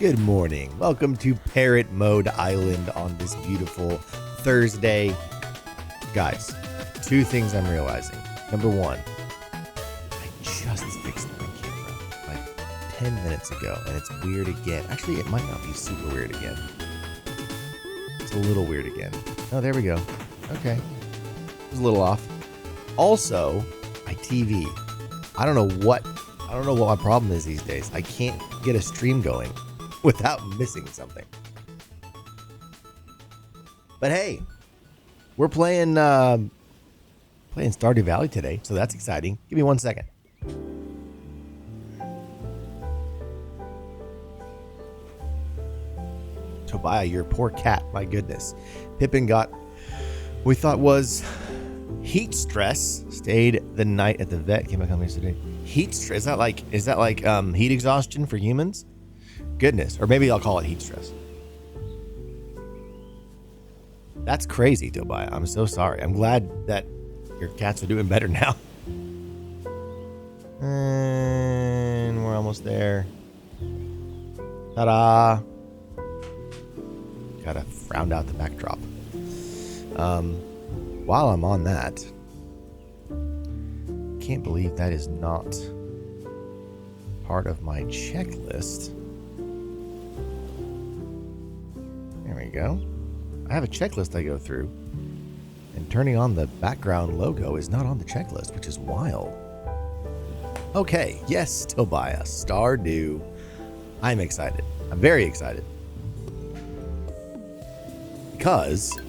Good morning. Welcome to Parrot Mode Island on this beautiful Thursday. Guys, two things I'm realizing. Number one, I just fixed my camera like 10 minutes ago and it's weird again. Actually, it might not be super weird again. It's a little weird again. Oh, there we go. Okay. It was a little off. Also, my TV. I don't know what my problem is these days. I can't get a stream going without missing something. But hey, we're playing Stardew Valley today, so that's exciting. Give me 1 second. Tobiah, your poor cat. My goodness. Pippin got we thought was heat stress. Stayed the night at the vet. Came back home yesterday. Heat stress. Is that like heat exhaustion for humans? Goodness. Or maybe I'll call it heat stress. That's crazy, Tobiah. I'm so sorry. I'm glad that your cats are doing better now. And we're almost there. Ta-da. Gotta round out the backdrop. While I'm on that, can't believe that is not part of my checklist. There we go. I have a checklist I go through, and turning on the background logo is not on the checklist, which is wild. Okay, yes, Tobiah, Stardew. I'm excited. I'm very excited. Because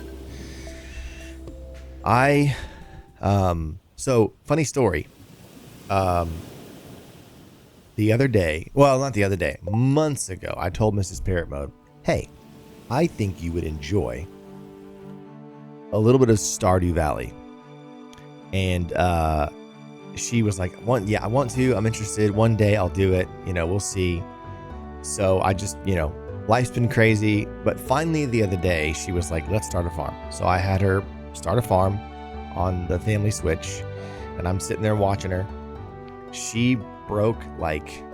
so funny story. The other day, well, not the other day, months ago, I told Mrs. Parrot Mode, hey, I think you would enjoy a little bit of Stardew Valley. And she was like, I want to. I'm interested. One day I'll do it. We'll see. So I just, life's been crazy. But finally the other day, she was like, let's start a farm. So I had her start a farm on the family Switch. And I'm sitting there watching her. She broke like,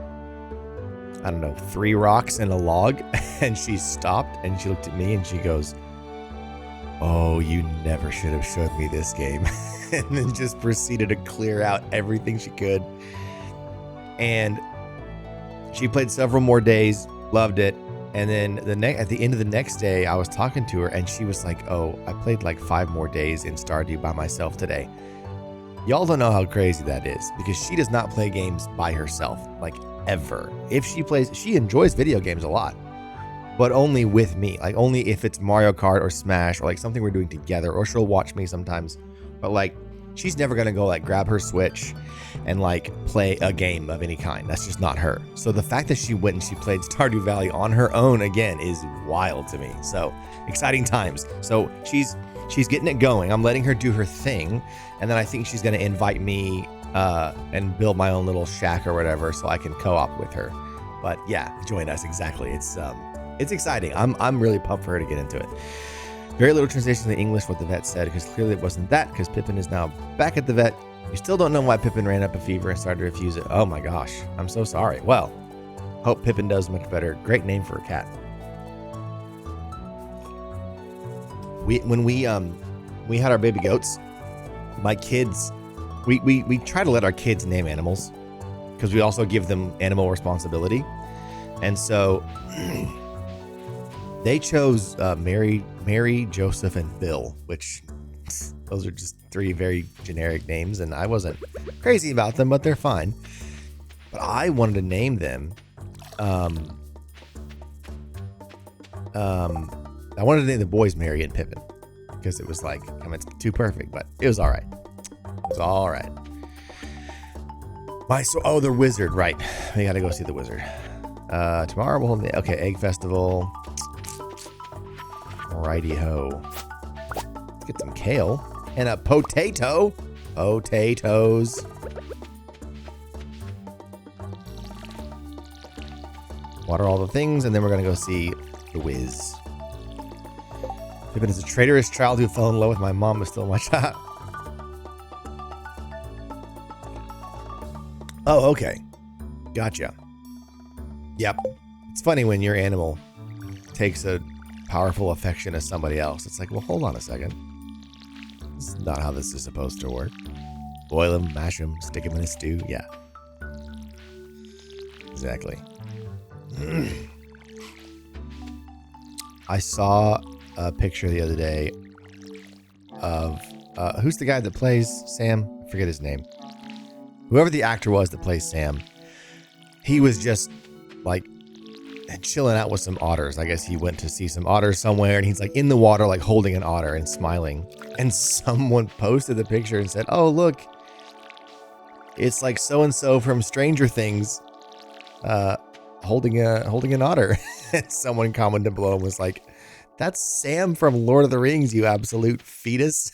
I don't know, 3 rocks and a log, and she stopped and she looked at me and she goes, oh, you never should have showed me this game. And then just proceeded to clear out everything she could. And she played several more days, loved it. And then at the end of the next day, I was talking to her and she was like, oh, I played like 5 more days in Stardew by myself today. Y'all don't know how crazy that is, because she does not play games by herself, like ever. If she plays, she enjoys video games a lot, but only with me, like only if it's Mario Kart or Smash or like something we're doing together, or she'll watch me sometimes. But like, she's never gonna go like grab her Switch and like play a game of any kind. That's just not her. So the fact that she went and she played Stardew Valley on her own again is wild to me. So exciting times. So she's getting it going. I'm letting her do her thing. And then I think she's going to invite me and build my own little shack or whatever so I can co-op with her. But yeah, join us. Exactly. It's exciting. I'm really pumped for her to get into it. Very little translation to English what the vet said, because clearly it wasn't that, because Pippin is now back at the vet. We still don't know why Pippin ran up a fever and started to refuse it. Oh my gosh. I'm so sorry. Well, hope Pippin does much better. Great name for a cat. When we had our baby goats, my kids, we try to let our kids name animals because we also give them animal responsibility. And so they chose Mary, Joseph, and Bill, which those are just 3 very generic names. And I wasn't crazy about them, but they're fine. But I wanted to name them. I wanted to name the boys Mary and Pippin because it was like, it's too perfect, but it was all right. It was all right. The wizard, right? We got to go see the wizard. Tomorrow we'll hold egg festival. Righty ho. Let's get some kale and a potato. Potatoes. Water all the things, and then we're gonna go see the Wiz. Pippin is a traitorous child who fell in love with my mom, but still my child. Oh, okay. Gotcha. Yep. It's funny when your animal takes a powerful affection of somebody else. It's like, well, hold on a second. This is not how this is supposed to work. Boil them, mash them, stick them in a stew. Yeah. Exactly. I saw a picture the other day of who's the guy that plays Sam? I forget his name. Whoever the actor was that plays Sam, he was just like chilling out with some otters. I guess he went to see some otters somewhere, and he's like in the water, like holding an otter and smiling. And someone posted the picture and said, "Oh, look, it's like so and so from Stranger Things, holding an otter." And someone commented below and was like, "That's Sam from Lord of the Rings, you absolute fetus."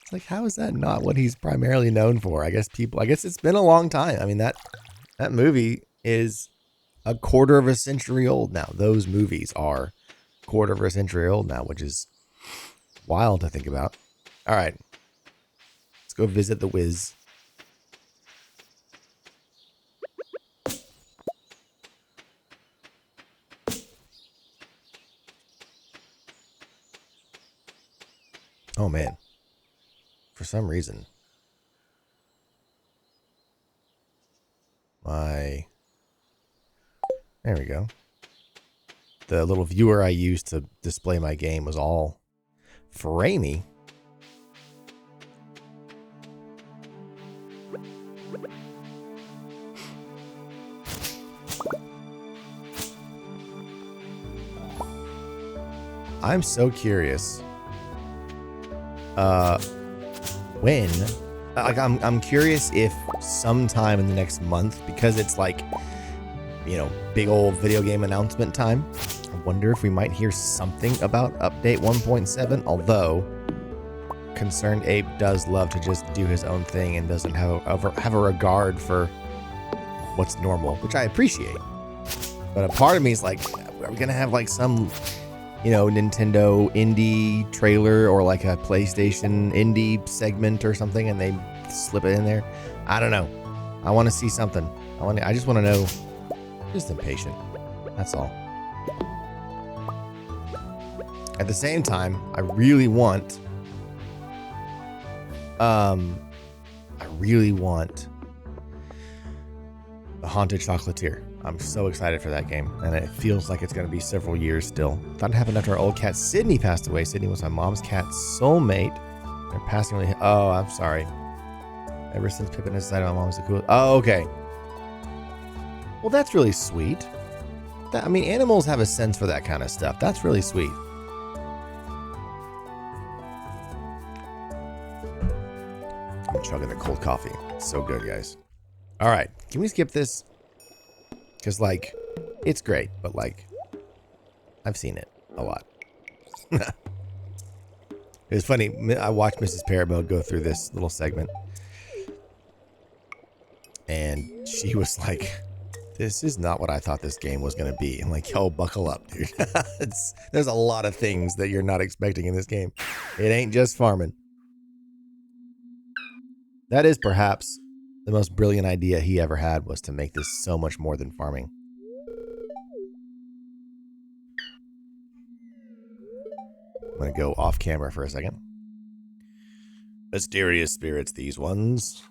It's like, how is that not what he's primarily known for? I guess it's been a long time. I mean, that movie is a quarter of a century old now. Those movies are a quarter of a century old now, which is wild to think about. All right, let's go visit the Wiz. Oh man, for some reason, there we go. The little viewer I used to display my game was all framey. I'm so curious. I'm curious if sometime in the next month, because it's like, you know, big old video game announcement time, I wonder if we might hear something about update 1.7, although Concerned Ape does love to just do his own thing and doesn't have a regard for what's normal, which I appreciate. But a part of me is like, are we gonna have like some, you know, Nintendo indie trailer or like a PlayStation indie segment or something, and they slip it in there? I don't know. I want to see something. I just want to know. Just impatient. That's all. At the same time, I really want the Haunted Chocolatier. I'm so excited for that game, and it feels like it's going to be several years still. Thought it happened after our old cat Sydney passed away. Sydney was my mom's cat's soulmate. They're passing away. Oh, I'm sorry. Ever since Pippin has decided my mom's the coolest. Oh, okay. Well, that's really sweet. I mean, animals have a sense for that kind of stuff. That's really sweet. I'm chugging the cold coffee. It's so good, guys. All right. Can we skip this? Because, like, it's great, but, like, I've seen it a lot. It was funny. I watched Mrs. Parrot Mode go through this little segment. And she was like, this is not what I thought this game was going to be. I'm like, yo, buckle up, dude. There's a lot of things that you're not expecting in this game. It ain't just farming. That is perhaps the most brilliant idea he ever had, was to make this so much more than farming. I'm going to go off camera for a second. Mysterious spirits, these ones.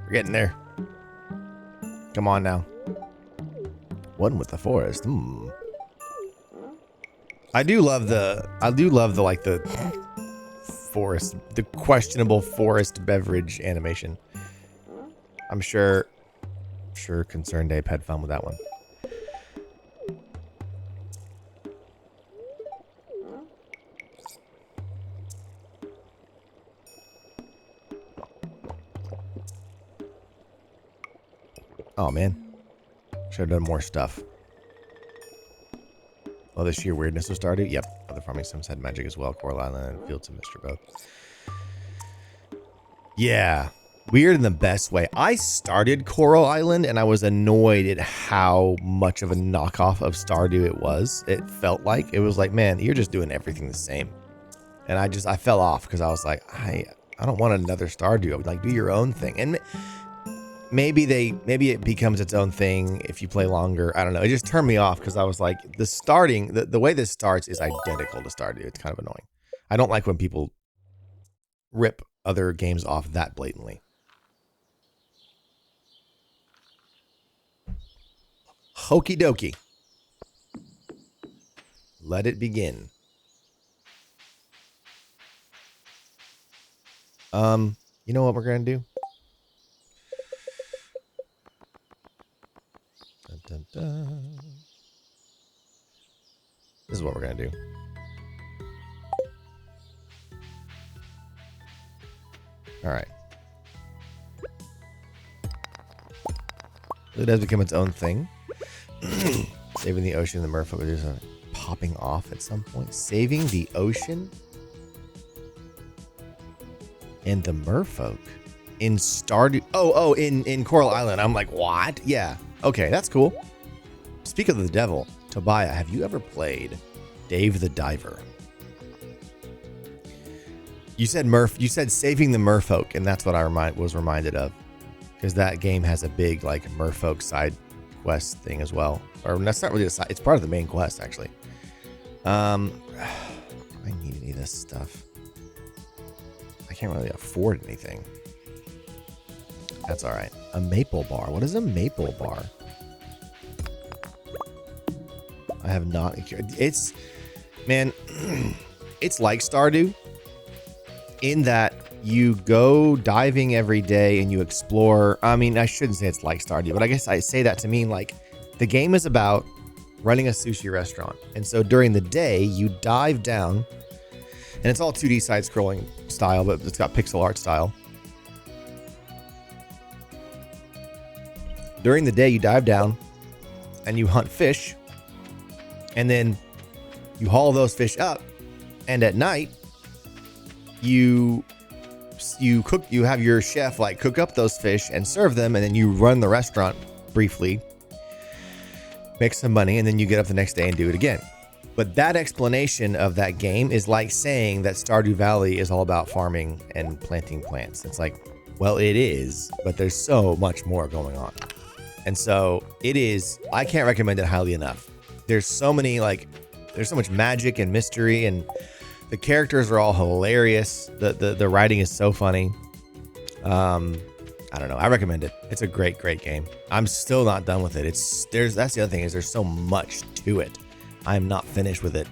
We're getting there. Come on now. One with the forest. I do love the like the forest, the questionable forest beverage animation. I'm sure Concerned Ape had fun with that one. Oh, man. Should have done more stuff. Oh, the sheer weirdness of Stardew? Yep. Other farming sims had magic as well. Coral Island and Fields of Mist both. Yeah. Weird in the best way. I started Coral Island and I was annoyed at how much of a knockoff of Stardew it was. It felt like. It was like, man, you're just doing everything the same. And I fell off because I was like, I don't want another Stardew. I would like do your own thing. And maybe it becomes its own thing if you play longer. I don't know. It just turned me off because I was like, the way this starts is identical to Stardew. It's kind of annoying. I don't like when people rip other games off that blatantly. Hokey dokey. Let it begin. You know what we're gonna do? Dun, dun, dun. This is what we're gonna do. All right. It does become its own thing. Saving the ocean, the merfolk is popping off at some point. Saving the ocean and the merfolk in Stardew. Oh, in Coral Island. I'm like, what? Yeah. Okay, that's cool. Speak of the devil, Tobiah, have you ever played Dave the Diver? You said saving the merfolk, and that's what I was reminded of, because that game has a big like merfolk side quest thing as well. Or that's not really a side, it's part of the main quest actually. Do I need any of this stuff? I can't really afford anything. That's all right. A maple bar. What is a maple bar? I have not. It's, man, it's like Stardew in that you go diving every day and you explore. I mean, I shouldn't say it's like Stardew, but I guess I say that to mean like the game is about running a sushi restaurant. And so during the day, you dive down, and it's all 2D side-scrolling style, but it's got pixel art style. During the day, you dive down and you hunt fish, and then you haul those fish up, and at night you have your chef like cook up those fish and serve them, and then you run the restaurant briefly, make some money, and then you get up the next day and do it again. But that explanation of that game is like saying that Stardew Valley is all about farming and planting plants. It's like, well, it is, but there's so much more going on. And so it is, I can't recommend it highly enough. There's so much magic and mystery, and the characters are all hilarious. The writing is so funny. I don't know. I recommend it. It's a great game. I'm still not done with it. That's the other thing, is there's so much to it. I'm not finished with it.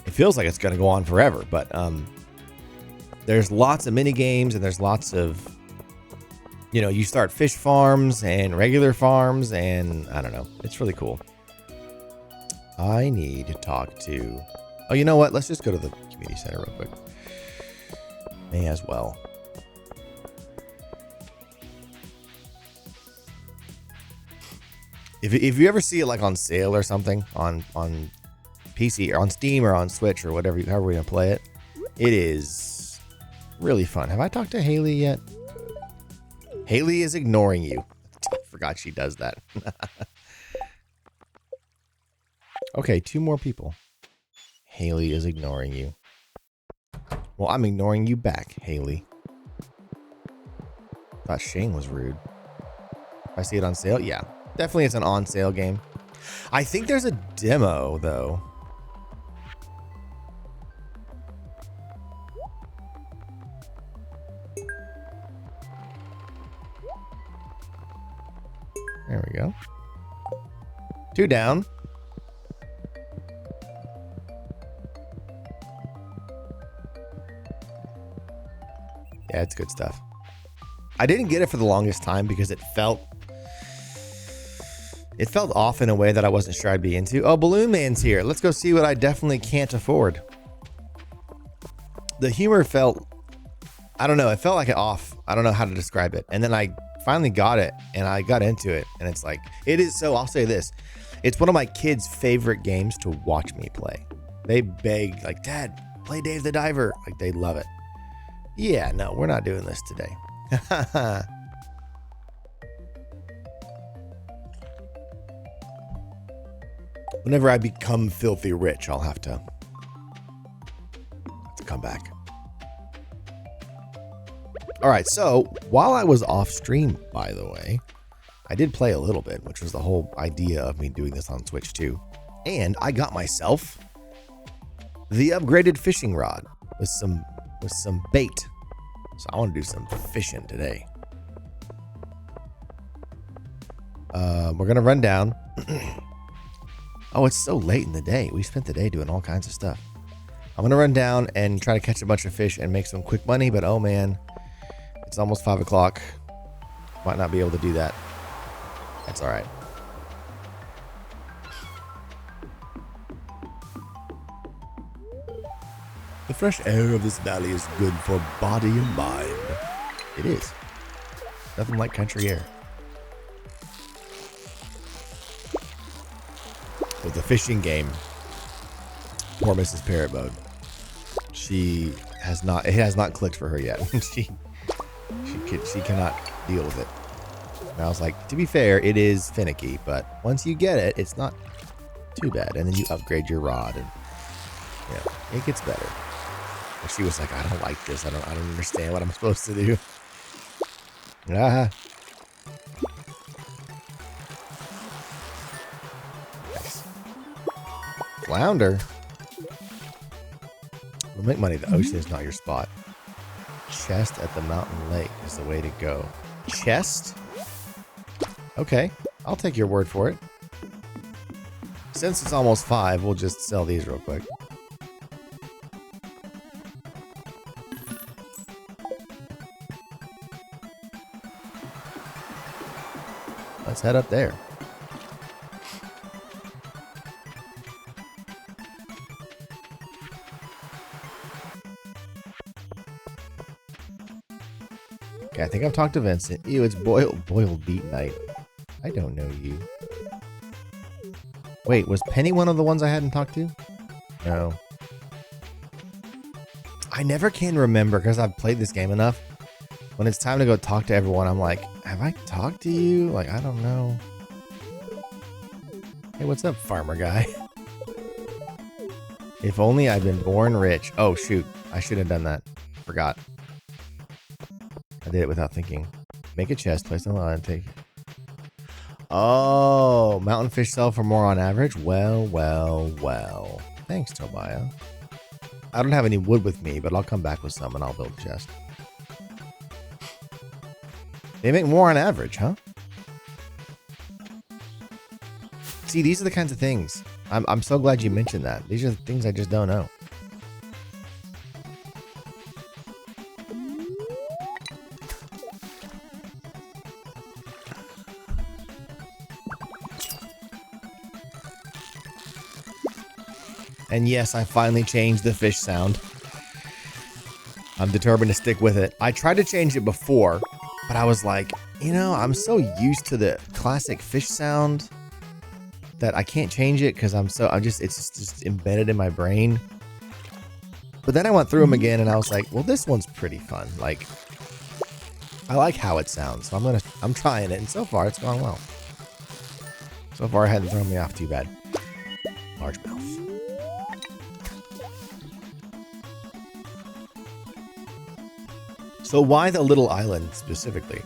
It feels like it's going to go on forever, but there's lots of mini games, and there's lots of, you start fish farms and regular farms, and I don't know. It's really cool. I need to talk to, oh, you know what? Let's just go to the community center real quick. May as well. If you ever see it like on sale or something on PC or on Steam or on Switch or whatever, however we're gonna play it, it is really fun. Have I talked to Haley yet? Haley is ignoring you. I forgot she does that. Okay, 2 more people. Haley is ignoring you. Well, I'm ignoring you back, Haley. Thought Shane was rude. If I see it on sale, yeah. Definitely it's an on sale game. I think there's a demo though. There we go. 2 down. Yeah, it's good stuff. I didn't get it for the longest time because it felt off in a way that I wasn't sure I'd be into. Oh, Balloon Man's here. Let's go see what I definitely can't afford. The humor felt, I don't know, it felt like it off. I don't know how to describe it. And then I finally got it, and I got into it, and it's like, it is. So I'll say this. It's one of my kids' favorite games to watch me play. They beg, like, Dad, play Dave the Diver. Like, they love it. Yeah, no, we're not doing this today. Whenever I become filthy rich, I'll have to come back. All right, so while I was off stream, by the way, I did play a little bit, which was the whole idea of me doing this on Switch too. And I got myself the upgraded fishing rod with some bait. So I want to do some fishing today. We're gonna run down. Oh, it's so late in the day. We spent the day doing all kinds of stuff. I'm gonna run down and try to catch a bunch of fish and make some quick money, but oh man, it's almost 5 o'clock. Might not be able to do that. That's all right. The fresh air of this valley is good for body and mind. It is. Nothing like country air. With the fishing game, poor Mrs. Parrot Mode. It has not clicked for her yet. she cannot deal with it. And I was like, to be fair, it is finicky, but once you get it, it's not too bad. And then you upgrade your rod, and it gets better. But she was like, I don't like this. I don't understand what I'm supposed to do. Ah. Nice. Flounder. We'll make money. The ocean is not your spot. Chest at the mountain lake is the way to go. Chest? Okay, I'll take your word for it. Since it's almost 5, we'll just sell these real quick. Let's head up there. Okay, I think I've talked to Vincent. Ew, it's boiled beet night. I don't know you. Wait, was Penny one of the ones I hadn't talked to? No. I never can remember because I've played this game enough. When it's time to go talk to everyone, I'm like, have I talked to you? Like, I don't know. Hey, what's up, farmer guy? If only I'd been born rich. Oh, shoot. I should have done that. Forgot. I did it without thinking. Make a chest, place on the line, take. Oh, mountain fish sell for more on average? Well, well, well. Thanks, Tobiah. I don't have any wood with me, but I'll come back with some and I'll build a chest. They make more on average, huh? See, these are the kinds of things. I'm so glad you mentioned that. These are the things I just don't know. And yes, I finally changed the fish sound. I'm determined to stick with it. I tried to change it before, but I was like, I'm so used to the classic fish sound that I can't change it because it's just embedded in my brain. But then I went through them again and I was like, well, this one's pretty fun. Like, I like how it sounds. So I'm trying it, and so far it's gone well. So far it hadn't thrown me off too bad. Largemouth. So why the little island specifically?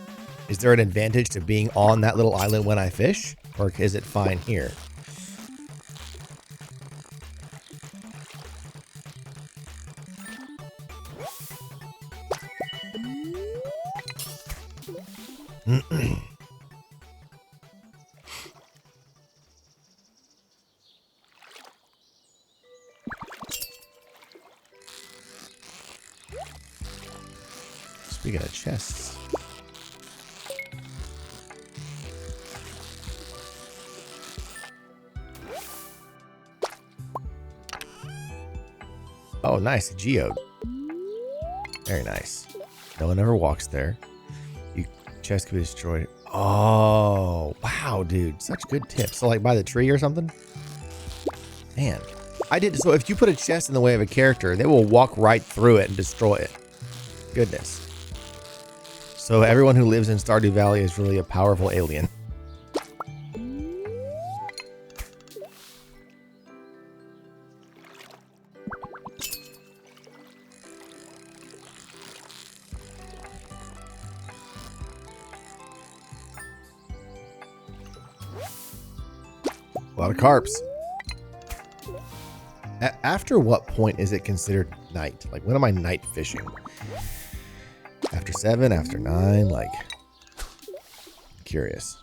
Is there an advantage to being on that little island when I fish? Or is it fine here? Speaking of chests. Oh, nice. A geode. Very nice. No one ever walks there. chest could be destroyed. Oh, wow, dude. Such good tips. So, like, by the tree or something? Man. So if you put a chest in the way of a character, they will walk right through it and destroy it. Goodness. So everyone who lives in Stardew Valley is really a powerful alien. A lot of carps. After what point is it considered night? Like, when am I night fishing? After 7, after 9, like, curious.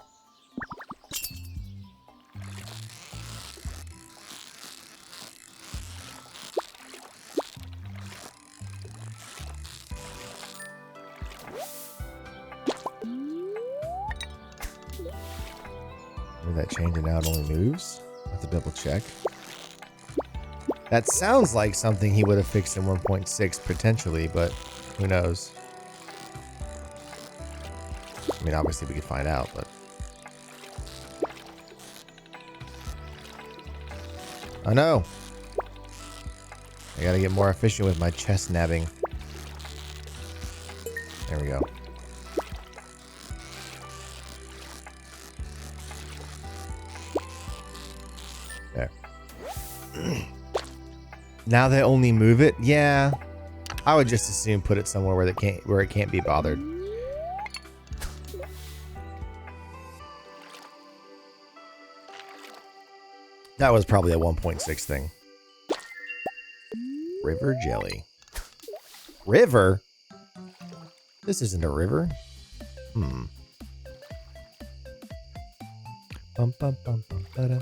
Did that change and now it only moves? I have to double check. That sounds like something he would have fixed in 1.6 potentially, but who knows? I mean, obviously we could find out, but... I know. I gotta get more efficient with my chest nabbing. There we go. There. Now they only move it? Yeah. I would just assume put it somewhere where it can't be bothered. That was probably a 1.6 thing. River jelly. River? This isn't a river. Bum, bum, bum, bum, ba-da.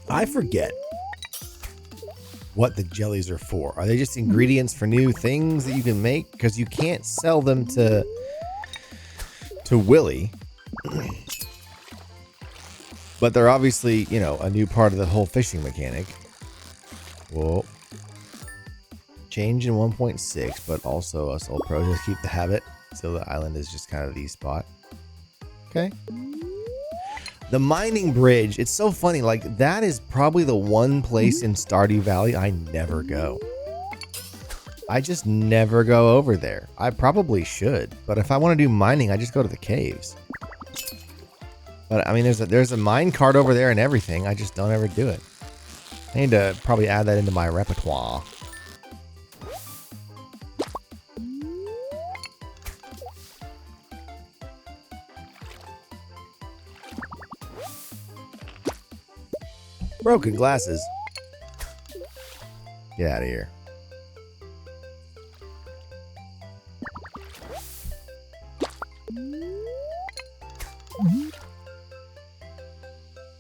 I forget what the jellies are for. Are they just ingredients for new things that you can make? Because you can't sell them to Willy. But they're obviously, you know, a new part of the whole fishing mechanic. Whoa. Change in 1.6, but also us old pros just keep the habit. So the island is just kind of the spot. Okay. The mining bridge, it's so funny. Like, that is probably the one place in Stardew Valley I never go. I just never go over there. I probably should, but if I want to do mining, I just go to the caves. But I mean, there's a mine cart over there and everything. I just don't ever do it. I need to probably add that into my repertoire. Broken glasses. Get out of here.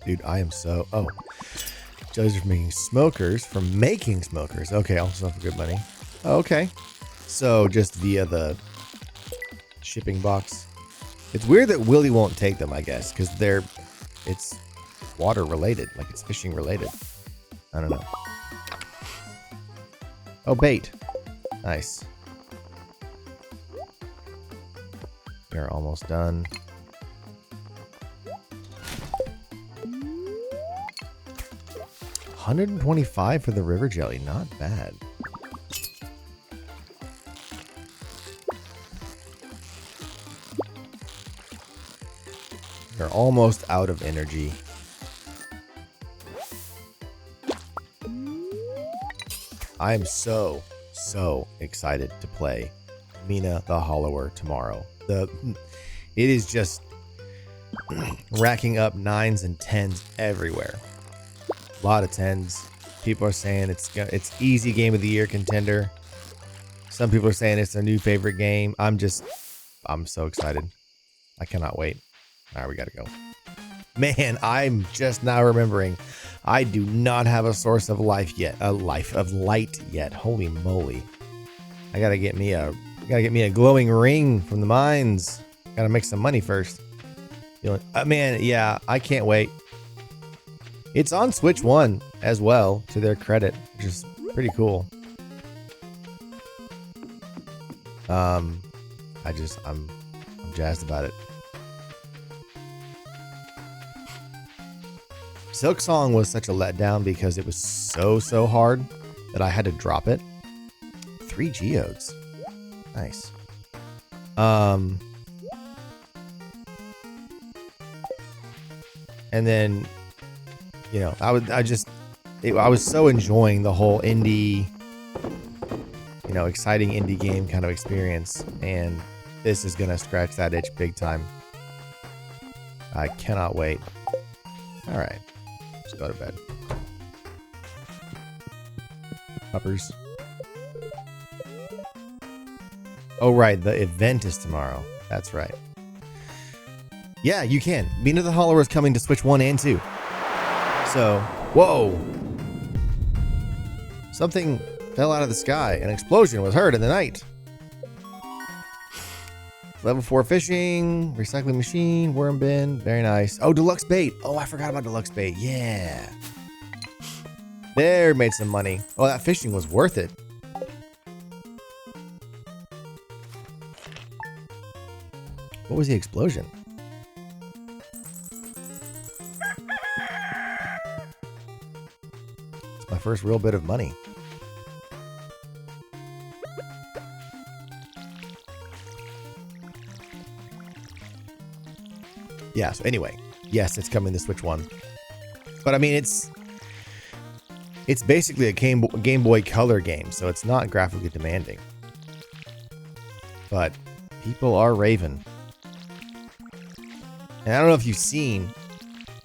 Dude, I am so... Oh. Judges are making smokers from making smokers. Okay, also for good money. Okay. So, just via the shipping box. It's weird that Willy won't take them, I guess, because it's water related, like it's fishing related. I don't know. Oh, bait. Nice. We're almost done. $125 for the river jelly, not bad. We're almost out of energy. I am so excited to play Mina the Hollower tomorrow. It is just racking up 9s and 10s everywhere. A lot of 10s. People are saying it's easy game of the year contender. Some people are saying it's their new favorite game. I'm so excited. I cannot wait. All right, we gotta go. Man, I'm just now remembering I do not have a source of life yet. A life of light yet. Holy moly. I gotta get me a glowing ring from the mines. Gotta make some money first. Man, yeah, I can't wait. It's on Switch 1 as well, to their credit, which is pretty cool. I'm jazzed about it. Silk Song was such a letdown because it was so hard that I had to drop it. 3 geodes. Nice. And then, you know, I was so enjoying the whole indie, you know, exciting indie game kind of experience, and this is gonna scratch that itch big time. I cannot wait. All right, let's go to bed. Puppers. Oh right, the event is tomorrow. That's right. Yeah, you can. Bean of the Hollower is coming to Switch 1 and 2. So, whoa! Something fell out of the sky. An explosion was heard in the night. Level 4 fishing, recycling machine, worm bin. Very nice. Oh, deluxe bait. Oh, I forgot about deluxe bait. Yeah. There, made some money. Oh, that fishing was worth it. What was the explosion? It's my first real bit of money. Yeah, so anyway, yes, it's coming to Switch 1. But I mean, it's basically a Game Boy Color game, so it's not graphically demanding. But people are raving. And I don't know if you've seen,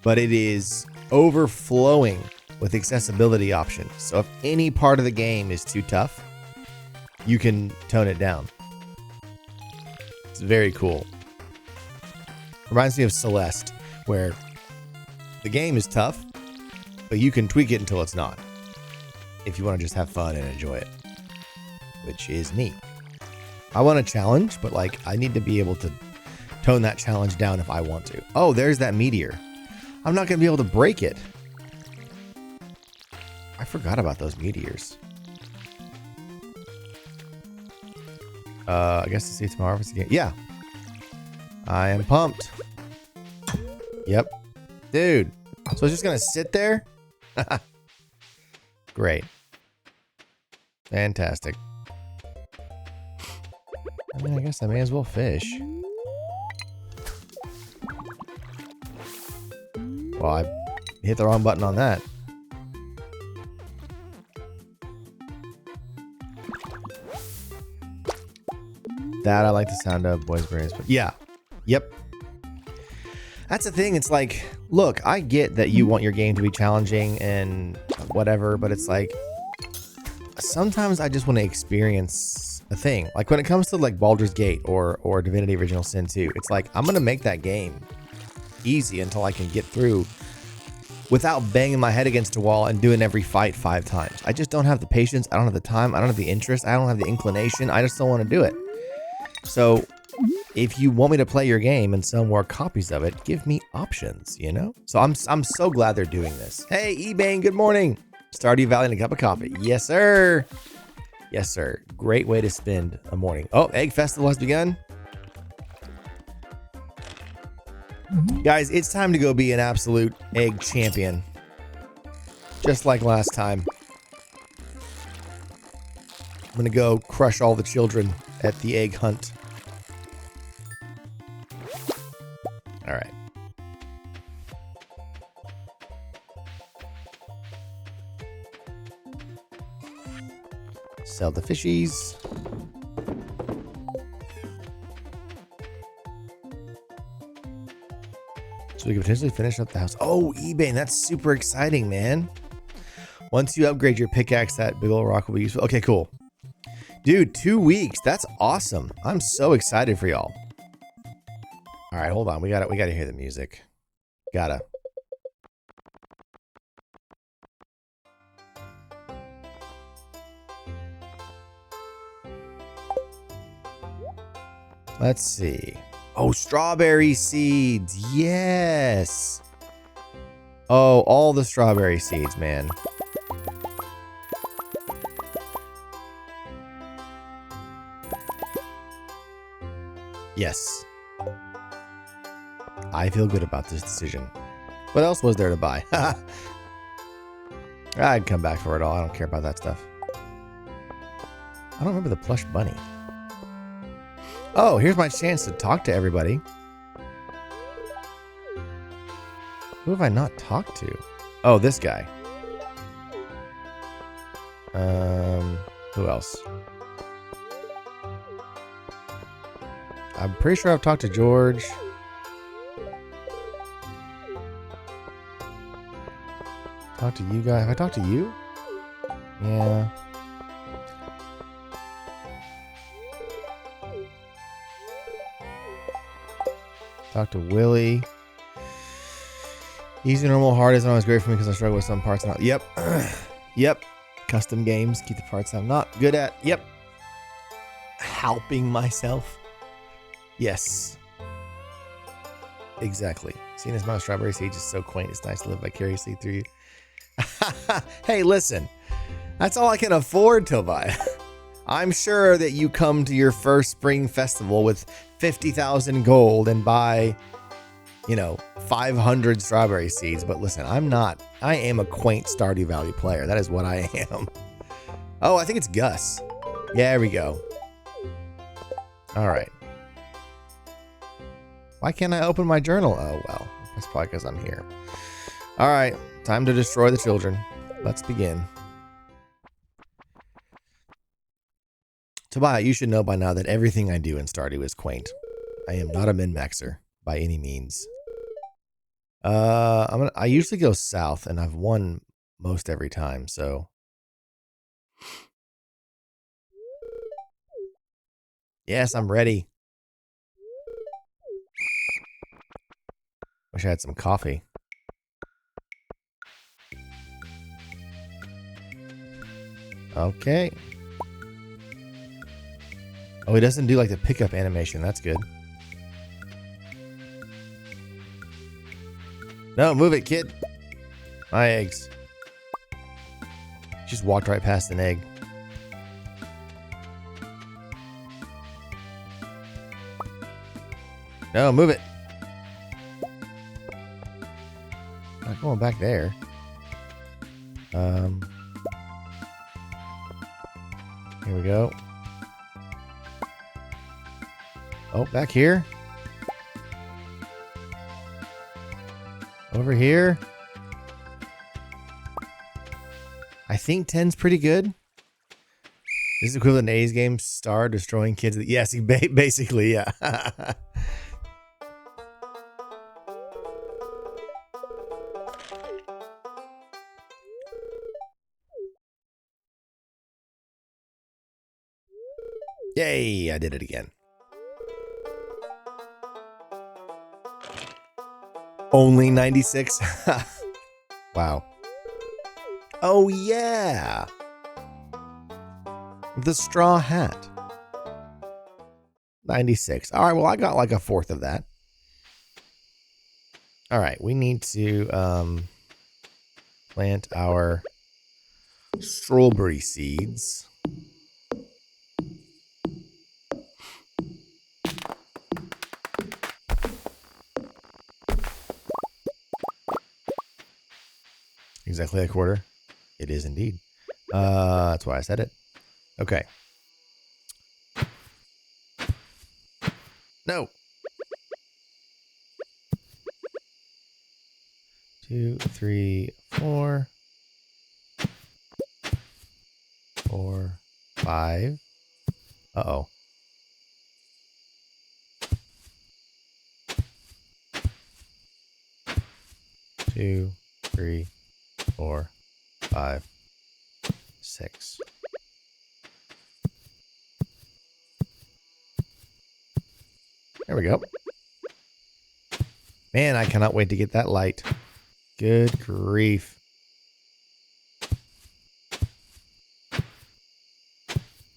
but it is overflowing with accessibility options. So if any part of the game is too tough, you can tone it down. It's very cool. Reminds me of Celeste, where the game is tough, but you can tweak it until it's not. If you want to just have fun and enjoy it. Which is me. I want a challenge, but like I need to be able to tone that challenge down if I want to. Oh, there's that meteor. I'm not going to be able to break it. I forgot about those meteors. I guess to see tomorrow if it's again. Yeah. I am pumped. Yep. Dude. So it's just going to sit there? Great. Fantastic. I mean, I guess I may as well fish. Well, I hit the wrong button on that. That I like the sound of boys' brains, but yeah. Yep. That's the thing. It's like, look, I get that you want your game to be challenging and whatever, but it's like, sometimes I just want to experience a thing. Like when it comes to like Baldur's Gate or Divinity Original Sin 2, it's like, I'm going to make that game easy until I can get through without banging my head against a wall and doing every fight 5 times. I just don't have the patience. I don't have the time. I don't have the interest. I don't have the inclination. I just don't want to do it. So if you want me to play your game and sell more copies of it, give me options, you know? So I'm so glad they're doing this. Hey, eBay, good morning. Stardew Valley and a cup of coffee. Yes, sir. Yes, sir. Great way to spend a morning. Oh, Egg Festival has begun. Guys, it's time to go be an absolute egg champion. Just like last time. I'm going to go crush all the children at the egg hunt. All right. Sell the fishies. So we can potentially finish up the house. Oh, eBay, that's super exciting, man. Once you upgrade your pickaxe, that big old rock will be useful. Okay, cool. Dude, 2 weeks. That's awesome. I'm so excited for y'all. All right, hold on. We gotta hear the music. Gotta. Let's see. Oh, strawberry seeds. Yes. Oh, all the strawberry seeds, man. Yes. I feel good about this decision. What else was there to buy? I'd come back for it all. I don't care about that stuff. I don't remember the plush bunny. Oh, here's my chance to talk to everybody. Who have I not talked to? Oh, this guy. Who else? I'm pretty sure I've talked to George. Talk to you guys. Have I talked to you? Yeah. Talk to Willie. Easy, normal, hard isn't always great for me because I struggle with some parts. Not. Yep. Yep. Custom games. Keep the parts I'm not good at. Yep. Helping myself. Yes. Exactly. Seeing this amount of strawberry seeds is so quaint. It's nice to live vicariously through you. Hey, listen. That's all I can afford to buy. I'm sure that you come to your first spring festival with 50,000 gold and buy, 500 strawberry seeds. But listen, I'm not. I am a quaint Stardew Valley player. That is what I am. Oh, I think it's Gus. Yeah, there we go. All right. Why can't I open my journal? Oh, well, that's probably because I'm here. All right. Time to destroy the children. Let's begin. Tobiah, you should know by now that everything I do in Stardew is quaint. I am not a min-maxer by any means. I usually go south, and I've won most every time, so. Yes, I'm ready. Wish I had some coffee. Okay. Oh, he doesn't do like the pickup animation. That's good. No, move it, kid. My eggs. Just walked right past an egg. No, move it. Not going back there. Here we go. Oh, back here. Over here. I think 10's pretty good. This is equivalent to A's game star destroying kids. Yes, basically, yeah. Yay, I did it again. Only 96? Wow. Oh, yeah. The straw hat. 96. All right, well, I got like a fourth of that. All right, we need to plant our strawberry seeds. Exactly a quarter. It is indeed. That's why I said it. Okay. No. 2, 3, 4. 4, 5. Uh-oh. Two, 3, 4, 5, 6. There we go. Man, I cannot wait to get that light. Good grief.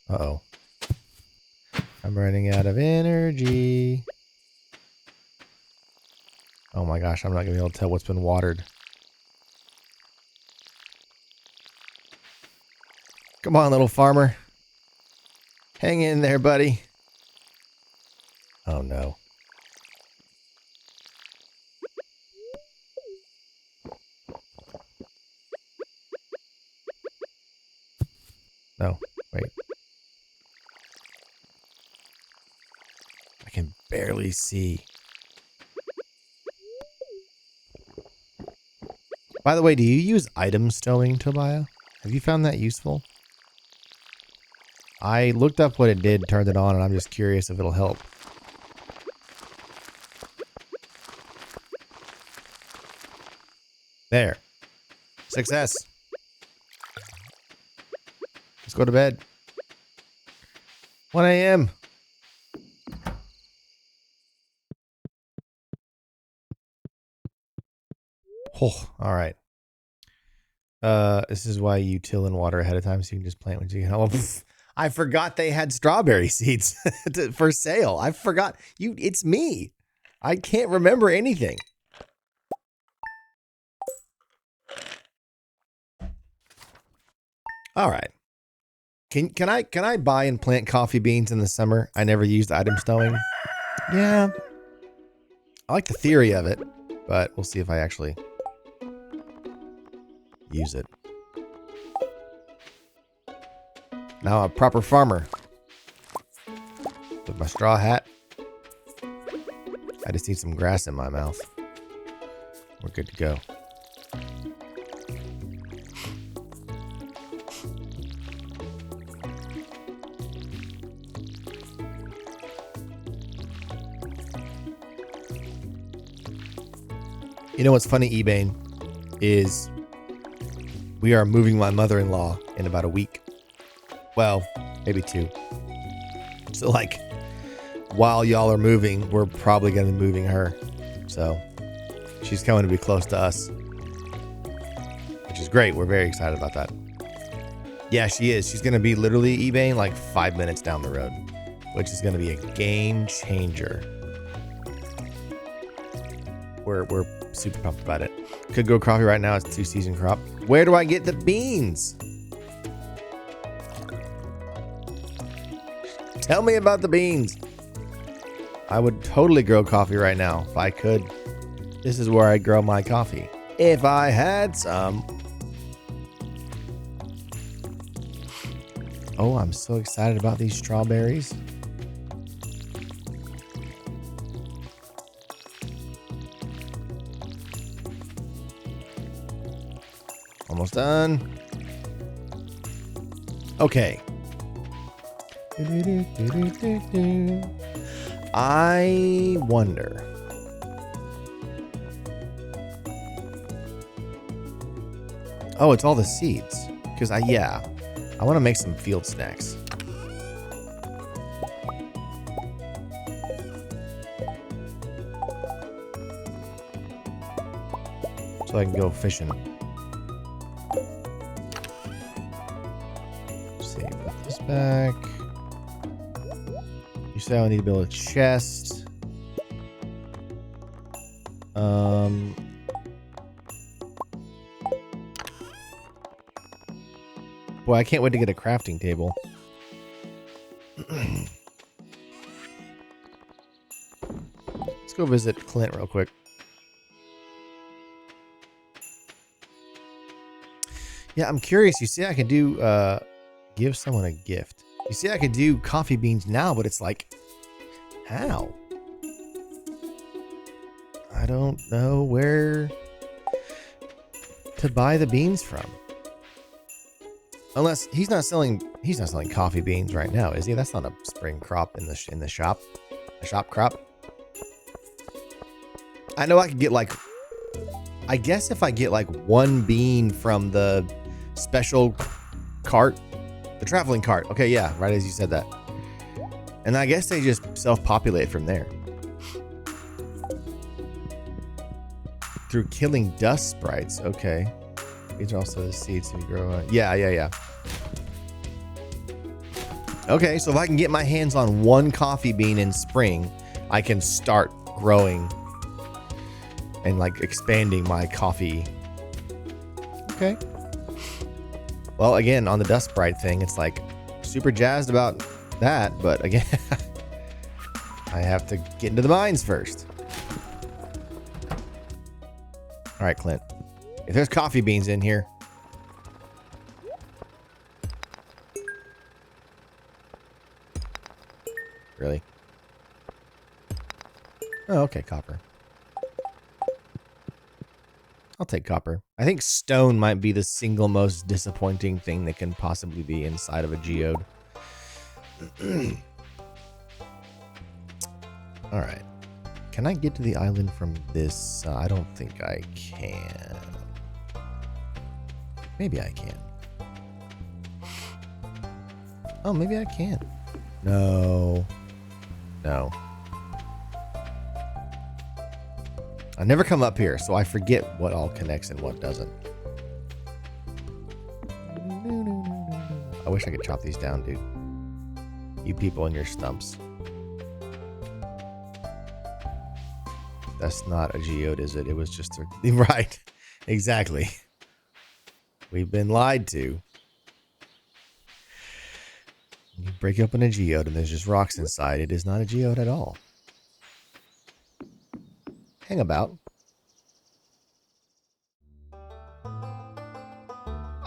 Uh-oh. I'm running out of energy. Oh my gosh, I'm not going to be able to tell what's been watered. Come on, little farmer. Hang in there, buddy. Oh no. No, wait. I can barely see. By the way, do you use item stowing, Tobiah? Have you found that useful? I looked up what it did, turned it on, and I'm just curious if it'll help. There. Success. Let's go to bed. 1 a.m. Oh, all right. This is why you till and water ahead of time so you can just plant when you can. Oh, I forgot they had strawberry seeds for sale. I forgot. It's me. I can't remember anything. All right. Can I buy and plant coffee beans in the summer? I never used item stowing. Yeah. I like the theory of it, but we'll see if I actually use it. Now I'm a proper farmer. With my straw hat. I just need some grass in my mouth. We're good to go. You know what's funny, eBay, is we are moving my mother-in-law in about a week. Well, maybe 2. So like, while y'all are moving, we're probably going to be moving her. So she's coming to be close to us, which is great. We're very excited about that. Yeah, she is. She's going to be literally eBay like 5 minutes down the road, which is going to be a game changer. We're super pumped about it. Could go coffee right now. It's 2-season crop. Where do I get the beans? Tell me about the beans. I would totally grow coffee right now if I could. This is where I grow my coffee. If I had some. Oh, I'm so excited about these strawberries. Almost done. Okay. I wonder. Oh, it's all the seeds. Because I want to make some field snacks. So I can go fishing. Back. You said I need to build a chest. Boy, I can't wait to get a crafting table. Let's go visit Clint real quick. Yeah, I'm curious. You see, I can do give someone a gift. You see, I could do coffee beans now, but it's like, how? I don't know where to buy the beans from. Unless he's not selling coffee beans right now, is he? That's not a spring crop in the shop. A shop crop. I know I could get like, I guess if I get like 1 bean from the special cart. The traveling cart. Okay, yeah, right as you said that. And I guess they just self-populate from there. Through killing dust sprites. Okay. These are also the seeds you grow on. Yeah. Okay, so if I can get my hands on one coffee bean in spring, I can start growing and like expanding my coffee. Okay. Well, again, on the Dust Sprite thing, it's like super jazzed about that, but again, I have to get into the mines first. All right, Clint. If there's coffee beans in here. Really? Oh, okay, copper. I'll take copper. I think stone might be the single most disappointing thing that can possibly be inside of a geode. All right. Can I get to the island from this? I don't think I can. Maybe I can. Oh, maybe I can. No. No. I never come up here, so I forget what all connects and what doesn't. I wish I could chop these down, dude. You people and your stumps. That's not a geode, is it? It was just a... Right. Exactly. We've been lied to. You break open a geode and there's just rocks inside. It is not a geode at all. Hang about.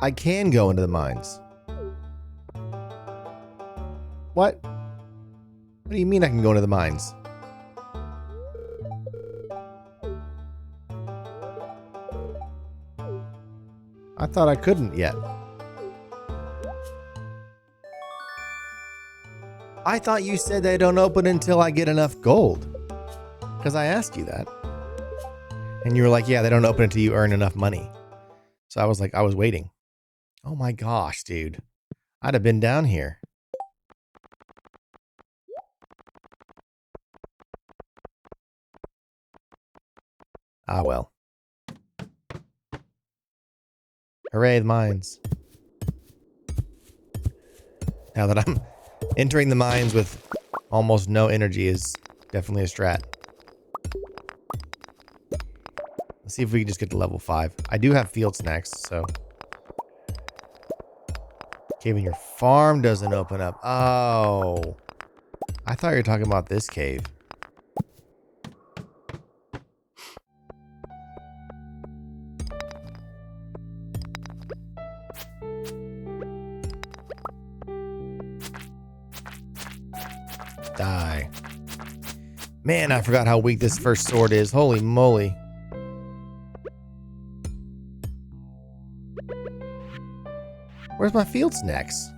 I can go into the mines. What? What do you mean I can go into the mines? I thought I couldn't yet. I thought you said they don't open until I get enough gold. Because I asked you that. And you were like, yeah, they don't open until you earn enough money. So I was like, I was waiting. Oh my gosh, dude. I'd have been down here. Ah, well. Hooray, the mines. Now that I'm entering the mines with almost no energy is definitely a strat. Let's see if we can just get to level 5. I do have field snacks, so... Cave in your farm doesn't open up. Oh. I thought you were talking about this cave. Die. Man, I forgot how weak this first sword is. Holy moly. Where's my field snacks?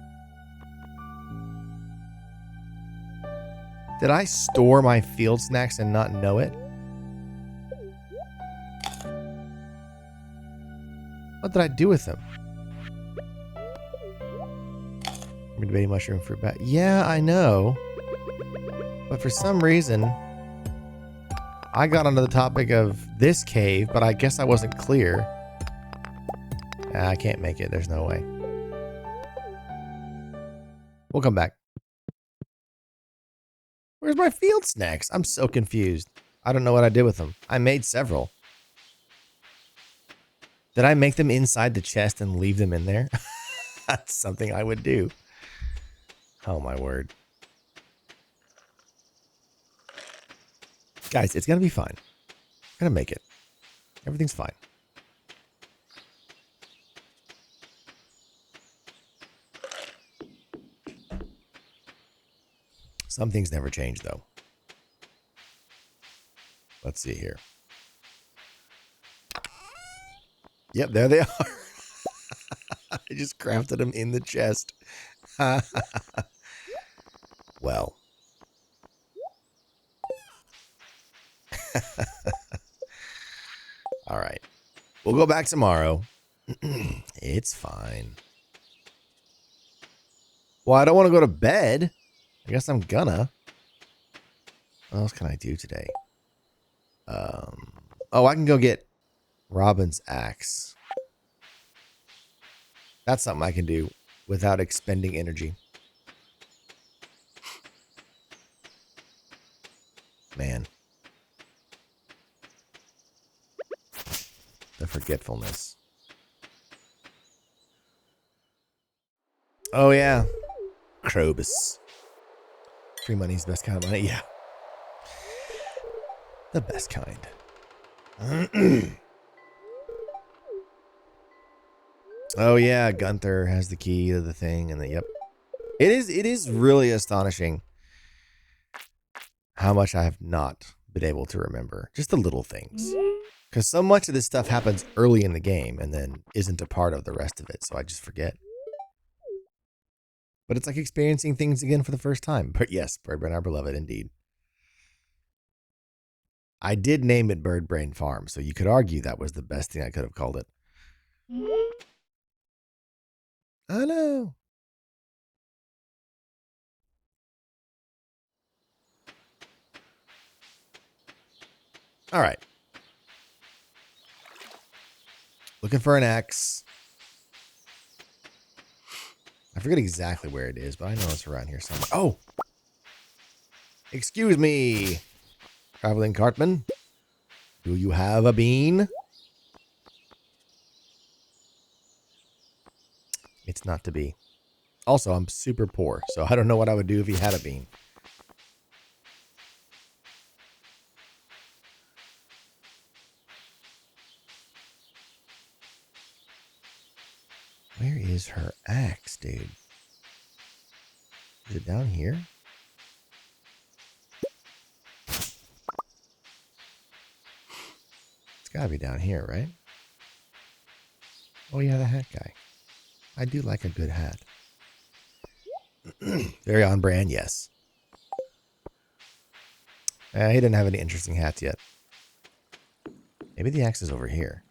Did I store my field snacks and not know it? What did I do with them? Baby mushroom fruit bat. Yeah, I know. But for some reason, I got onto the topic of this cave, but I guess I wasn't clear. I can't make it. There's no way. We'll come back. Where's my field snacks? I'm so confused. I don't know what I did with them. I made several. Did I make them inside the chest and leave them in there? That's something I would do. Oh my word. Guys, it's going to be fine. I'm going to make it. Everything's fine. Some things never change, though. Let's see here. Yep, there they are. I just crafted them in the chest. Well. All right. We'll go back tomorrow. It's fine. Well, I don't want to go to bed. I guess I'm gonna. What else can I do today? Oh, I can go get Robin's axe. That's something I can do without expending energy. forgetfulness. Oh, yeah. Krobus. Free money's the best kind of money. Yeah. The best kind. Oh, yeah. Gunther has the key to the thing. And yep. It is really astonishing how much I have not been able to remember. Just the little things. Because so much of this stuff happens early in the game and then isn't a part of the rest of it. So I just forget. But it's like experiencing things again for the first time. But yes, Bird Brain Arbor Beloved, indeed. I did name it Bird Brain Farm, so you could argue that was the best thing I could have called it. I know. All right. Looking for an axe. I forget exactly where it is, but I know it's around here somewhere. Oh! Excuse me, traveling cartman. Do you have a bean? It's not to be. Also, I'm super poor, so I don't know what I would do if he had a bean. Where is her axe, dude? Is it down here? It's gotta be down here, right? Oh yeah, the hat guy. I do like a good hat. Very on brand, yes. He didn't have any interesting hats yet. Maybe the axe is over here.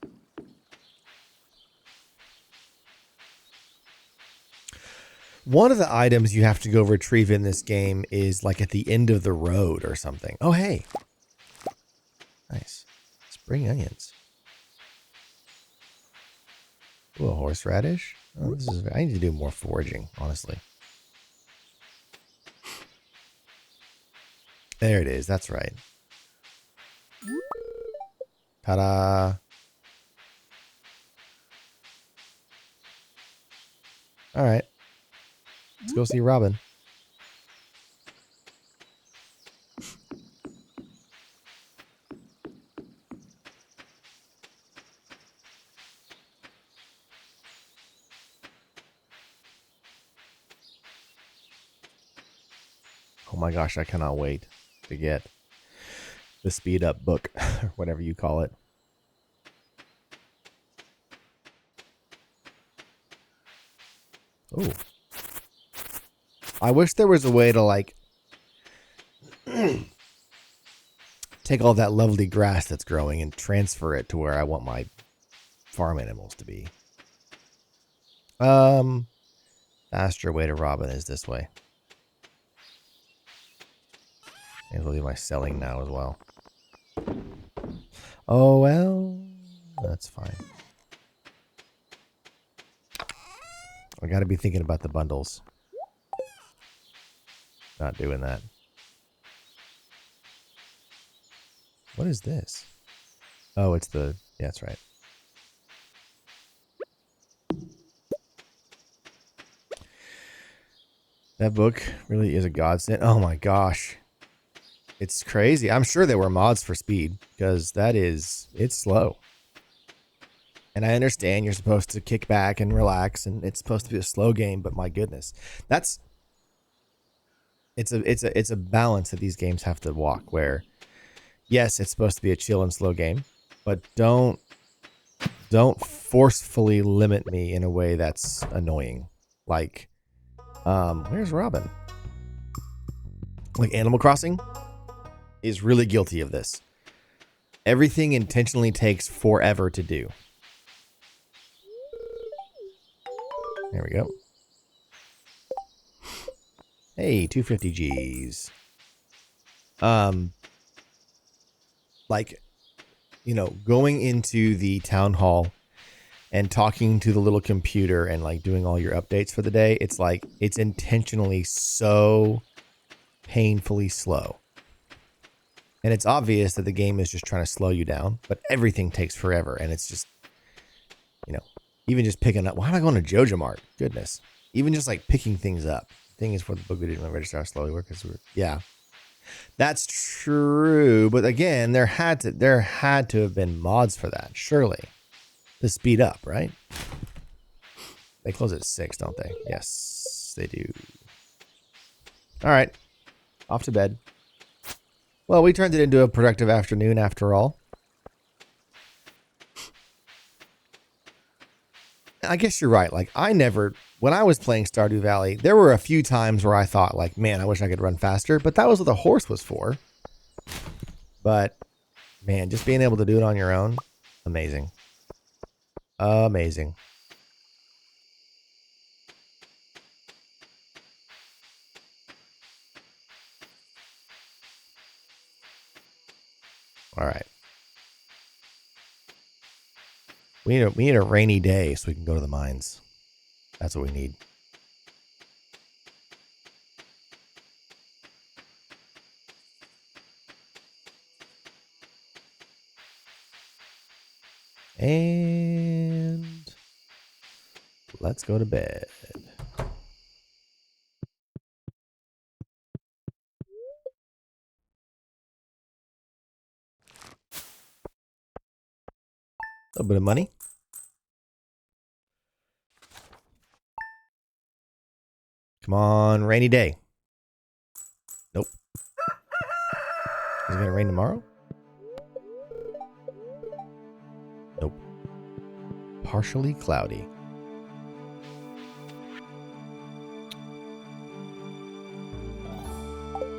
One of the items you have to go retrieve in this game is like at the end of the road or something. Oh, hey. Nice. Spring onions. Ooh, a horseradish. Oh, I need to do more foraging, honestly. There it is. That's right. Ta-da. All right. Let's go see Robin. Oh my gosh, I cannot wait to get the speed up book, or whatever you call it. Oh. I wish there was a way to like take all that lovely grass that's growing and transfer it to where I want my farm animals to be. Faster way to Robin is this way. Maybe I'll do my selling now as well. Oh, well, that's fine. I got to be thinking about the bundles. Not doing that. What is this? Oh, it's the... Yeah, that's right. That book really is a godsend. Oh my gosh. It's crazy. I'm sure there were mods for speed because it's slow. And I understand you're supposed to kick back and relax and it's supposed to be a slow game, but my goodness. It's a balance that these games have to walk where yes, it's supposed to be a chill and slow game, but don't forcefully limit me in a way that's annoying. Like where's Robin? Like Animal Crossing is really guilty of this. Everything intentionally takes forever to do. There we go. Hey, 250 G's. Like, you know, going into the town hall and talking to the little computer and like doing all your updates for the day, it's like it's intentionally so painfully slow. And it's obvious that the game is just trying to slow you down, but everything takes forever and it's just Even just picking up. Why am I going to Joja Mart? Goodness. Even just like picking things up. Thing is for the book we didn't register how slowly work because yeah. That's true, but again, there had to have been mods for that, surely. To speed up, right? They close at 6, don't they? Yes, they do. All right. Off to bed. Well, we turned it into a productive afternoon after all. I guess you're right. Like, when I was playing Stardew Valley, there were a few times where I thought, like, man, I wish I could run faster. But that was what the horse was for. But, man, just being able to do it on your own, amazing. Amazing. All right. We need a rainy day so we can go to the mines. That's what we need. And let's go to bed. A little bit of money. Come on, rainy day. Nope. Is it gonna rain tomorrow? Nope. Partially cloudy.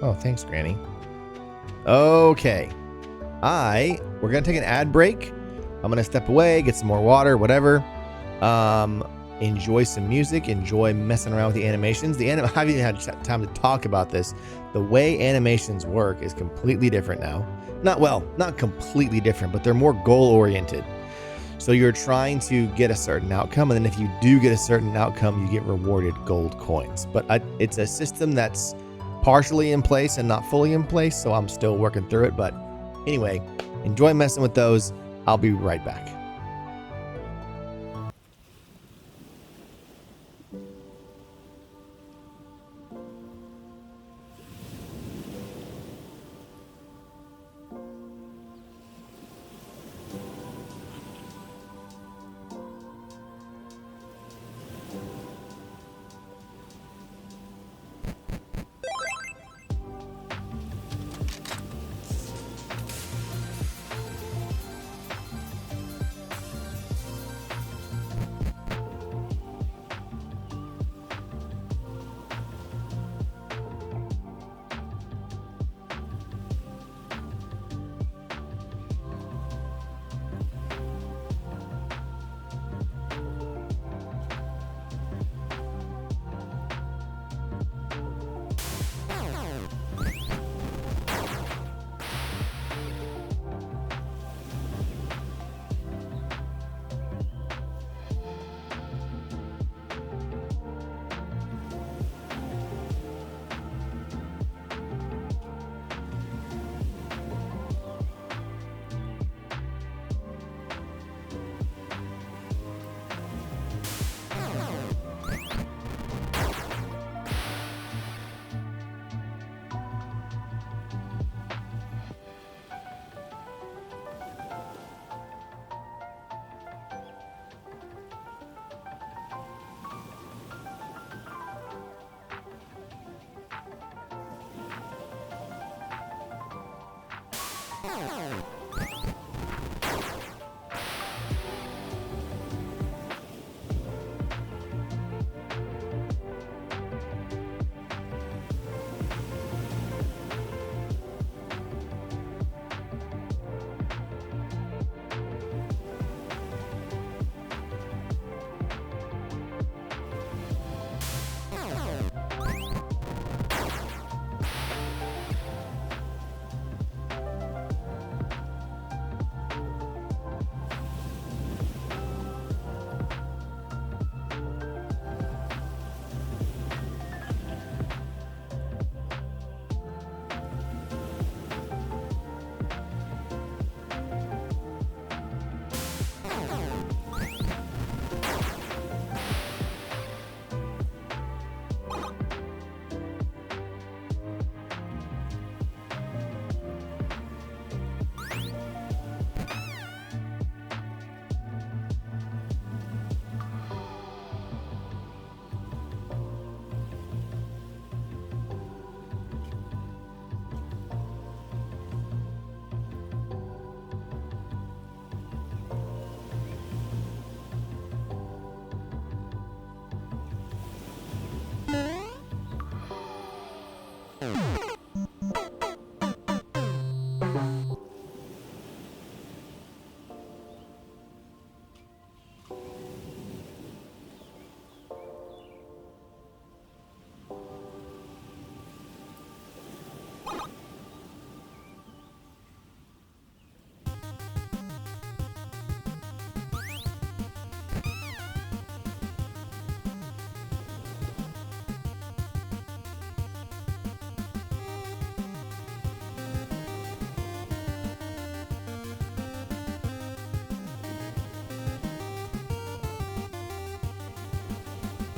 Oh, thanks, Granny. Okay. We're gonna take an ad break. I'm gonna step away, get some more water, whatever. Enjoy some music, enjoy messing around with the animations. I haven't even had time to talk about this. The way animations work is completely different now. Not completely different, but they're more goal-oriented. So you're trying to get a certain outcome, and then if you do get a certain outcome, you get rewarded gold coins. But it's a system that's partially in place and not fully in place, so I'm still working through it. But anyway, enjoy messing with those. I'll be right back.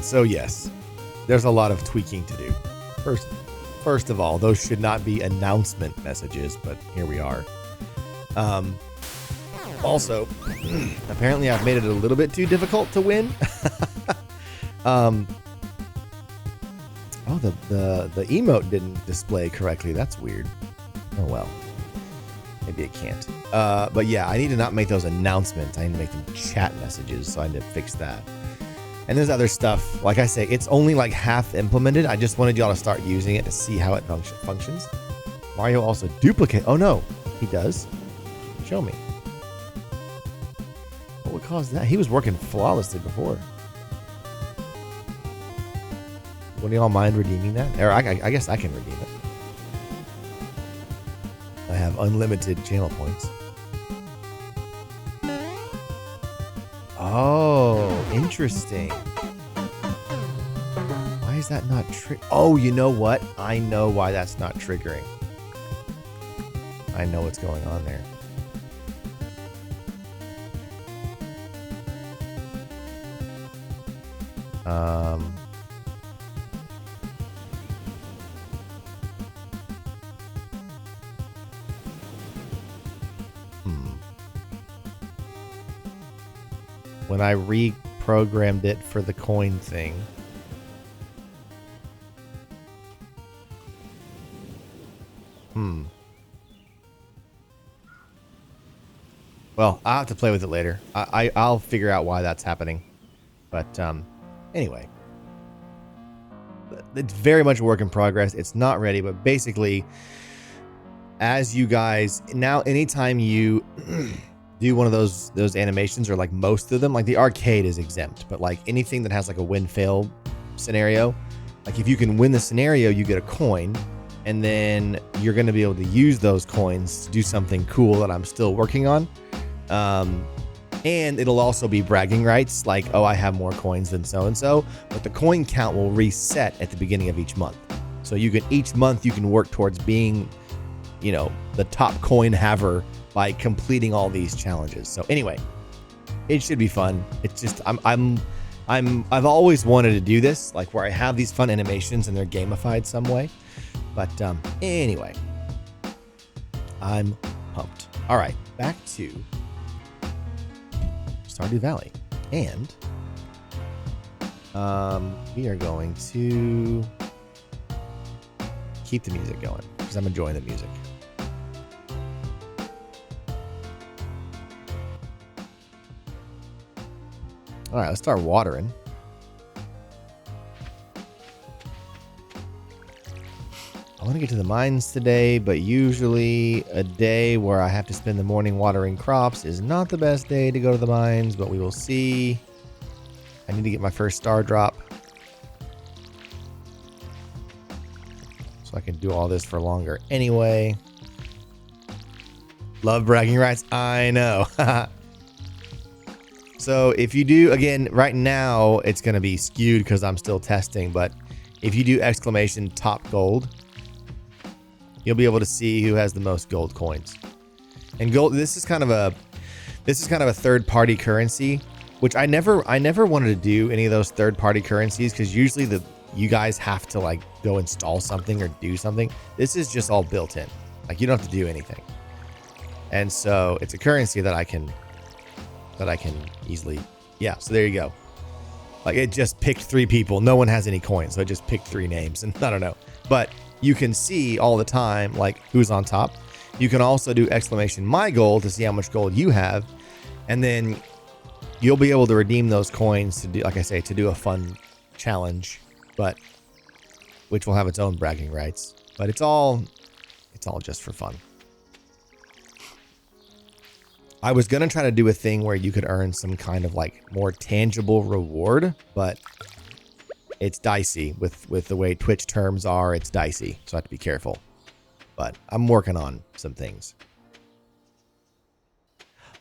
So yes, there's a lot of tweaking to do. First of all, those should not be announcement messages, but here we are. Also, apparently I've made it a little bit too difficult to win. Oh, the emote didn't display correctly. That's weird. Oh well. Maybe it can't. But yeah, I need to not make those announcements. I need to make them chat messages, so I need to fix that. And there's other stuff. Like I say, it's only like half implemented. I just wanted y'all to start using it to see how it functions. Mario also duplicate. Oh no, he does. Show me. What would cause that? He was working flawlessly before. Wouldn't y'all mind redeeming that? Or I guess I can redeem it. I have unlimited channel points. Oh, interesting. Why is that not Oh, you know what? I know why that's not triggering. I know what's going on there. When I reprogrammed it for the coin thing. Well, I'll have to play with it later. I'll figure out why that's happening. But anyway. It's very much a work in progress. It's not ready, but basically, as you guys... Now, anytime you... do one of those animations, or like most of them, like the arcade is exempt, but like anything that has like a win-fail scenario, like if you can win the scenario, you get a coin, and then you're going to be able to use those coins to do something cool that I'm still working on. And it'll also be bragging rights, like, oh, I have more coins than so-and-so, but the coin count will reset at the beginning of each month. So each month you can work towards being, you know, the top coin haver by completing all these challenges. So anyway, it should be fun. It's just I've always wanted to do this, like where I have these fun animations and they're gamified some way. But anyway, I'm pumped. All right, back to Stardew Valley, and we are going to keep the music going because I'm enjoying the music. All right, let's start watering. I want to get to the mines today, but usually a day where I have to spend the morning watering crops is not the best day to go to the mines, but we will see. I need to get my first star drop so I can do all this for longer anyway. Love bragging rights. I know. So if you do, again, right now it's going to be skewed because I'm still testing, but if you do exclamation top gold, you'll be able to see who has the most gold coins. And gold, this is kind of a third-party currency, which I never wanted to do any of those third-party currencies because usually you guys have to like go install something or do something. This is just all built in. Like you don't have to do anything. And so it's a currency that I can easily, yeah, so there you go. Like it just picked 3 people. No one has any coins, so it just picked 3 names, and I don't know. But you can see all the time, like who's on top. You can also do exclamation my gold to see how much gold you have, and then you'll be able to redeem those coins to do, like I say, to do a fun challenge, but which will have its own bragging rights. But it's all just for fun. I was going to try to do a thing where you could earn some kind of like more tangible reward, but it's dicey with the way Twitch terms are. It's dicey, so I have to be careful. But I'm working on some things.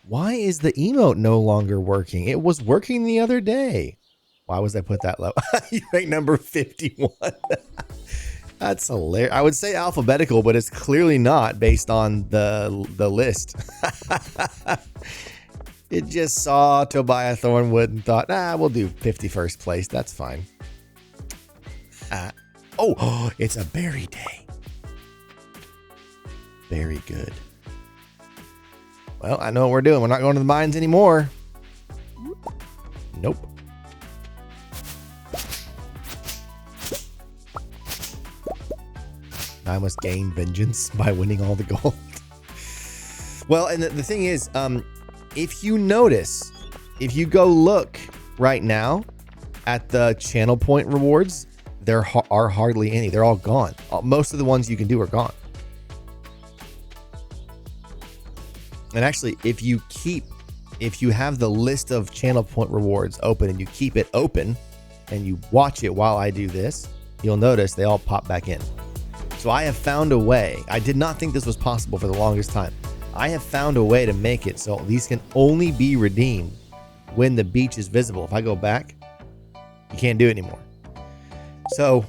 Why is the emote no longer working? It was working the other day. Why was I put that low? You rank number 51. That's hilarious. I would say alphabetical, but it's clearly not based on the list. It just saw Tobiah Thornwood and thought, we'll do 51st place. That's fine. Oh, it's a berry day. Very good. Well, I know what we're doing. We're not going to the mines anymore. Nope. I must gain vengeance by winning all the gold. Well, and the thing is, if you notice, if you go look right now at the channel point rewards, there are hardly any. They're all gone. Most of the ones you can do are gone. And actually, if you have the list of channel point rewards open and you keep it open and you watch it while I do this, you'll notice they all pop back in. So I have found a way. I did not think this was possible for the longest time. I have found a way to make it so these can only be redeemed when the beach is visible. If I go back, you can't do it anymore. So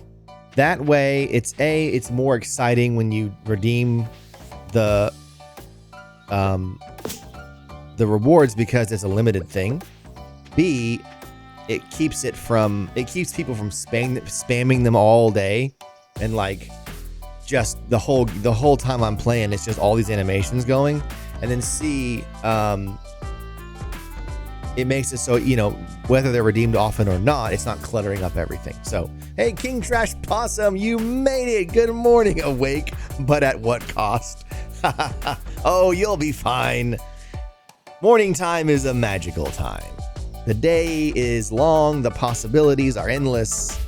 that way, it's more exciting when you redeem the rewards because it's a limited thing. B, it keeps people from spamming them all day, and like just the whole time I'm playing, it's just all these animations going. And then C, it makes it so, whether they're redeemed often or not, it's not cluttering up everything. So, hey, King Trash Possum, you made it. Good morning, awake, but at what cost? Oh, you'll be fine. Morning time is a magical time. The day is long, the possibilities are endless.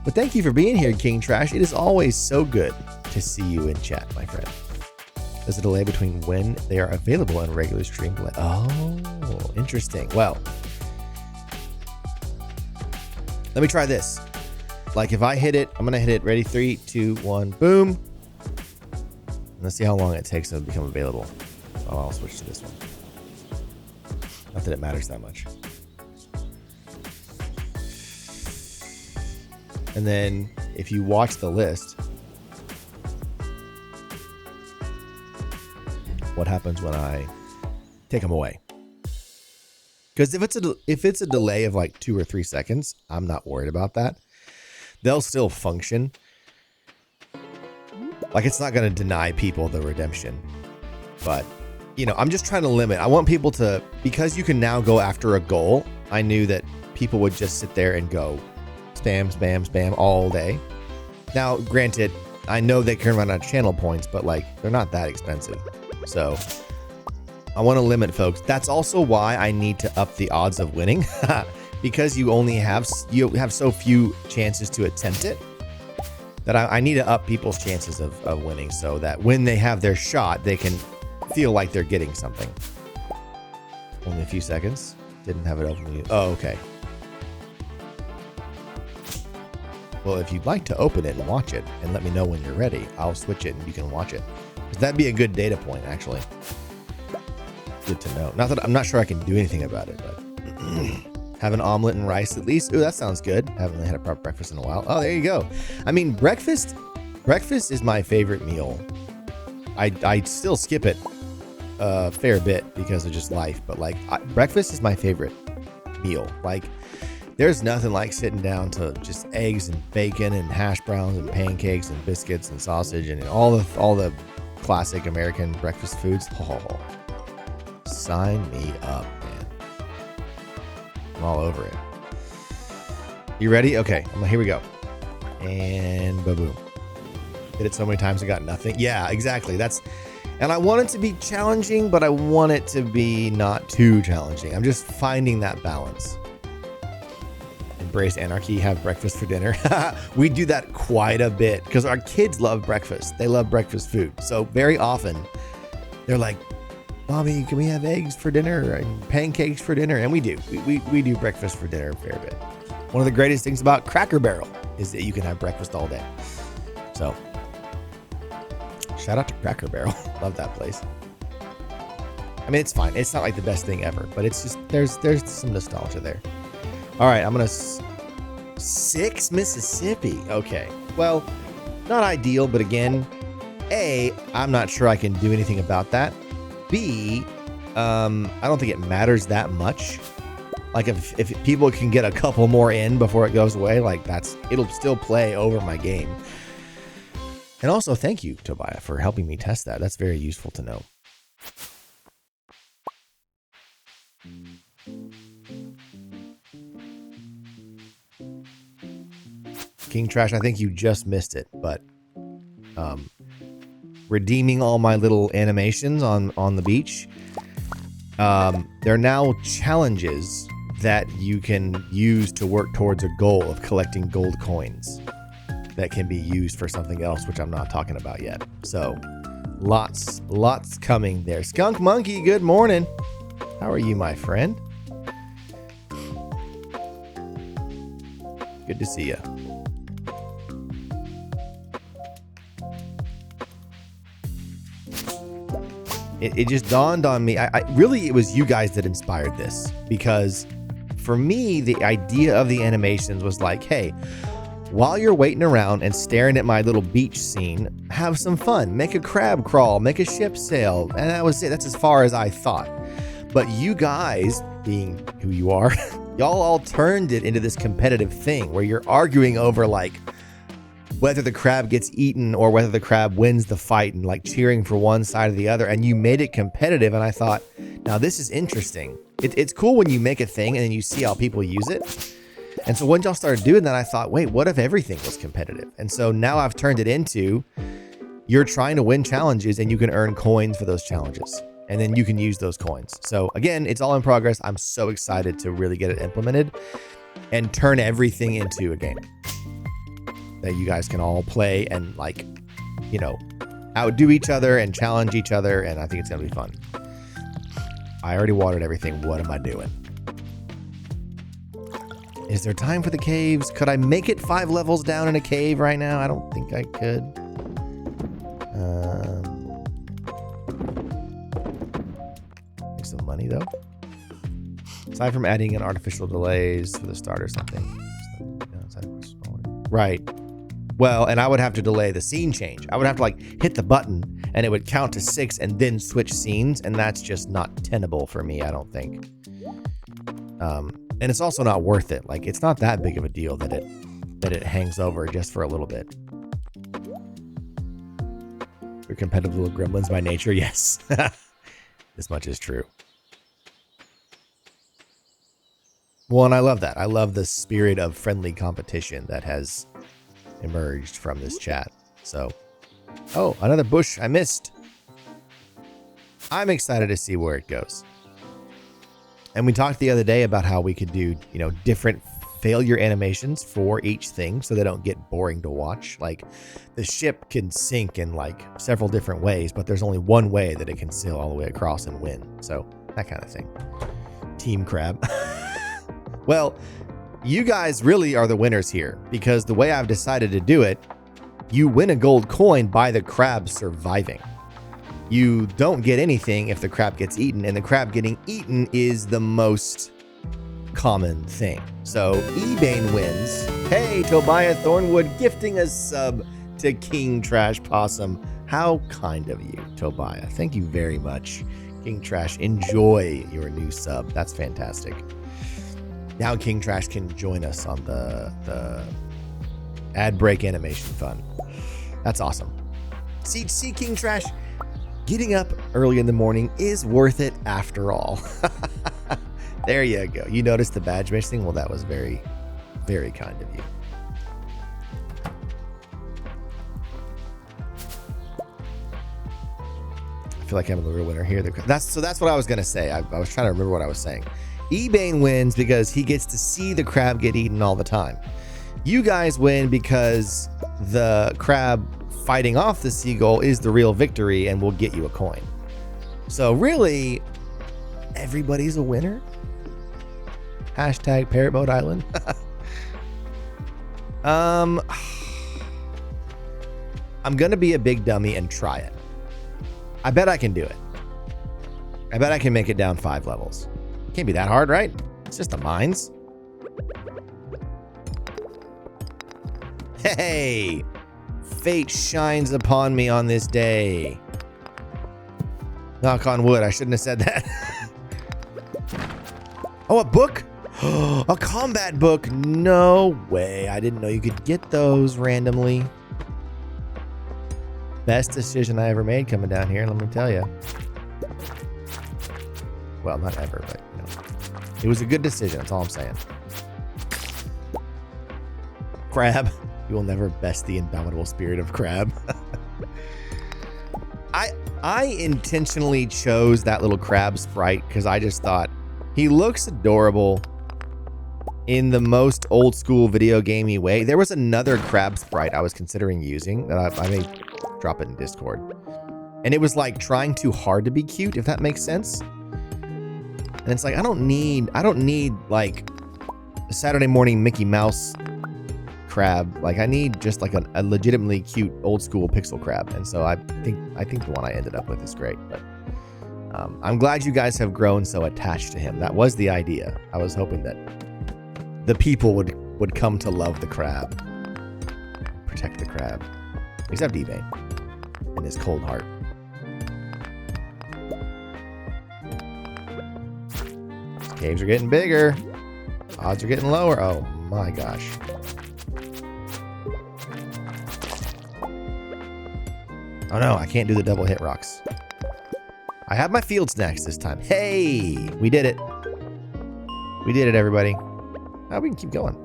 But thank you for being here, King Trash. It is always so good to see you in chat, my friend. There's a delay between when they are available and regular stream play. Oh, interesting. Well, let me try this. Like if I hit it, I'm going to hit it. Ready? 3, 2, 1, boom. Let's see how long it takes to become available. Oh, I'll switch to this one. Not that it matters that much. And then if you watch the list, what happens when I take them away? Because if it's a delay of like 2 or 3 seconds, I'm not worried about that. They'll still function. Like it's not going to deny people the redemption, but I'm just trying to limit. I want people to, because you can now go after a goal. I knew that people would just sit there and go spam, spam, spam all day. Now, granted, I know they can run out of channel points, but like they're not that expensive. So I want to limit folks. That's also why I need to up the odds of winning because you have so few chances to attempt it, that I need to up people's chances of winning so that when they have their shot, they can feel like they're getting something. Only a few seconds. Didn't have it open. Oh, okay. Well, if you'd like to open it and watch it and let me know when you're ready, I'll switch it and you can watch it. That'd be a good data point, actually. Good to know. Not that I'm not sure I can do anything about it, but have an omelet and rice at least. Ooh, that sounds good. Haven't really had a proper breakfast in a while. Oh, there you go. I mean, breakfast is my favorite meal. I still skip it a fair bit because of just life, but like breakfast is my favorite meal. Like there's nothing like sitting down to just eggs and bacon and hash browns and pancakes and biscuits and sausage and all the classic American breakfast foods. Oh, sign me up, man. I'm all over it. You ready? Okay, here we go. And boom. Did it so many times I got nothing. Yeah, exactly. And I want it to be challenging, but I want it to be not too challenging. I'm just finding that balance. Embrace anarchy, have breakfast for dinner. We do that quite a bit because our kids love breakfast. They love breakfast food. So very often they're like, Mommy, can we have eggs for dinner and pancakes for dinner? And we do. We do breakfast for dinner a fair bit. One of the greatest things about Cracker Barrel is that you can have breakfast all day. So shout out to Cracker Barrel. Love that place. I mean, it's fine. It's not like the best thing ever, but it's just, there's some nostalgia there. All right, I'm going to 6 Mississippi. Okay. Well, not ideal, but again, A, I'm not sure I can do anything about that. B, I don't think it matters that much. Like if people can get a couple more in before it goes away, like it'll still play over my game. And also thank you, Tobiah, for helping me test that. That's very useful to know. King Trash, I think you just missed it, but redeeming all my little animations on the beach. They're now challenges that you can use to work towards a goal of collecting gold coins that can be used for something else, which I'm not talking about yet. So lots coming there. Skunk Monkey, good morning. How are you, my friend? Good to see you. It just dawned on me. Really, it was you guys that inspired this, because for me, the idea of the animations was like, hey, while you're waiting around and staring at my little beach scene, have some fun. Make a crab crawl, make a ship sail. And that was it. That's as far as I thought. But you guys, being who you are, y'all all turned it into this competitive thing where you're arguing over like whether the crab gets eaten or whether the crab wins the fight, and like cheering for one side or the other. And you made it competitive. And I thought, now this is interesting. It's cool when you make a thing and then you see how people use it. And so when y'all started doing that, I thought, wait, what if everything was competitive? And so now I've turned it into, you're trying to win challenges and you can earn coins for those challenges. And then you can use those coins. So again, it's all in progress. I'm so excited to really get it implemented and turn everything into a game that you guys can all play and like, you know, outdo each other and challenge each other. And I think it's going to be fun. I already watered everything. What am I doing? Is there time for the caves? Could I make it 5 levels down in a cave right now? I don't think I could. Make some money though. Aside from adding in artificial delays for the start or something. Right. Well, and I would have to delay the scene change. I would have to like hit the button and it would count to 6 and then switch scenes. And that's just not tenable for me, I don't think. And it's also not worth it. Like, it's not that big of a deal that it hangs over just for a little bit. We're competitive little gremlins by nature, yes. This much is true. Well, and I love that. I love the spirit of friendly competition that has emerged from this chat. So, oh, another bush I missed. I'm excited to see where it goes. And we talked the other day about how we could do, you know, different failure animations for each thing so they don't get boring to watch. Like the ship can sink in like several different ways, but there's only one way that it can sail all the way across and win. So that kind of thing. Team Crab. Well, you guys really are the winners here, because the way I've decided to do it, you win a gold coin by the crab surviving. You don't get anything if the crab gets eaten, and the crab getting eaten is the most common thing. So Ebane wins. Hey, Tobiah Thornwood gifting a sub to King Trash Possum. How kind of you, Tobiah. Thank you very much. King Trash, enjoy your new sub. That's fantastic. Now King Trash can join us on the ad break animation fun. That's awesome. See, King Trash, getting up early in the morning is worth it after all. There you go. You noticed the badge missing? Well, that was very, very kind of you. I feel like I'm the real winner here. That's what I was going to say. I was trying to remember what I was saying. Ebane wins because he gets to see the crab get eaten all the time. You guys win because the crab fighting off the seagull is the real victory and will get you a coin. So really, everybody's a winner. Hashtag Parrot Boat Island. I'm gonna be a big dummy and try it. I bet I can do it. I bet I can make it down 5 levels. Can't be that hard, right? It's just the mines. Hey, fate shines upon me on this day. Knock on wood. I shouldn't have said that. Oh, a book? A combat book. No way. I didn't know you could get those randomly. Best decision I ever made coming down here, let me tell you. Well, not ever, but you know. It was a good decision. That's all I'm saying. Crab. You will never best the indomitable spirit of Crab. I intentionally chose that little crab sprite because I just thought he looks adorable in the most old school video gamey way. There was another crab sprite I was considering using that I may drop it in Discord. And it was like trying too hard to be cute, if that makes sense. And it's like, I don't need like a Saturday morning Mickey Mouse crab. Like I need just like a legitimately cute old school pixel crab. And so I think the one I ended up with is great. But I'm glad you guys have grown so attached to him. That was the idea. I was hoping that the people would come to love the crab. Protect the crab. Except eBay and his cold heart. These caves are getting bigger. Odds are getting lower. Oh my gosh. Oh no, I can't do the double hit rocks. I have my field snacks this time. Hey, we did it. We did it, everybody. Oh, we can keep going.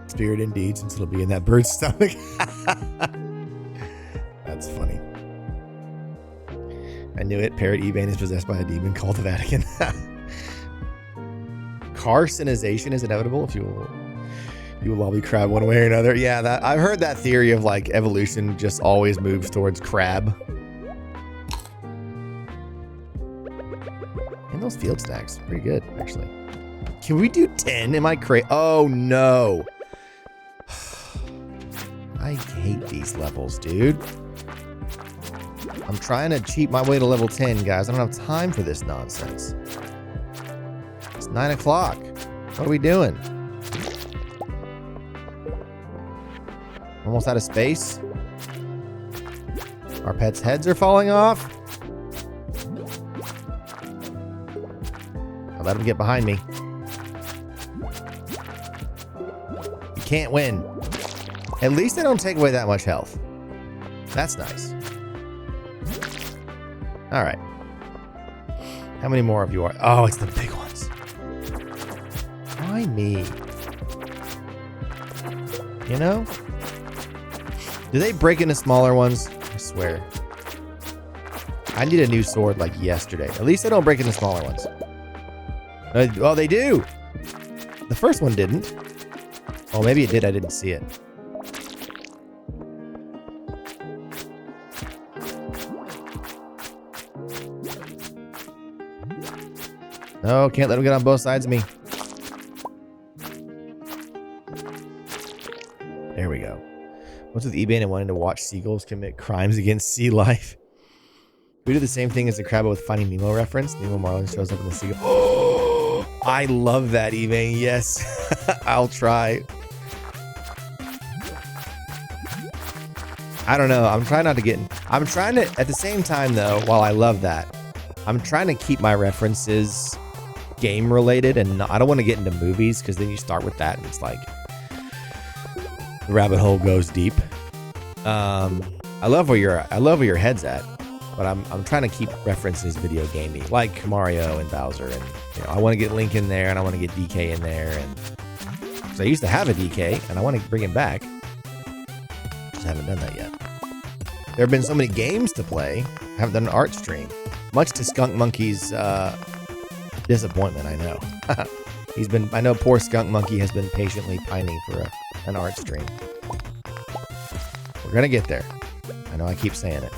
Spirit indeed, since it'll be in that bird's stomach. That's funny. I knew it. Parrot Evain is possessed by a demon called the Vatican. Carcinization is inevitable if you will all be crab one way or another. Yeah, that I've heard that theory of like evolution just always moves towards crab. And those field snacks, pretty good actually. Can we do 10? Am I crazy? Oh no. I hate these levels, dude. I'm trying to cheat my way to level 10, guys. I don't have time for this nonsense. It's 9 o'clock. What are we doing? Almost out of space. Our pets' heads are falling off. I'll let them get behind me. You can't win. At least they don't take away that much health. That's nice. All right. How many more of you are? Oh, it's the big ones. Why me? You know? Do they break into smaller ones? I swear. I need a new sword like yesterday. At least they don't break into smaller ones. Oh, they do. The first one didn't. Oh, maybe it did. I didn't see it. No, can't let them get on both sides of me. There we go. What's with eBay and wanting to watch seagulls commit crimes against sea life? We do the same thing as the crab with Finding Nemo reference. Nemo Marlin shows up in the seagull. Oh, I love that, eBay. Yes, I'll try. I don't know. I'm trying not to get in. I'm trying to, at the same time though, while I love that, I'm trying to keep my references game related, and I don't want to get into movies because then you start with that and it's like the rabbit hole goes deep. I love where your head's at, but I'm trying to keep references video gamey, like Mario and Bowser, and you know I want to get Link in there, and I want to get DK in there, and because I used to have a DK and I want to bring him back. Just haven't done that yet. There have been so many games to play. I haven't done an art stream, much to Skunk Monkey's disappointment. I know. I know poor Skunk Monkey has been patiently pining for an art stream. We're gonna get there. I know I keep saying it.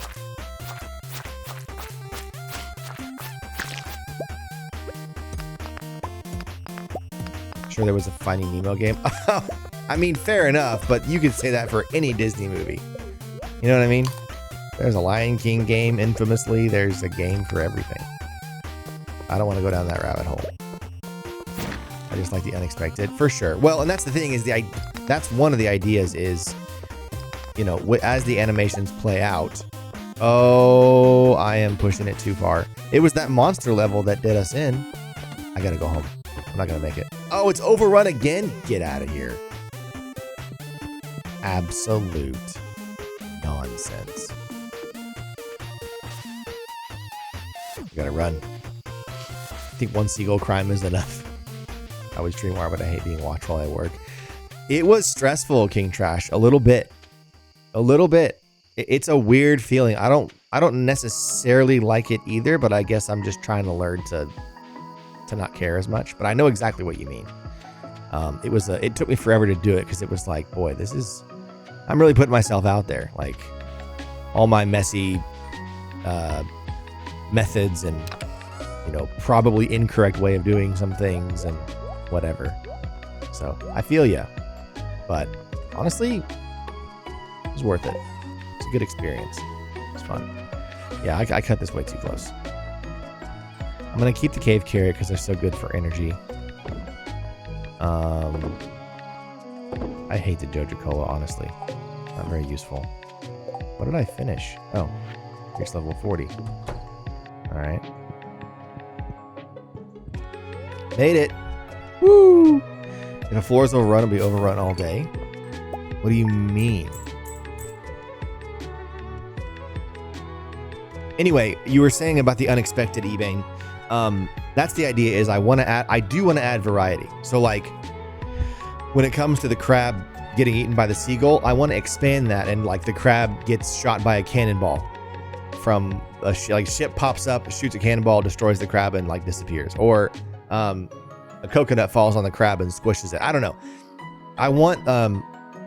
Sure there was a Finding Nemo game. I mean, fair enough, but you could say that for any Disney movie. You know what I mean? There's a Lion King game, infamously. There's a game for everything. I don't want to go down that rabbit hole. I just like the unexpected, for sure. Well, and that's the thing is that's one of the ideas is, you know, as the animations play out. Oh, I am pushing it too far. It was that monster level that did us in. I gotta go home. I'm not gonna make it. Oh, it's overrun again? Get out of here. Absolute nonsense. I gotta run. I think one seagull crime is enough. I was dream but I hate being watched while I work. It was stressful, King Trash. A little bit. A little bit. It's a weird feeling. I don't necessarily like it either, but I guess I'm just trying to learn to not care as much. But I know exactly what you mean. It took me forever to do it because it was like, boy, I'm really putting myself out there. Like all my messy methods and, you know, probably incorrect way of doing some things and whatever. So I feel ya, but honestly, it was worth it. It's a good experience. It's fun. Yeah, I cut this way too close. I'm gonna keep the cave carrot because they're so good for energy. I hate the Joja Cola, honestly. Not very useful. What did I finish? Oh, reach level 40. All right. Made it. Woo! If a floor is overrun, it'll be overrun all day. What do you mean? Anyway, you were saying about the unexpected Ebane. That's the idea. Is I do want to add variety. So like, when it comes to the crab getting eaten by the seagull, I want to expand that, and like the crab gets shot by a cannonball from a ship pops up, shoots a cannonball, destroys the crab, and like disappears. Or a coconut falls on the crab and squishes it. I don't know. I want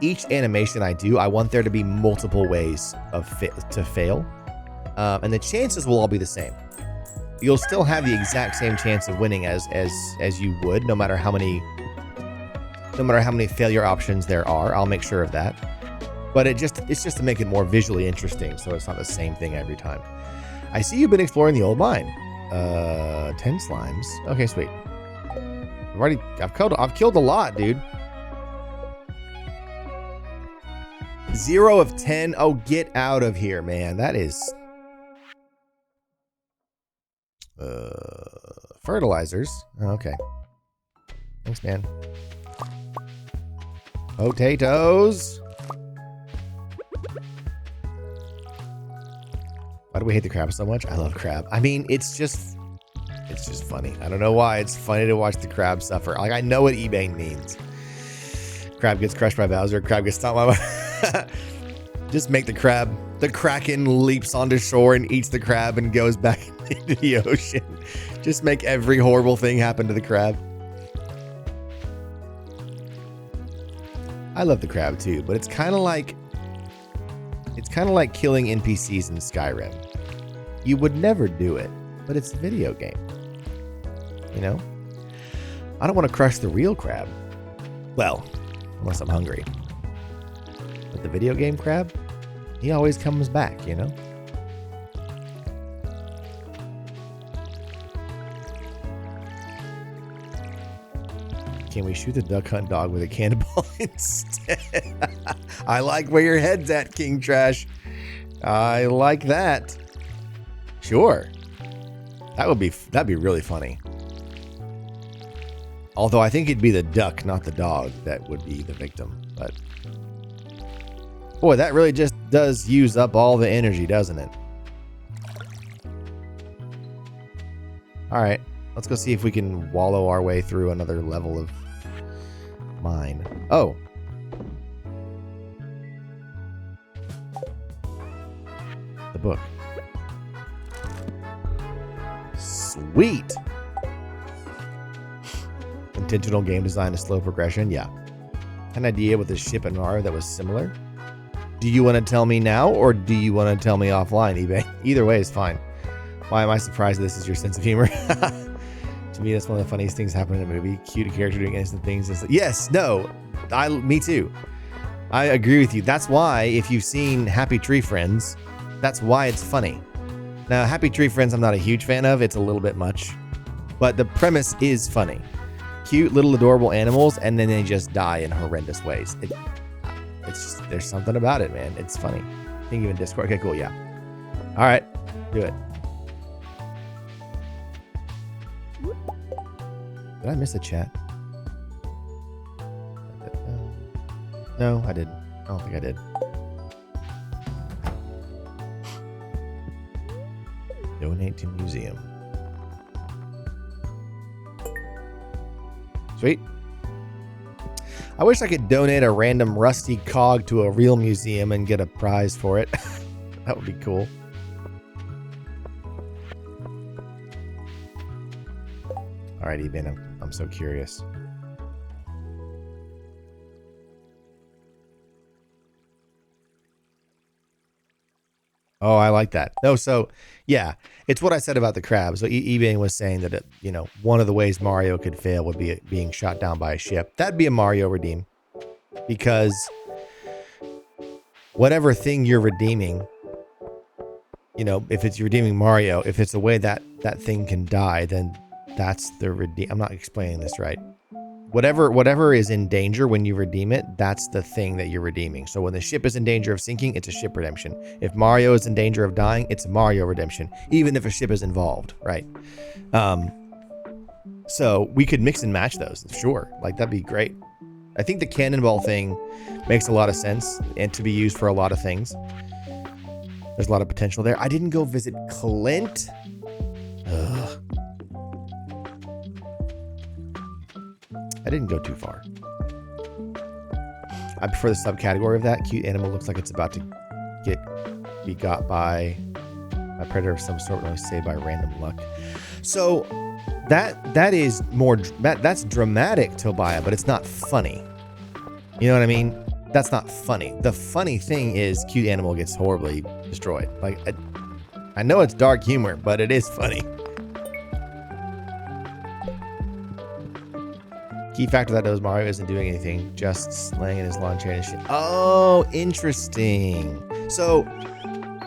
each animation I do, I want there to be multiple ways to fail, and the chances will all be the same. You'll still have the exact same chance of winning as you would, no matter how many failure options there are. I'll make sure of that. But it's just to make it more visually interesting, so it's not the same thing every time. I see you've been exploring the old mine. 10 slimes. Okay, sweet. I've killed a lot, dude. 0 of 10. Oh, get out of here, man. That is fertilizers. Okay. Thanks, man. Potatoes. Why do we hate the crab so much? I love crab. I mean, it's just funny. I don't know why. It's funny to watch the crab suffer. Like, I know what Ebane means. Crab gets crushed by Bowser. Crab gets stomped by Just make the crab. The Kraken leaps onto shore and eats the crab and goes back into the ocean. Just make every horrible thing happen to the crab. I love the crab too, but it's kind of like killing NPCs in Skyrim. You would never do it, but it's a video game. You know? I don't want to crush the real crab. Well, unless I'm hungry. But the video game crab, he always comes back, you know? Can we shoot the duck hunt dog with a cannonball instead? I like where your head's at, King Trash. I like that. Sure. That'd be really funny. Although I think it'd be the duck, not the dog, that would be the victim. But boy, that really just does use up all the energy, doesn't it? All right, let's go see if we can wallow our way through another level of mine. Oh. The book. Sweet. Intentional game design, a slow progression. Yeah. An idea with a ship and R that was similar. Do you want to tell me now, or do you want to tell me offline, eBay? Either way is fine. Why am I surprised this is your sense of humor? To me, that's one of the funniest things happening in a movie. Cute a character doing innocent things. Like, yes, no, me too. I agree with you. That's why, if you've seen Happy Tree Friends, that's why it's funny. Now, Happy Tree Friends, I'm not a huge fan of. It's a little bit much, but the premise is funny. cute little adorable animals, and then they just die in horrendous ways. It's just, there's something about it, man. It's funny. I think even Discord. Okay, cool. Yeah. All right, do it. Did I miss a chat? No, I didn't. I don't think I did. Donate to museum. Sweet. I wish I could donate a random rusty cog to a real museum and get a prize for it. That would be cool. All right, Eben, I'm so curious. Oh, I like that. No, so yeah, it's what I said about the crab. So Eben was saying that it, you know, one of the ways Mario could fail would be being shot down by a ship. That'd be a Mario redeem, because whatever thing you're redeeming, you know, if it's redeeming Mario, if it's a way that that thing can die, then that's the redeem. I'm not explaining this right. Whatever is in danger when you redeem it, that's the thing that you're redeeming. So when the ship is in danger of sinking, it's a ship redemption. If Mario is in danger of dying, it's a Mario redemption, even if a ship is involved, right? So we could mix and match those, sure. Like, that'd be great. I think the cannonball thing makes a lot of sense and to be used for a lot of things. There's a lot of potential there. I didn't go visit Clint. Ugh. I didn't go too far. I prefer the subcategory of that. Cute animal looks like it's about to be got by a predator of some sort, or say by random luck. So that is more that's dramatic, Tobiah, but it's not funny. You know what I mean? That's not funny. The funny thing is cute animal gets horribly destroyed. Like, I know it's dark humor, but it is funny. Key factor that knows Mario isn't doing anything, just laying in his lawn chair and shit. Oh, interesting. So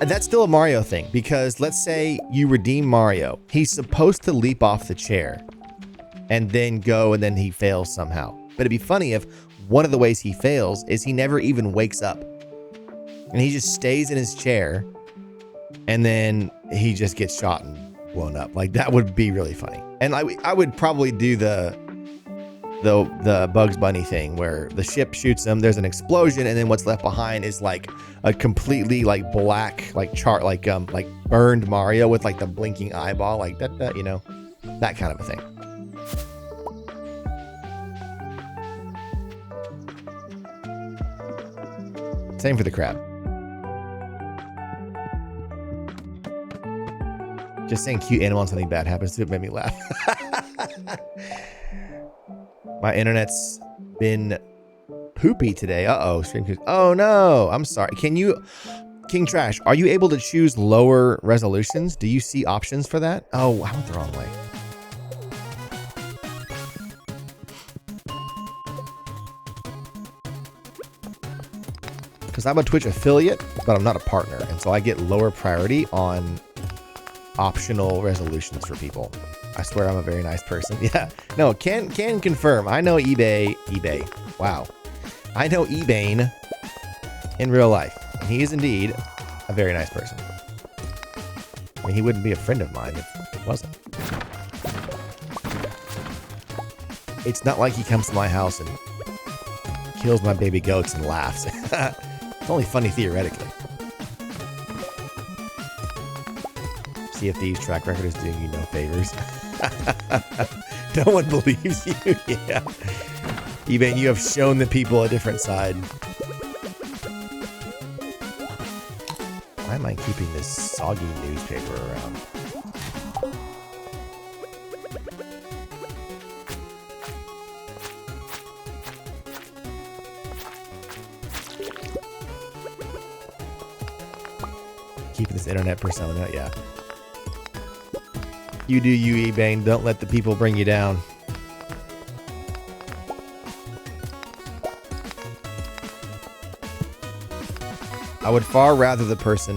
that's still a Mario thing, because let's say you redeem Mario. He's supposed to leap off the chair and then go, and then he fails somehow. But it'd be funny if one of the ways he fails is he never even wakes up. And he just stays in his chair, and then he just gets shot and blown up. Like, that would be really funny. And I would probably do the Bugs Bunny thing where the ship shoots him, there's an explosion, and then what's left behind is like a completely like black, like burned Mario with like the blinking eyeball, like that, you know, that kind of a thing. Same for the crab. Just saying cute animal and something bad happens to it made me laugh. My internet's been poopy today. Uh-oh. Oh, no. I'm sorry. King Trash, are you able to choose lower resolutions? Do you see options for that? Oh, I went the wrong way. Because I'm a Twitch affiliate, but I'm not a partner. And so I get lower priority on optional resolutions for people. I swear I'm a very nice person. Yeah. No, can confirm. I know eBay. Wow. I know eBay in real life. And he is indeed a very nice person. I mean, he wouldn't be a friend of mine if it wasn't. It's not like he comes to my house and kills my baby goats and laughs. It's only funny theoretically. Sea of Thieves track record is doing you no favors. No one believes you. Yeah. eBay, you have shown the people a different side. Why am I keeping this soggy newspaper around? Keeping this internet persona, yeah. You do you, eBay. Don't let the people bring you down. I would far rather the person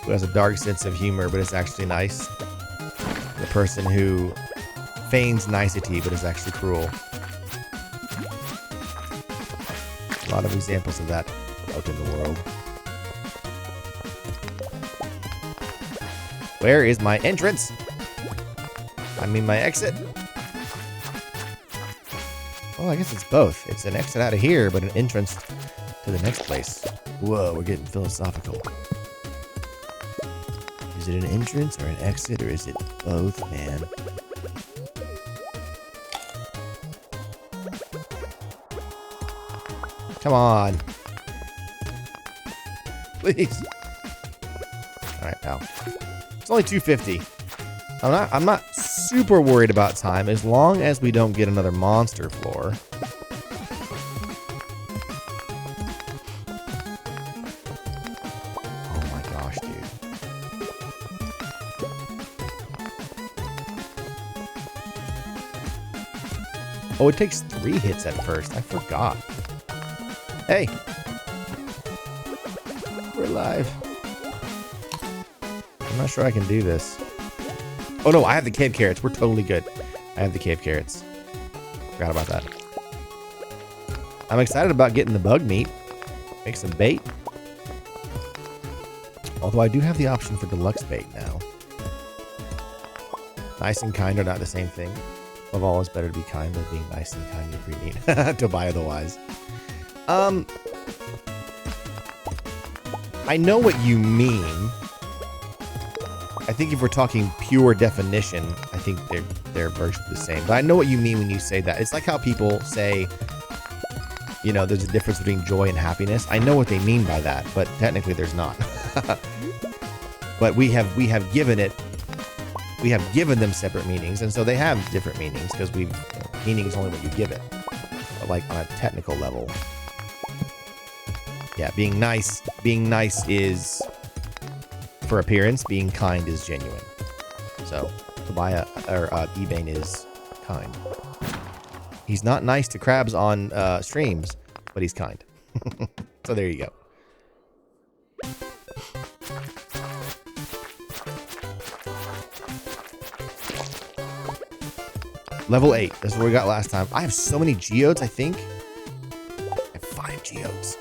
who has a dark sense of humor but is actually nice. The person who feigns nicety, but is actually cruel. A lot of examples of that out in the world. Where is my entrance? I mean my exit? Well, I guess it's both. It's an exit out of here, but an entrance to the next place. Whoa, we're getting philosophical. Is it an entrance or an exit, or is it both, man? Come on. Please. Alright, pal. It's only 250. I'm not super worried about time as long as we don't get another monster floor. Oh my gosh, dude. Oh, it takes 3 hits at first. I forgot. Hey. We're alive. I'm not sure I can do this. Oh no, I have the cave carrots. We're totally good. I have the cave carrots. Forgot about that. I'm excited about getting the bug meat. Make some bait. Although I do have the option for deluxe bait now. Nice and kind are not the same thing. Above all, it's better to be kind than being nice and kind. You're pretty neat. Tobiah the Wise. I know what you mean. I think if we're talking pure definition, I think they're virtually the same. But I know what you mean when you say that. It's like how people say, you know, there's a difference between joy and happiness. I know what they mean by that, but technically there's not. But we have given them separate meanings, and so they have different meanings because meaning is only what you give it. But like on a technical level, yeah, being nice is for appearance, being kind is genuine. So Tobiah or Ebane is kind. He's not nice to crabs on streams, but he's kind. So there you go. Level 8. This is what we got last time. I have so many geodes, I think. I have 5 geodes.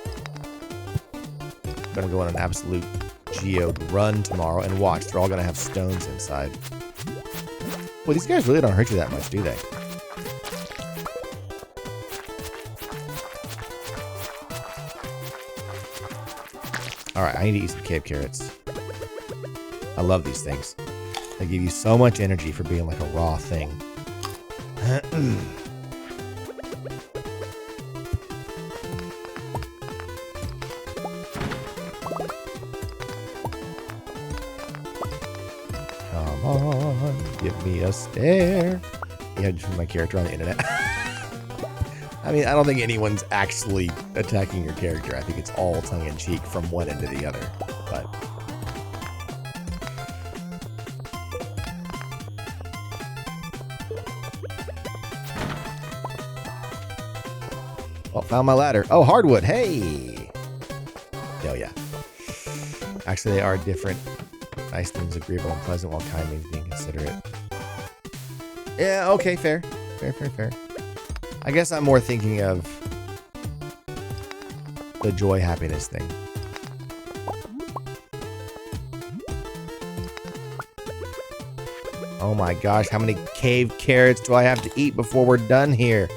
I'm gonna go on an absolute geode run tomorrow and watch. They're all gonna have stones inside. Well, these guys really don't hurt you that much, do they? Alright, I need to eat some cave carrots. I love these things. They give you so much energy for being like a raw thing. Come on, give me a stare. Yeah, just put my character on the internet. I mean, I don't think anyone's actually attacking your character. I think it's all tongue-in-cheek from one end to the other. But oh, found my ladder. Oh, hardwood. Hey. Oh yeah. Actually, they are different. Nice things, agreeable and pleasant, while kind means being considerate. Yeah. Okay. Fair. Fair. I guess I'm more thinking of the joy, happiness thing. Oh my gosh, how many cave carrots do I have to eat before we're done here?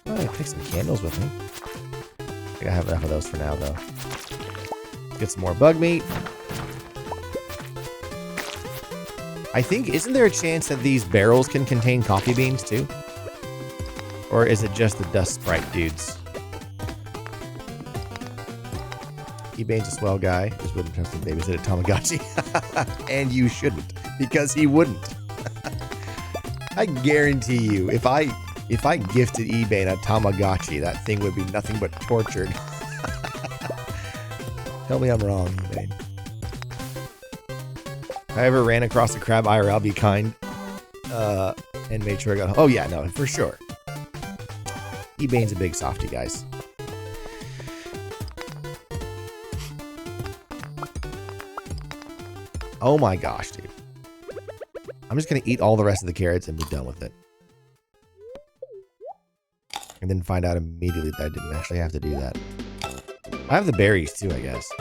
Oh, I take some candles with me. I think I have enough of those for now, though. Get some more bug meat. I think, isn't there a chance that these barrels can contain coffee beans too? Or is it just the dust sprite dudes? Ebane's a swell guy. Just wouldn't trust him babysit a Tamagotchi. And you shouldn't, because he wouldn't. I guarantee you, if I gifted Ebane a Tamagotchi, that thing would be nothing but tortured. Tell me I'm wrong, Ebane. If I ever ran across a crab IRL, I'll be kind. And made sure I got home. Oh yeah, no, for sure. Ebane's a big softie, guys. Oh my gosh, dude. I'm just going to eat all the rest of the carrots and be done with it. And then find out immediately that I didn't actually have to do that. I have the berries too, I guess.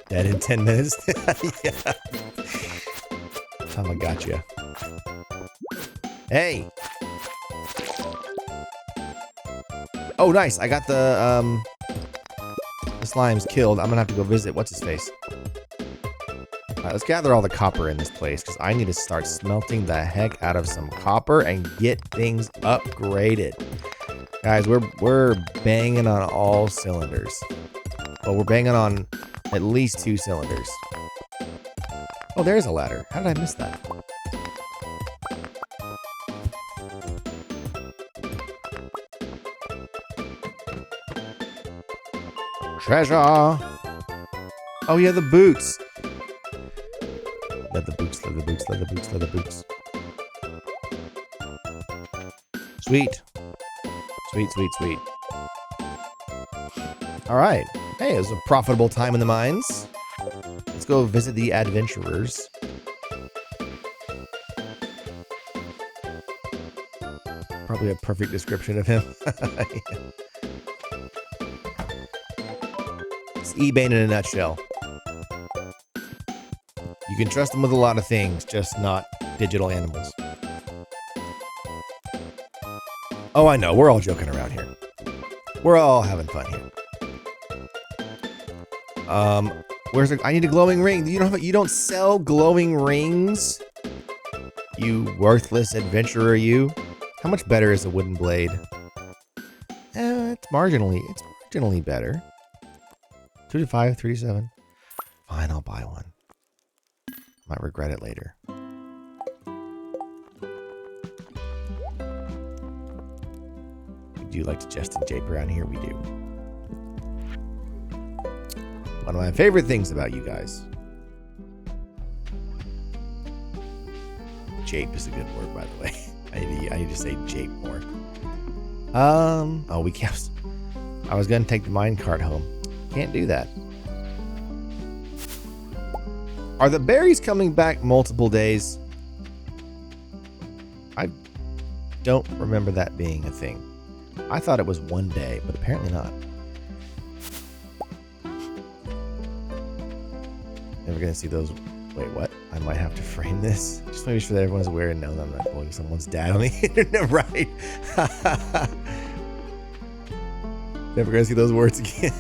Dead in 10 minutes? Yeah. I got you. Hey! Oh, nice. I got the slimes killed. I'm gonna have to go visit what's-his-face. Alright, let's gather all the copper in this place, because I need to start smelting the heck out of some copper and get things upgraded. Guys, we're banging on all cylinders. Well, we're banging on at least 2 cylinders. Oh, there's a ladder. How did I miss that? Treasure! Oh yeah, the boots! Leather boots, leather boots, leather boots, leather boots. Sweet. Sweet, sweet, sweet. Alright. Hey, it was a profitable time in the mines. Let's go visit the adventurers. Probably a perfect description of him. It's eBay in a nutshell. You can trust them with a lot of things, just not digital animals. Oh, I know. We're all joking around here. We're all having fun here. Where's the? I need a glowing ring. You don't sell glowing rings. You worthless adventurer, you. How much better is a wooden blade? It's marginally better. 2 to 5, 3 to 7. Fine, I'll buy one. Might regret it later. We do like to jest and jape around here. We do. One of my favorite things about you guys. Jape is a good word, by the way. I need to say jape more. Oh, we can't. I was gonna take the minecart home. Can't do that. Are the berries coming back multiple days? I don't remember that being a thing. I thought it was one day, but apparently not. Never gonna see those. Wait, what? I might have to frame this. Just make sure that everyone's aware and know that I'm not calling someone's dad on the internet, right? Never gonna see those words again.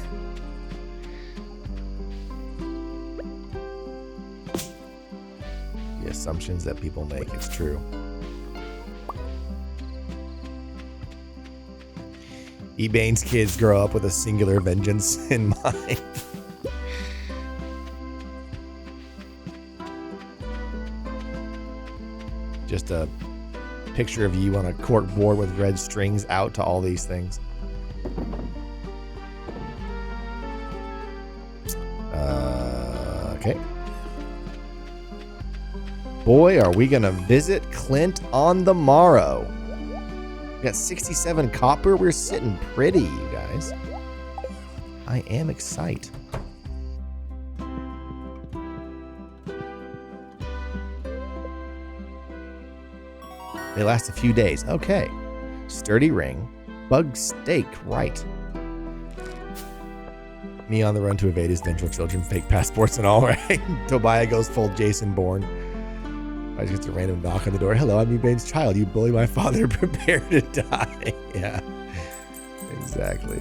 The assumptions that people make, it's true. Ebane's kids grow up with a singular vengeance in mind. Just a picture of you on a cork board with red strings out to all these things. Okay. Boy, are we gonna visit Clint on the morrow. We got 67 copper. We're sitting pretty, you guys. I am excited. They last a few days. Okay. Sturdy ring. Bug steak. Right. Me on the run to evade his vengeful children. Fake passports and all, right? Tobiah goes full Jason Bourne. I just get a random knock on the door. Hello, I'm Ebane's child. You bully my father. Prepare to die. Yeah. Exactly.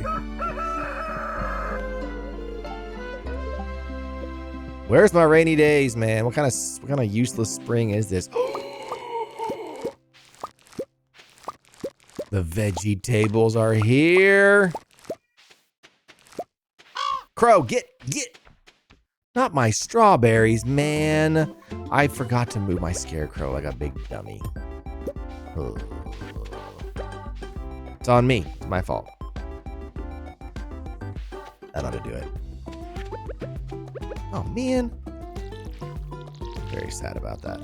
Where's my rainy days, man? What kind of useless spring is this? The veggie tables are here. Crow, get. Not my strawberries, man. I forgot to move my scarecrow like a big dummy. Ugh. It's on me. It's my fault. That ought to do it. Oh, man. I'm very sad about that.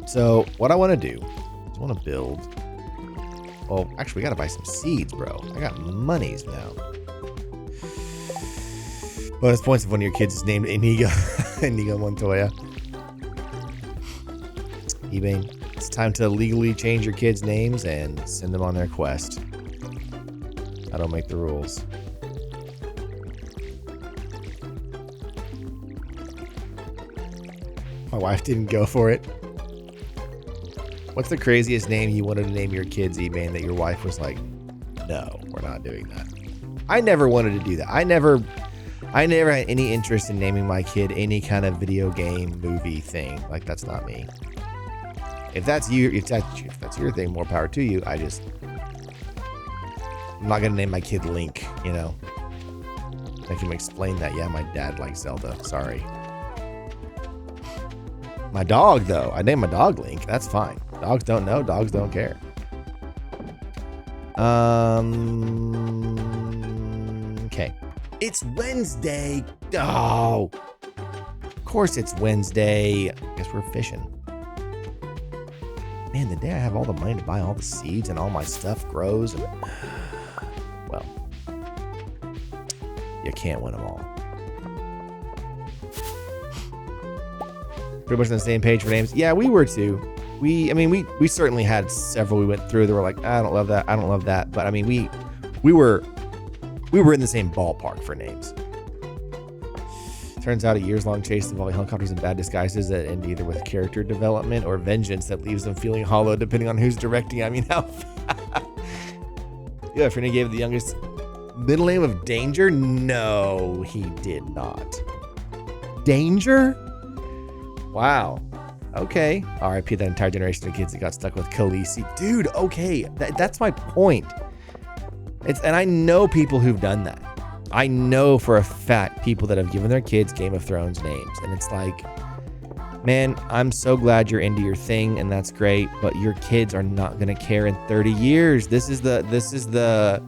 So what I want to do is I want to build Well, actually, we gotta buy some seeds, bro. I got monies now. Bonus points if one of your kids is named Inigo. Inigo Montoya. eBay. It's time to legally change your kids' names and send them on their quest. I don't make the rules. My wife didn't go for it. What's the craziest name you wanted to name your kids, eBay, that your wife was like, no, we're not doing that? I never wanted to do that. I never had any interest in naming my kid any kind of video game, movie thing. Like, that's not me. If that's you, if that's your thing, more power to you. I'm not gonna name my kid Link, you know. Make him explain that. Yeah, my dad likes Zelda. Sorry. My dog, though, I named my dog Link. That's fine. Dogs don't know. Dogs don't care. Okay. It's Wednesday. Oh, of course it's Wednesday. Guess we're fishing. Man, the day I have all the money to buy all the seeds and all my stuff grows, and well, you can't win them all. Pretty much on the same page for names. Yeah, we were too. We certainly had several we went through that were like, I don't love that. I don't love that. But I mean, we were in the same ballpark for names. Turns out a years-long chase involving helicopters and bad disguises that end either with character development or vengeance that leaves them feeling hollow depending on who's directing. I mean, how... Yeah, Freddy gave the youngest middle name of Danger? No, he did not. Danger? Wow. Okay. RIP that entire generation of kids that got stuck with Khaleesi. Dude, okay. That's my point. And I know people who've done that. I know for a fact people that have given their kids Game of Thrones names. And it's like, man, I'm so glad you're into your thing and that's great, but your kids are not going to care in 30 years. This is the,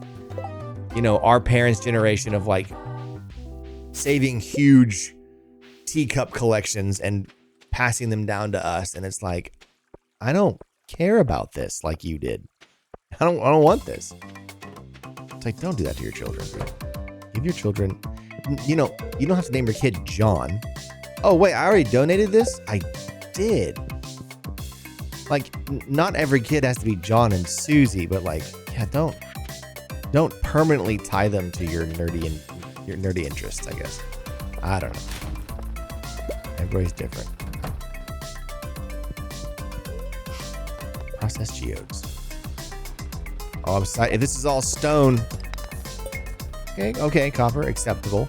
you know, our parents' generation of like saving huge teacup collections and passing them down to us. And it's like, I don't care about this like you did. I don't want this. It's like, don't do that to your children. Give your children, you know, you don't have to name your kid John. Oh, wait, I already donated this? I did. Like, not every kid has to be John and Susie, but like, yeah, don't permanently tie them to your nerdy interests, I guess. I don't know. Everybody's different. Processed geodes. Oh, I'm sorry. This is all stone. Okay, copper, acceptable.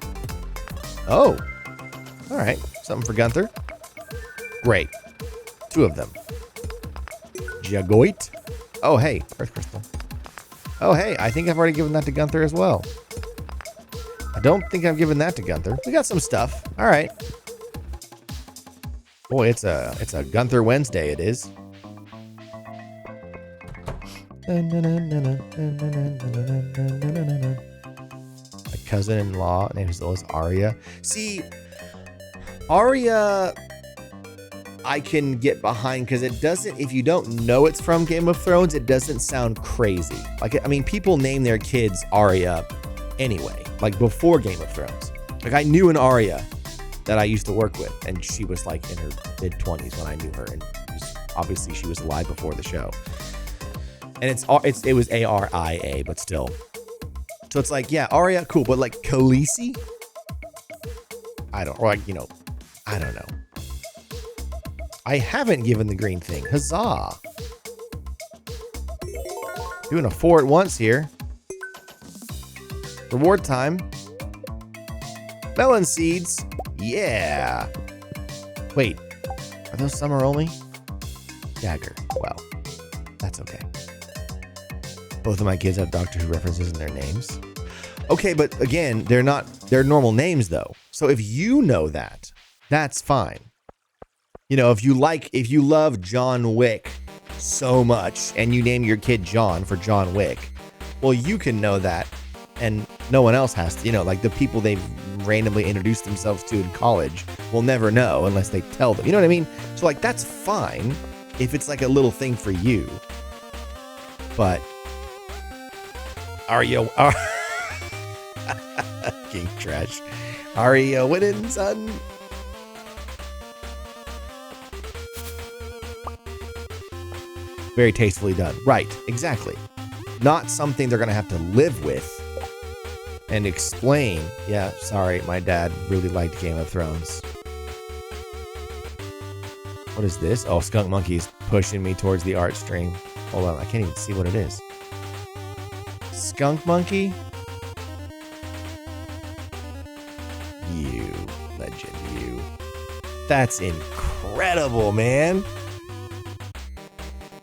Oh, all right. Something for Gunther. Great. 2 of them. Jagoite. Oh, hey, Earth Crystal. Oh, hey, I think I've already given that to Gunther as well. I don't think I've given that to Gunther. We got some stuff. All right. Boy, it's a Gunther Wednesday, it is. A cousin-in-law named as well as Arya. See, Arya I can get behind because it doesn't, if you don't know it's from Game of Thrones, it doesn't sound crazy. Like, I mean, people name their kids Arya anyway, like before Game of Thrones. Like, I knew an Arya that I used to work with, and she was like in her mid-20s when I knew her, and obviously she was alive before the show. And it was Aria, but still. So it's like, yeah, Arya, cool, but like Khaleesi? I don't know. I haven't given the green thing. Huzzah. Doing a 4 at once here. Reward time. Melon seeds. Yeah. Wait, are those summer only? Dagger. Well, that's okay. Both of my kids have Doctor Who references in their names. Okay, but again, they're normal names though. So if you know that, that's fine. You know, if you love John Wick so much and you name your kid John for John Wick, well, you can know that and no one else has to, you know, like the people they've randomly introduced themselves to in college will never know unless they tell them. You know what I mean? So like, that's fine if it's like a little thing for you. But Are you King Trash? Are you winning, son? Very tastefully done. Right, exactly. Not something they're gonna have to live with and explain. Yeah, sorry, my dad really liked Game of Thrones. What is this? Oh, Skunk Monkey's pushing me towards the art stream. Hold on, I can't even see what it is. Skunk Monkey? You legend, you. That's incredible, man.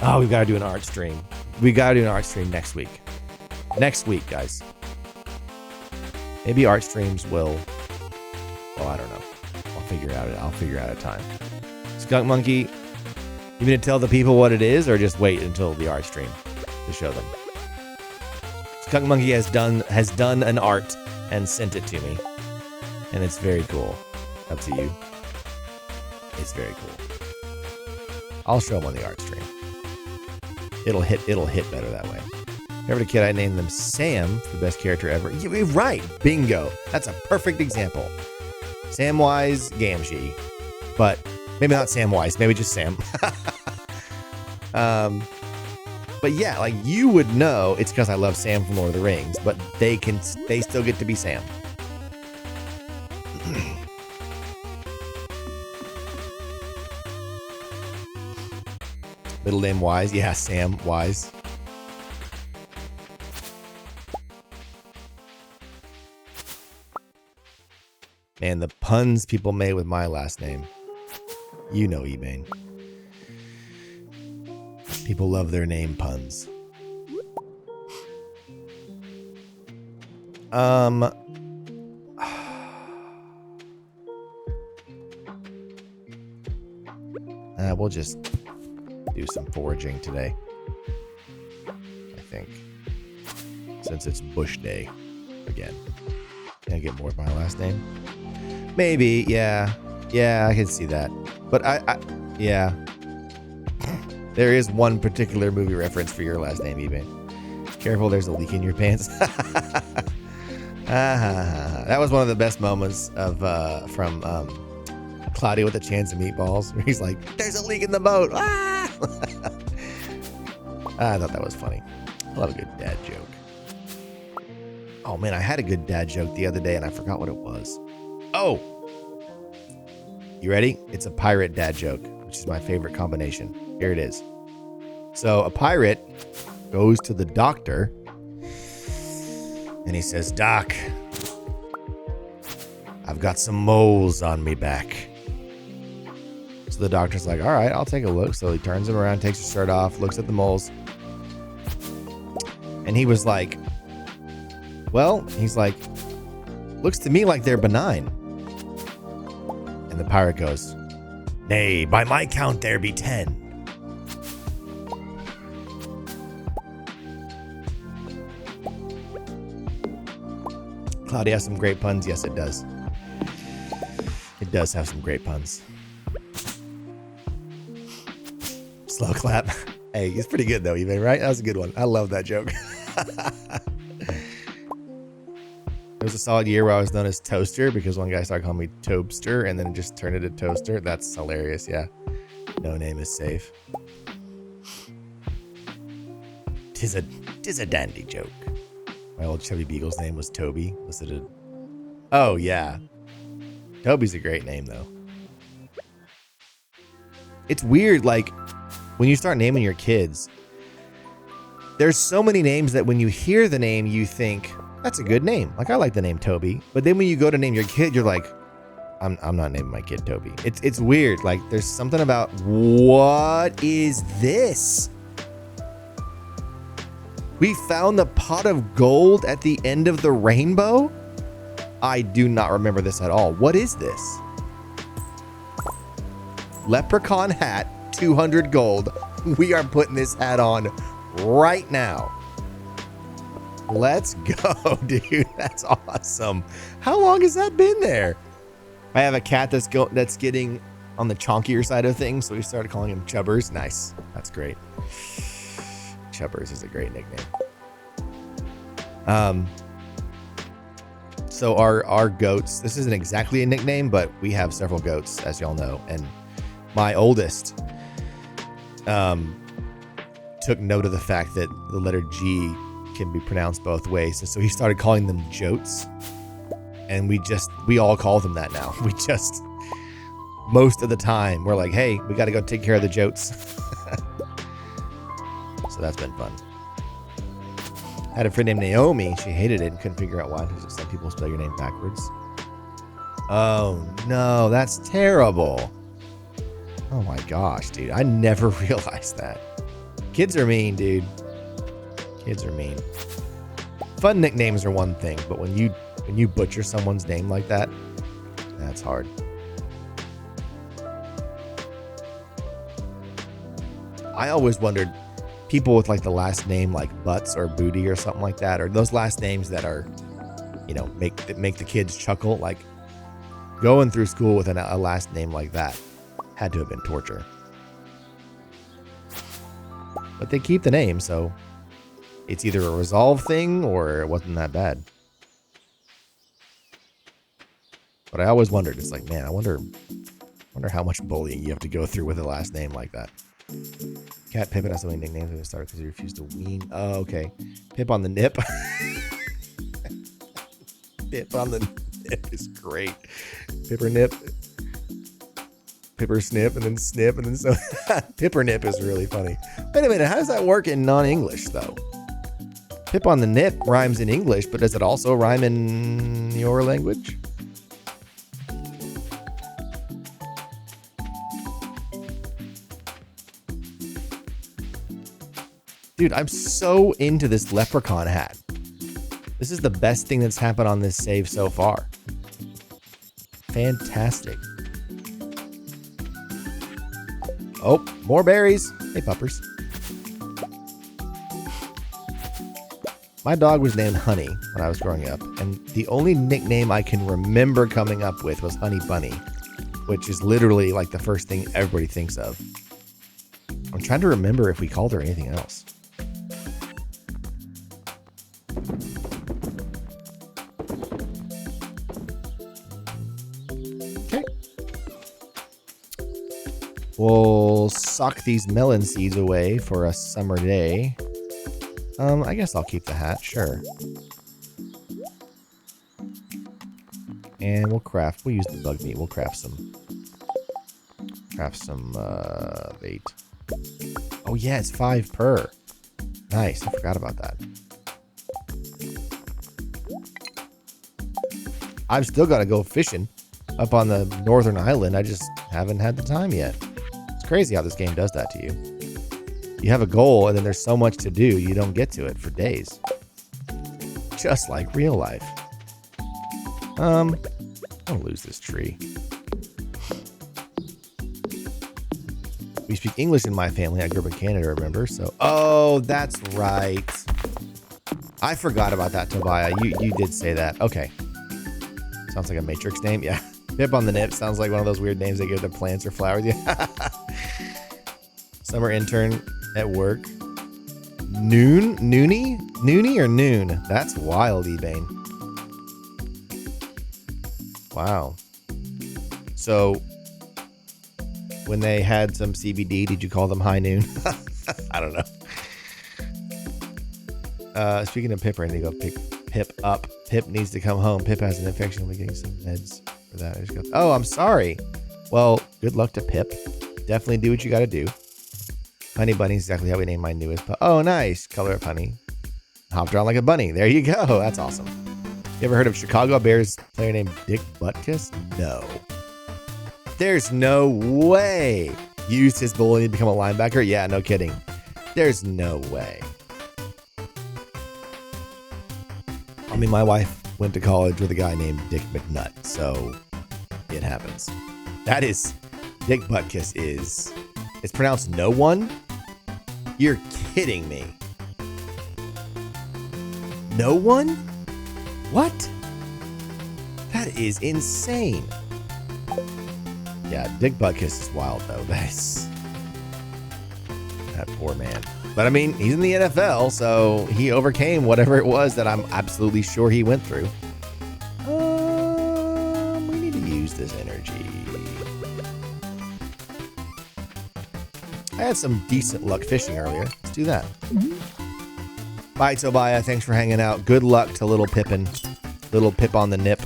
Oh, we've got to do an art stream. We got to do an art stream next week. Next week, guys. Maybe art streams will... Well, I don't know. I'll figure out a time. Skunk Monkey, you mean to tell the people what it is, or just wait until the art stream to show them? Skunk Monkey has done an art and sent it to me, and it's very cool. Up to you. It's very cool. I'll show them on the art stream. It'll hit better that way. Remember the kid I named them Sam, the best character ever. You're right, bingo. That's a perfect example. Samwise Gamgee, but maybe not Samwise, maybe just Sam. But yeah, like you would know it's because I love Sam from Lord of the Rings, but they still get to be Sam. Middle name Wise, yeah, Sam Wise. Man, the puns people made with my last name. You know, eBay. People love their name puns. We'll just do some foraging today, I think, since it's Bush Day again. Can I get more of my last name? Maybe, yeah, I can see that. But yeah. There is one particular movie reference for your last name, eBay. Careful, there's a leak in your pants. That was one of the best moments of from Claudia with a Chance of Meatballs, where he's like, "There's a leak in the boat." Ah! I thought that was funny. I love a good dad joke. Oh man, I had a good dad joke the other day and I forgot what it was. Oh, you ready? It's a pirate dad joke, which is my favorite combination. Here it is. So a pirate goes to the doctor and he says, "Doc, I've got some moles on me back." So the doctor's like, "All right, I'll take a look." So he turns him around, takes his shirt off, looks at the moles. And he was like, "Well," he's like, "looks to me like they're benign." And the pirate goes, "Nay, by my count there be 10. Claudia has some great puns. Yes, it does. It does have some great puns. Slow clap. Hey, it's pretty good though, even, right? That was a good one. I love that joke. There was a solid year where I was known as Toaster because one guy started calling me Tobster and then just turned it to Toaster. That's hilarious, yeah. No name is safe. Tis a dandy joke. My old chubby beagle's name was Toby. Oh, yeah. Toby's a great name, though. It's weird, like, when you start naming your kids, there's so many names that when you hear the name, you think, that's a good name. Like, I like the name Toby. But then when you go to name your kid, you're like, I'm not naming my kid Toby. It's weird. Like, there's something about, what is this? We found the pot of gold at the end of the rainbow? I do not remember this at all. What is this? Leprechaun hat, 200 gold. We are putting this hat on right now. Let's go, dude. That's awesome. How long has that been there? I have a cat that's getting on the chonkier side of things, so we started calling him Chubbers. Nice. That's great. Chubbers is a great nickname. Um, so our goats, this isn't exactly a nickname, but we have several goats, as y'all know. And my oldest took note of the fact that the letter G can be pronounced both ways. And so he started calling them Jotes. And we all call them that now. Most of the time, we're like, hey, we got to go take care of the Jotes. So that's been fun. Had a friend named Naomi. She hated it and couldn't figure out why, because some people spell your name backwards. Oh, no, that's terrible. Oh, my gosh, dude. I never realized that. Kids are mean, dude. Kids are mean. Fun nicknames are one thing, but when you butcher someone's name like that, that's hard. I always wondered, people with like the last name like Butts or Booty or something like that, or those last names that are, make the kids chuckle, like going through school with a last name like that had to have been torture. But they keep the name, so it's either a resolve thing or it wasn't that bad. But I always wondered, it's like, man, I wonder how much bullying you have to go through with a last name like that. Cat Pippin has so many nicknames at the start because he refused to wean. Oh, okay. Pip on the nip. Pip on the nip is great. Pipper nip. Pipper snip and then snip and then so. Pipper nip is really funny. Wait a minute. How does that work in non-English though? Pip on the nip rhymes in English, but does it also rhyme in your language? Dude, I'm so into this leprechaun hat. This is the best thing that's happened on this save so far. Fantastic. Oh, more berries. Hey, puppers. My dog was named Honey when I was growing up, and the only nickname I can remember coming up with was Honey Bunny, which is literally like the first thing everybody thinks of. I'm trying to remember if we called her anything else. We'll sock these melon seeds away for a summer day. I guess I'll keep the hat, sure. And we'll use the bug meat. We'll craft some bait. Oh yeah, it's 5 per. Nice, I forgot about that. I've still got to go fishing up on the northern island. I just haven't had the time yet. Crazy how this game does that to you. You have a goal and then there's so much to do you don't get to it for days. Just like real life. I'll lose this tree. We speak English in my family. I grew up in Canada, remember? So oh, that's right. I forgot about that, Tobiah. You did say that. Okay. Sounds like a Matrix name. Yeah. Pip on the nip sounds like one of those weird names they give to plants or flowers. Yeah. Summer intern at work. Noonie or noon? That's wild, Ebane. Wow. So when they had some CBD, did you call them high noon? I don't know. Speaking of Pipper, I need to go pick Pip up. Pip needs to come home. Pip has an infection. We're getting some meds for that. I just go, oh, I'm sorry. Well, good luck to Pip. Definitely do what you got to do. Honey Bunny is exactly how we named my newest pup. Oh, nice. Color of honey. Hopped around like a bunny. There you go. That's awesome. You ever heard of Chicago Bears player named Dick Butkus? No. There's no way. Used his bullying to become a linebacker? Yeah, no kidding. There's no way. I mean, my wife went to college with a guy named Dick McNutt, so it happens. That is, Dick Butkus is, it's pronounced no one? You're kidding me. No one? What? That is insane. Yeah, Dick Butkus is wild though. That poor man. But I mean, he's in the NFL, so he overcame whatever it was that I'm absolutely sure he went through. We need to use this energy. I had some decent luck fishing earlier. Let's do that. Bye, Tobiah. Thanks for hanging out. Good luck to little Pippin. Little Pip on the nip.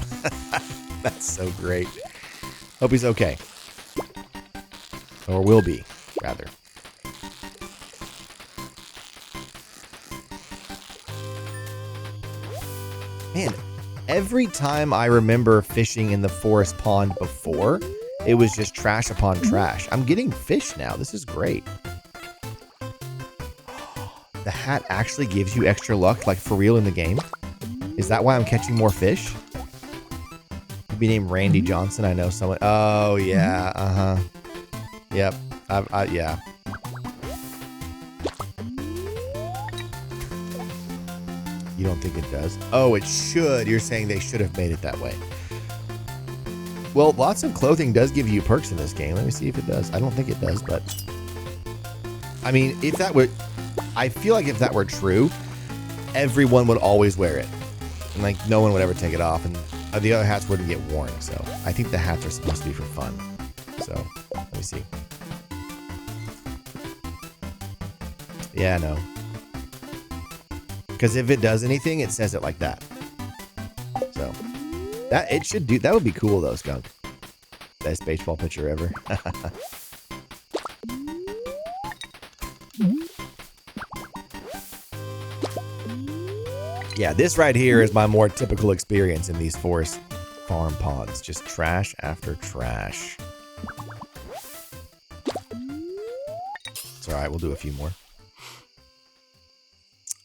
That's so great. Hope he's okay. Or will be, rather. Man, every time I remember fishing in the forest pond before, it was just trash upon trash. I'm getting fish now. This is great. The hat actually gives you extra luck, like for real in the game. Is that why I'm catching more fish? You'd be named Randy Johnson. I know someone. Oh, yeah. Uh-huh. Yep. Yeah. You don't think it does? Oh, it should. You're saying they should have made it that way. Well, lots of clothing does give you perks in this game. Let me see if it does. I don't think it does, but... I mean, if that would... I feel like if that were true, everyone would always wear it. And, like, no one would ever take it off, and the other hats wouldn't get worn. So, I think the hats are supposed to be for fun. So, let me see. Yeah, no. Because if it does anything, it says it like that. So... that would be cool though, Skunk. Best baseball pitcher ever. Yeah, this right here is my more typical experience in these forest farm ponds. Just trash after trash. It's alright, we'll do a few more.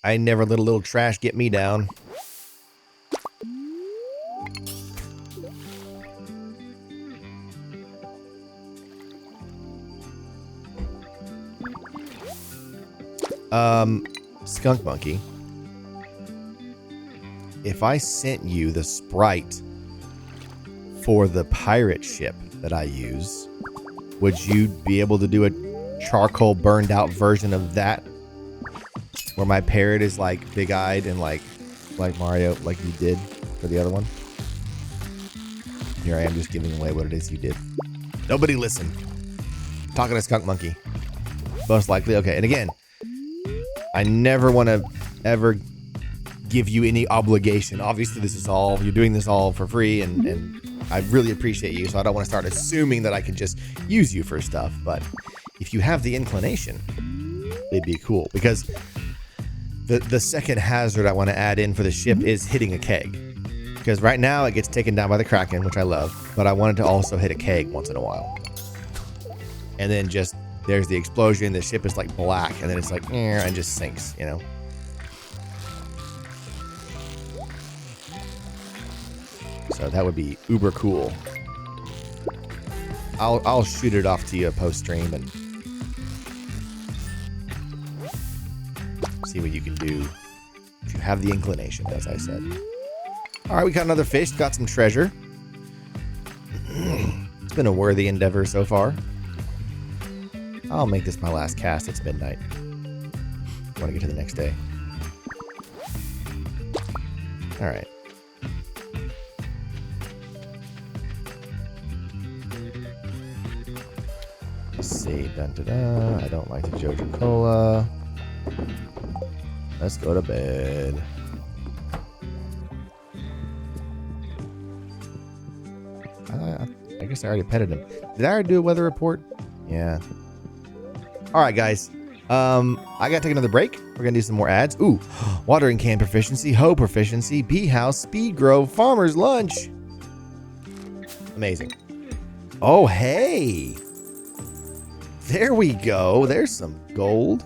I never let a little trash get me down. Skunk Monkey, if I sent you the sprite for the pirate ship that I use, would you be able to do a charcoal burned out version of that? Where my parrot is like big-eyed and like Mario, like you did for the other one? Here I am just giving away what it is you did. Nobody listen. Talking to Skunk Monkey. Most likely. Okay, and again, I never want to ever give you any obligation. Obviously, this is all, you're doing this all for free, and I really appreciate you, so I don't want to start assuming that I can just use you for stuff. But if you have the inclination, it'd be cool. Because the second hazard I want to add in for the ship is hitting a keg. Because right now it gets taken down by the Kraken, which I love, but I wanted to also hit a keg once in a while. And then just... there's the explosion, the ship is like black, and then it's like, and just sinks, you know? So that would be uber cool. I'll shoot it off to you post stream and see what you can do if you have the inclination, as I said. All right, we got another fish, got some treasure. It's been a worthy endeavor so far. I'll make this my last cast. It's midnight. I want to get to the next day. All right. Let's see. Dun, dun, dun. I don't like the Jojo Cola. Let's go to bed. I guess I already petted him. Did I already do a weather report? Yeah. All right, guys. I gotta take another break. We're gonna do some more ads. Ooh, watering can proficiency, hoe proficiency, bee house, speed grow, farmer's lunch. Amazing. Oh, hey. There we go. There's some gold.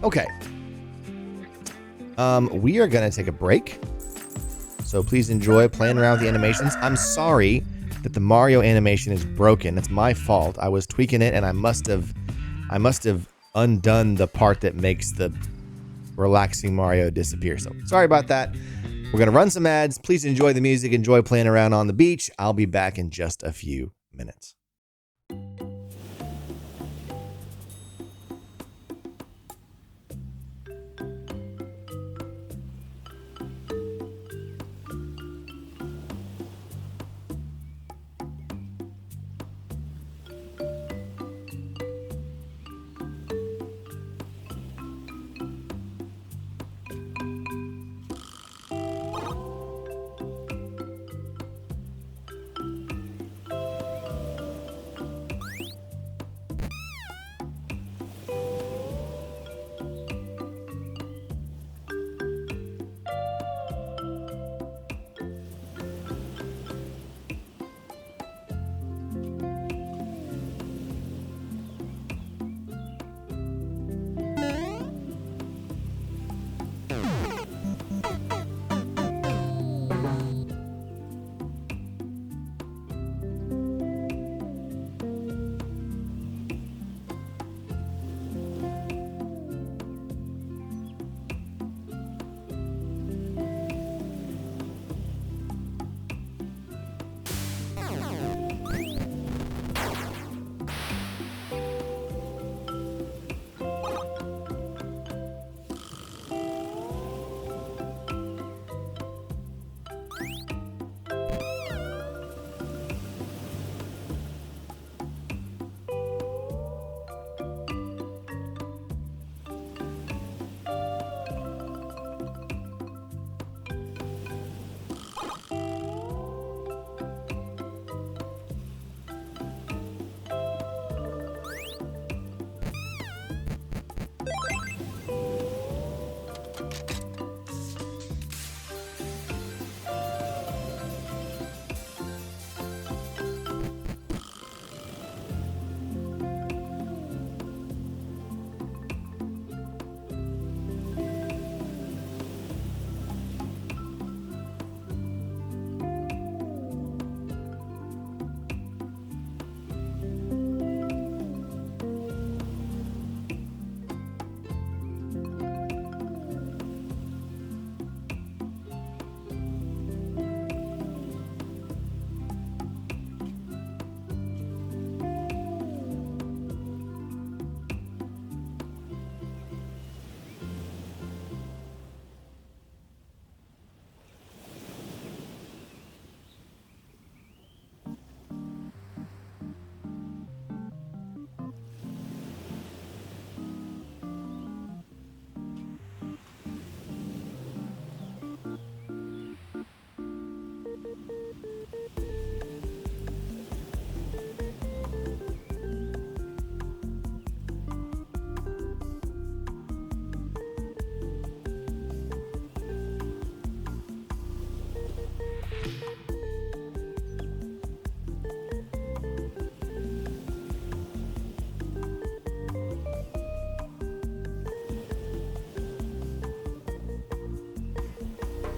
Okay. We are gonna take a break. So please enjoy playing around with the animations. I'm sorry that the Mario animation is broken. It's my fault. I was tweaking it and I must have undone the part that makes the relaxing Mario disappear. So sorry about that. We're going to run some ads. Please enjoy the music. Enjoy playing around on the beach. I'll be back in just a few minutes.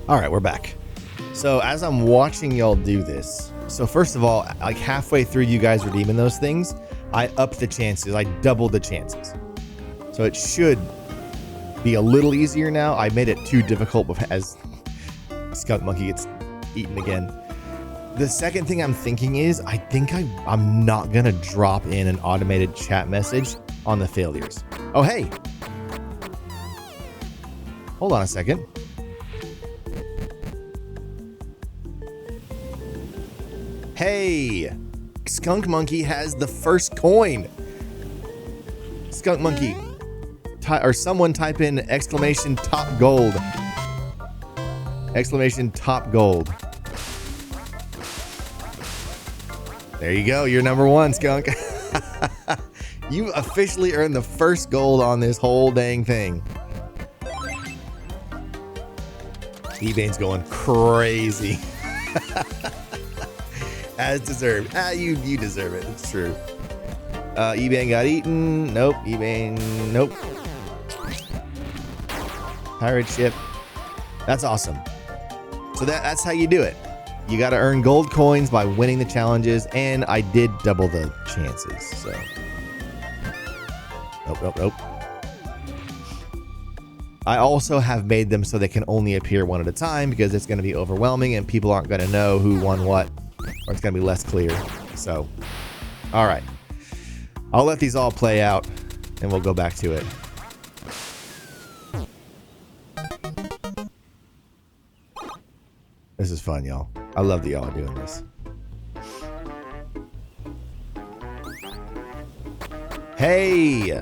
All right, we're back. So as I'm watching y'all do this, so first of all, like halfway through you guys redeeming those things, I upped the chances. I doubled the chances. So it should be a little easier now. I made it too difficult as Skunk Monkey gets eaten again. The second thing I'm thinking is I think I'm not going to drop in an automated chat message on the failures. Oh, hey. Hold on a second. Hey, Skunk Monkey has the first coin. Skunk Monkey, or someone type in exclamation top gold. Exclamation top gold. There you go. You're number one, Skunk. You officially earned the first gold on this whole dang thing. Ebane's going crazy. As deserved. You deserve it. It's true. Ebane got eaten. Nope. Ebane. Nope. Pirate ship. That's awesome. So that's how you do it. You got to earn gold coins by winning the challenges, and I did double the chances. So. Nope. I also have made them so they can only appear one at a time because it's going to be overwhelming and people aren't going to know who won what, or it's going to be less clear. So, all right. I'll let these all play out and we'll go back to it. This is fun, y'all. I love that y'all are doing this. Hey!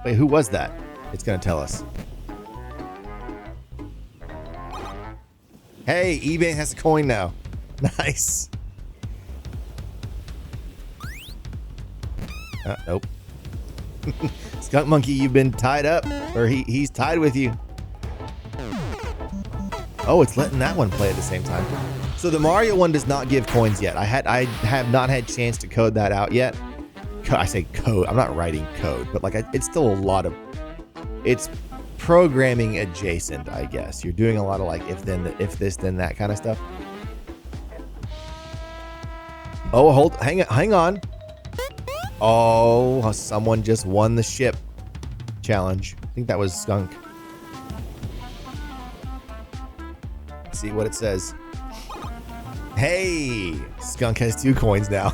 Wait, who was that? It's gonna tell us. Hey, eBay has a coin now. Nice. Nope. Skunk Monkey, you've been tied up, or he's tied with you. Oh, it's letting that one play at the same time. So the Mario one does not give coins yet. I have not had chance to code that out yet. I say code. I'm not writing code, but like it's still a lot of. It's programming adjacent, I guess. You're doing a lot of like if then if this then that kind of stuff. Oh, hang on. Oh, someone just won the ship challenge. I think that was Skunk. Let's see what it says. Hey, Skunk has 2 coins now.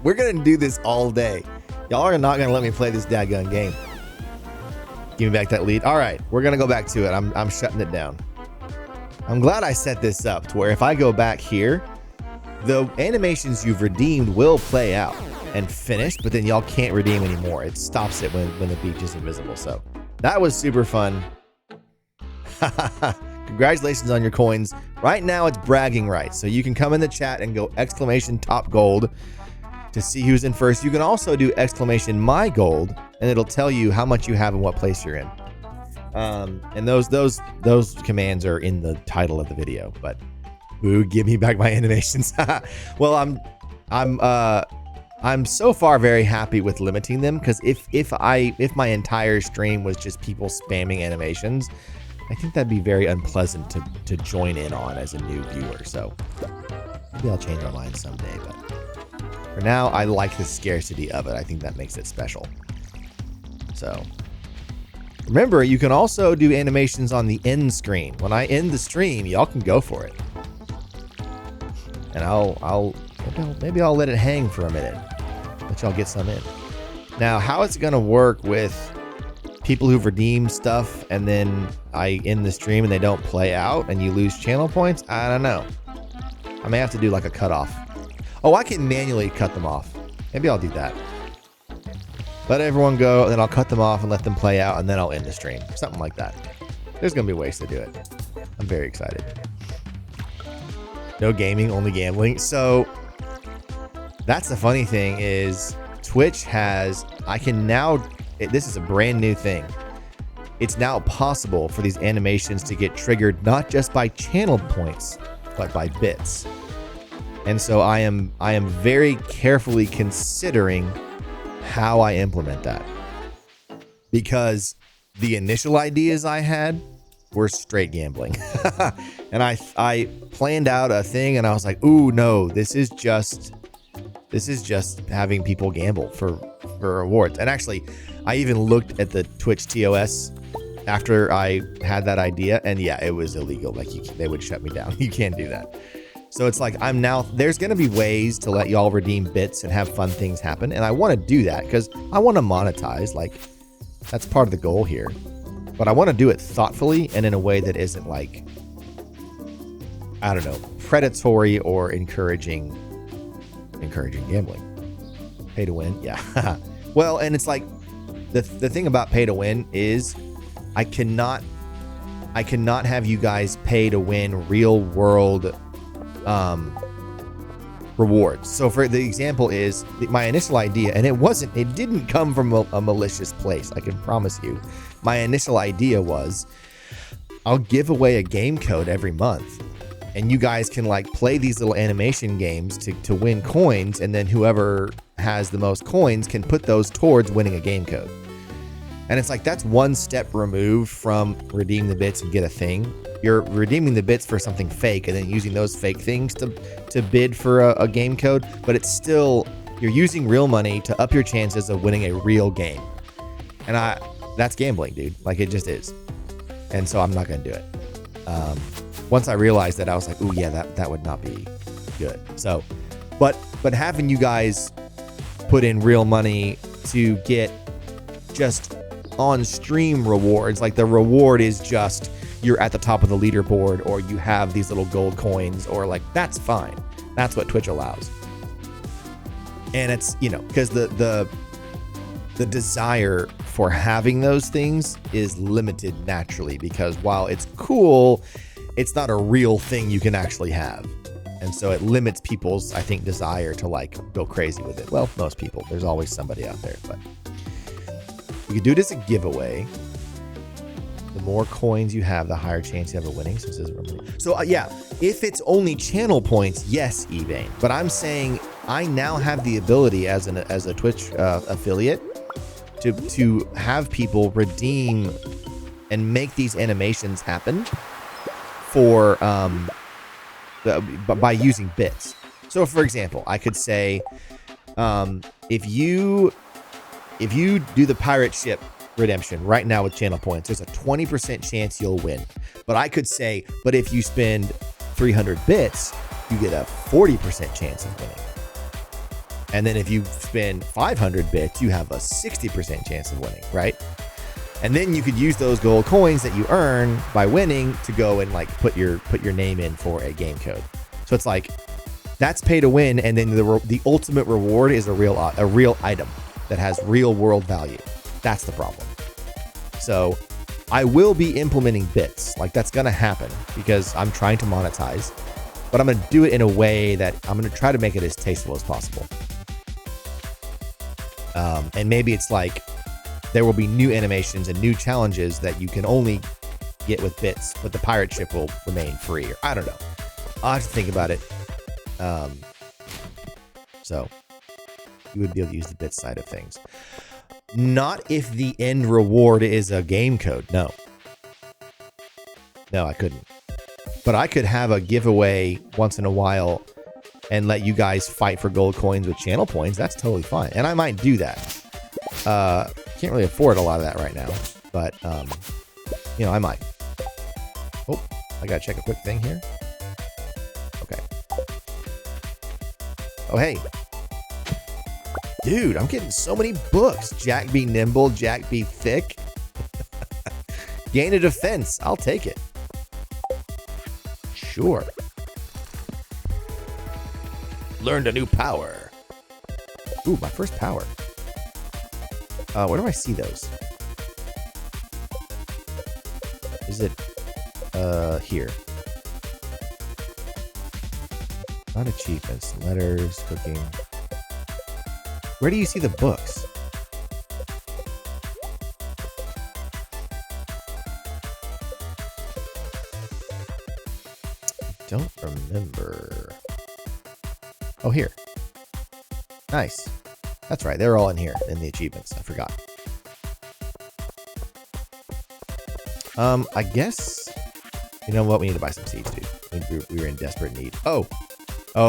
We're gonna do this all day. Y'all are not gonna let me play this dadgun game. Give me back that lead. All right, we're gonna go back to it. I'm shutting it down. I'm glad I set this up to where if I go back here, the animations you've redeemed will play out and finish, but then y'all can't redeem anymore. It stops it when the beach is invisible. So that was super fun. Congratulations on your coins. Right now it's bragging rights. So you can come in the chat and go exclamation top gold to see who's in first. You can also do exclamation my gold and it'll tell you how much you have and what place you're in. And those commands are in the title of the video, but ooh, give me back my animations. Well, I'm so far very happy with limiting them because if my entire stream was just people spamming animations, I think that'd be very unpleasant to join in on as a new viewer. So maybe I'll change my mind someday, but for now, I like the scarcity of it. I think that makes it special. So remember, you can also do animations on the end screen. When I end the stream, y'all can go for it. And maybe I'll let it hang for a minute. Let y'all get some in. Now, how it's gonna work with people who've redeemed stuff and then I end the stream and they don't play out and you lose channel points, I don't know. I may have to do like a cutoff. Oh, I can manually cut them off. Maybe I'll do that. Let everyone go, and then I'll cut them off and let them play out, and then I'll end the stream. Something like that. There's gonna be ways to do it. I'm very excited. No gaming, only gambling. So that's the funny thing is Twitch has, I can now, this is a brand new thing. It's now possible for these animations to get triggered not just by channel points, but by bits. And so I am very carefully considering how I implement that. Because the initial ideas I had we're straight gambling. And I planned out a thing, and I was like, ooh, no, this is just having people gamble for rewards. And actually, I even looked at the Twitch TOS after I had that idea, and yeah, it was illegal. Like they would shut me down. You can't do that. So it's like there's going to be ways to let y'all redeem bits and have fun things happen. And I want to do that because I want to monetize. Like, that's part of the goal here. But I want to do it thoughtfully and in a way that isn't like, I don't know, predatory or encouraging gambling. Pay to win. Yeah. Well, and it's like the thing about pay to win is I cannot have you guys pay to win real world rewards. So for the example is my initial idea, and it didn't come from a malicious place. I can promise you. My initial idea was I'll give away a game code every month, and you guys can like play these little animation games to win coins, and then whoever has the most coins can put those towards winning a game code. And it's like that's one step removed from redeem the bits and get a thing. You're redeeming the bits for something fake and then using those fake things to bid for a game code, but it's still, you're using real money to up your chances of winning a real game. And that's gambling, dude. Like, it just is. And so I'm not going to do it. Once I realized that, I was like, ooh, yeah, that would not be good. So, but having you guys put in real money to get just on stream rewards, like the reward is just you're at the top of the leaderboard, or you have these little gold coins, or like, that's fine. That's what Twitch allows. And it's, because the desire for having those things is limited naturally, because while it's cool, it's not a real thing you can actually have. And so it limits people's, I think, desire to like go crazy with it. Well, most people. There's always somebody out there, but you could do it as a giveaway. The more coins you have, the higher chance you have of winning. So yeah, if it's only channel points, yes, eBay. But I'm saying I now have the ability as a Twitch affiliate to have people redeem and make these animations happen for by using bits. So for example, I could say if you do the pirate ship redemption right now with channel points, there's a 20% chance you'll win. But I could say, but if you spend 300 bits, you get a 40% chance of winning. And then if you spend 500 bits, you have a 60% chance of winning, right? And then you could use those gold coins that you earn by winning to go and like put your name in for a game code. So it's like, that's pay to win, and then the ultimate reward is a real item that has real world value. That's the problem. So I will be implementing bits. Like, that's going to happen because I'm trying to monetize, but I'm going to do it in a way that I'm going to try to make it as tasteful as possible. And maybe it's like there will be new animations and new challenges that you can only get with bits, but the pirate ship will remain free. Or I don't know. I'll have to think about it. So you would be able to use the bits side of things. Not if the end reward is a game code. No, I couldn't. But I could have a giveaway once in a while and let you guys fight for gold coins with channel points. That's totally fine. And I might do that. Can't really afford a lot of that right now, but I might. Oh, I gotta check a quick thing here. Okay. Oh, hey. Dude, I'm getting so many books. Jack be nimble, Jack be thick. Gain a defense. I'll take it. Sure. Learned a new power. Ooh, my first power. Where do I see those? Is it here? Not achievements, letters, cooking. Where do you see the books? I don't remember. Oh, here. Nice. That's right. They're all in here in the achievements. I forgot. I guess You know what? We need to buy some seeds, dude. We were in desperate need. Oh,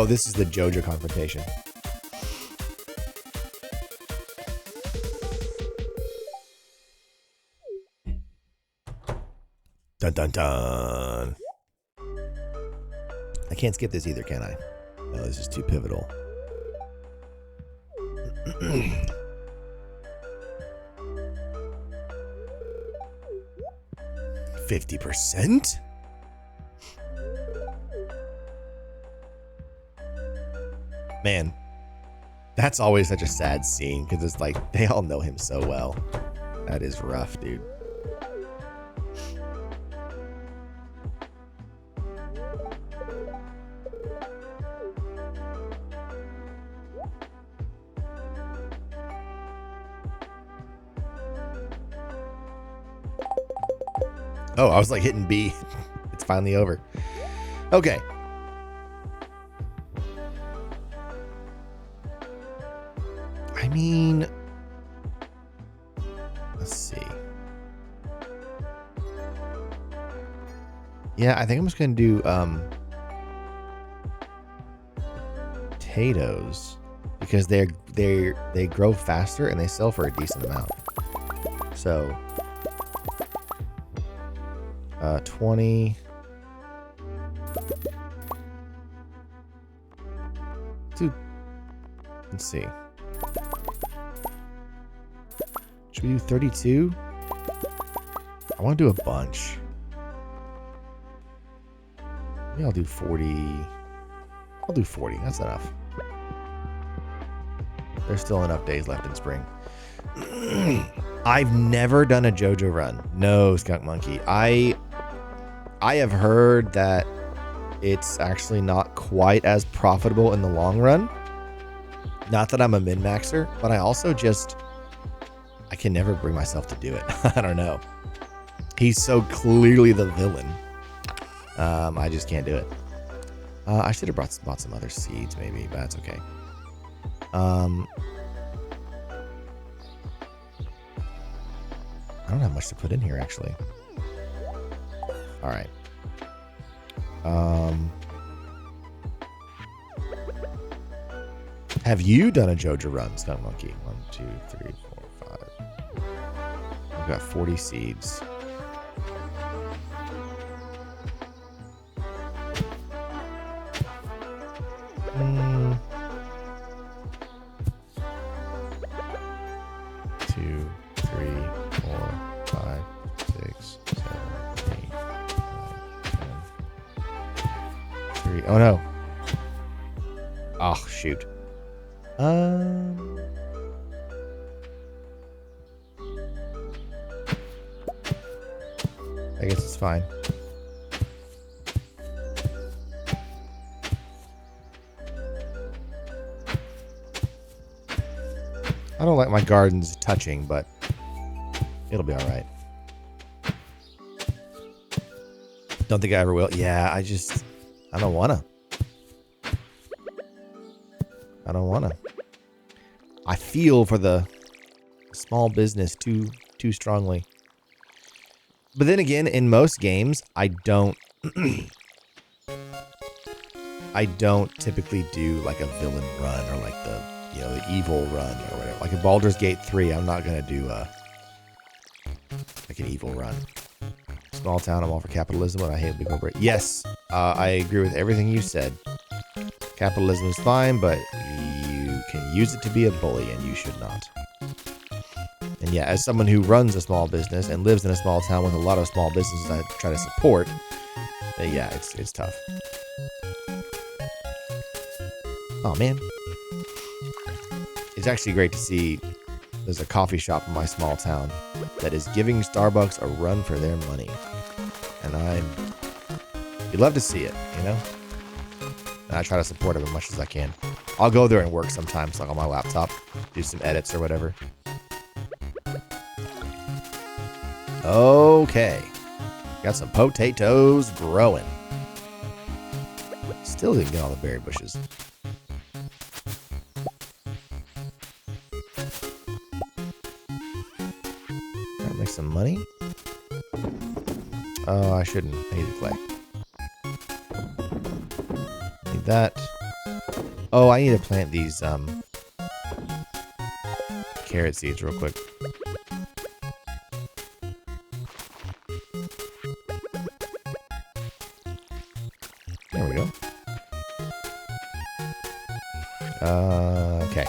this is the JoJo confrontation. Dun dun dun. I can't skip this either, can I? No, this is too pivotal. 50%? Man, that's always such a sad scene because it's like they all know him so well. That is rough, dude. Oh, I was like hitting B. It's finally over. Okay. I mean, let's see. Yeah, I think I'm just gonna do potatoes because they grow faster and they sell for a decent amount. So 20. Dude, let's see. Should we do 32? I want to do a bunch. Maybe I'll do 40. I'll do 40. That's enough. There's still enough days left in spring. I've never done a JoJo run. No, Skunk Monkey. I have heard that it's actually not quite as profitable in the long run. Not that I'm a min-maxer, but I also I can never bring myself to do it. I don't know. He's so clearly the villain. I just can't do it. I should have bought some other seeds maybe, but that's okay. I don't have much to put in here actually. All right. Have you done a JoJo run, Skunk Monkey? 1, 2, 3, 4, 5. I've got 40 seeds. Oh no. Oh, shoot. I guess it's fine. I don't like my gardens touching, but it'll be all right. Don't think I ever will. Yeah, I don't want to. I don't want to. I feel for the small business too strongly. But then again, in most games, I don't typically do like a villain run or like the evil run or whatever. Like in Baldur's Gate 3, I'm not gonna do like an evil run. Small town, I'm all for capitalism, and I hate big corporate. Yes, I agree with everything you said. Capitalism is fine, but you can use it to be a bully, and you should not. And yeah, as someone who runs a small business and lives in a small town with a lot of small businesses I try to support, yeah, it's tough. Oh man, it's actually great to see there's a coffee shop in my small town that is giving Starbucks a run for their money, and you love to see it, you know. And I try to support them as much as I can. I'll go there and work sometimes, like on my laptop, do some edits or whatever. Okay, got some potatoes growing. Still didn't get all the berry bushes. Trying to make some money. Oh, I shouldn't. I need the clay. Need that. Oh, I need to plant these carrot seeds real quick. There we go. Okay.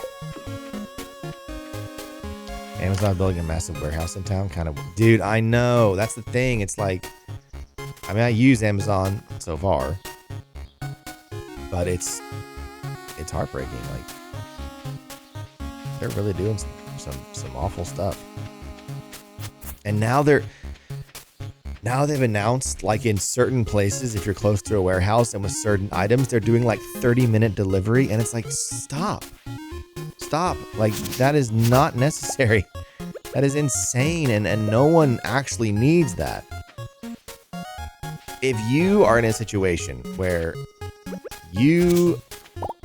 Amazon building a massive warehouse in town, kind of. Dude, I know. That's the thing. It's like, I mean, I use Amazon so far, but it's heartbreaking. Like, they're really doing some awful stuff. And now they've announced, like, in certain places, if you're close to a warehouse and with certain items, they're doing like 30-minute delivery, and it's like, stop. Like, that is not necessary. That is insane, and no one actually needs that. If you are in a situation where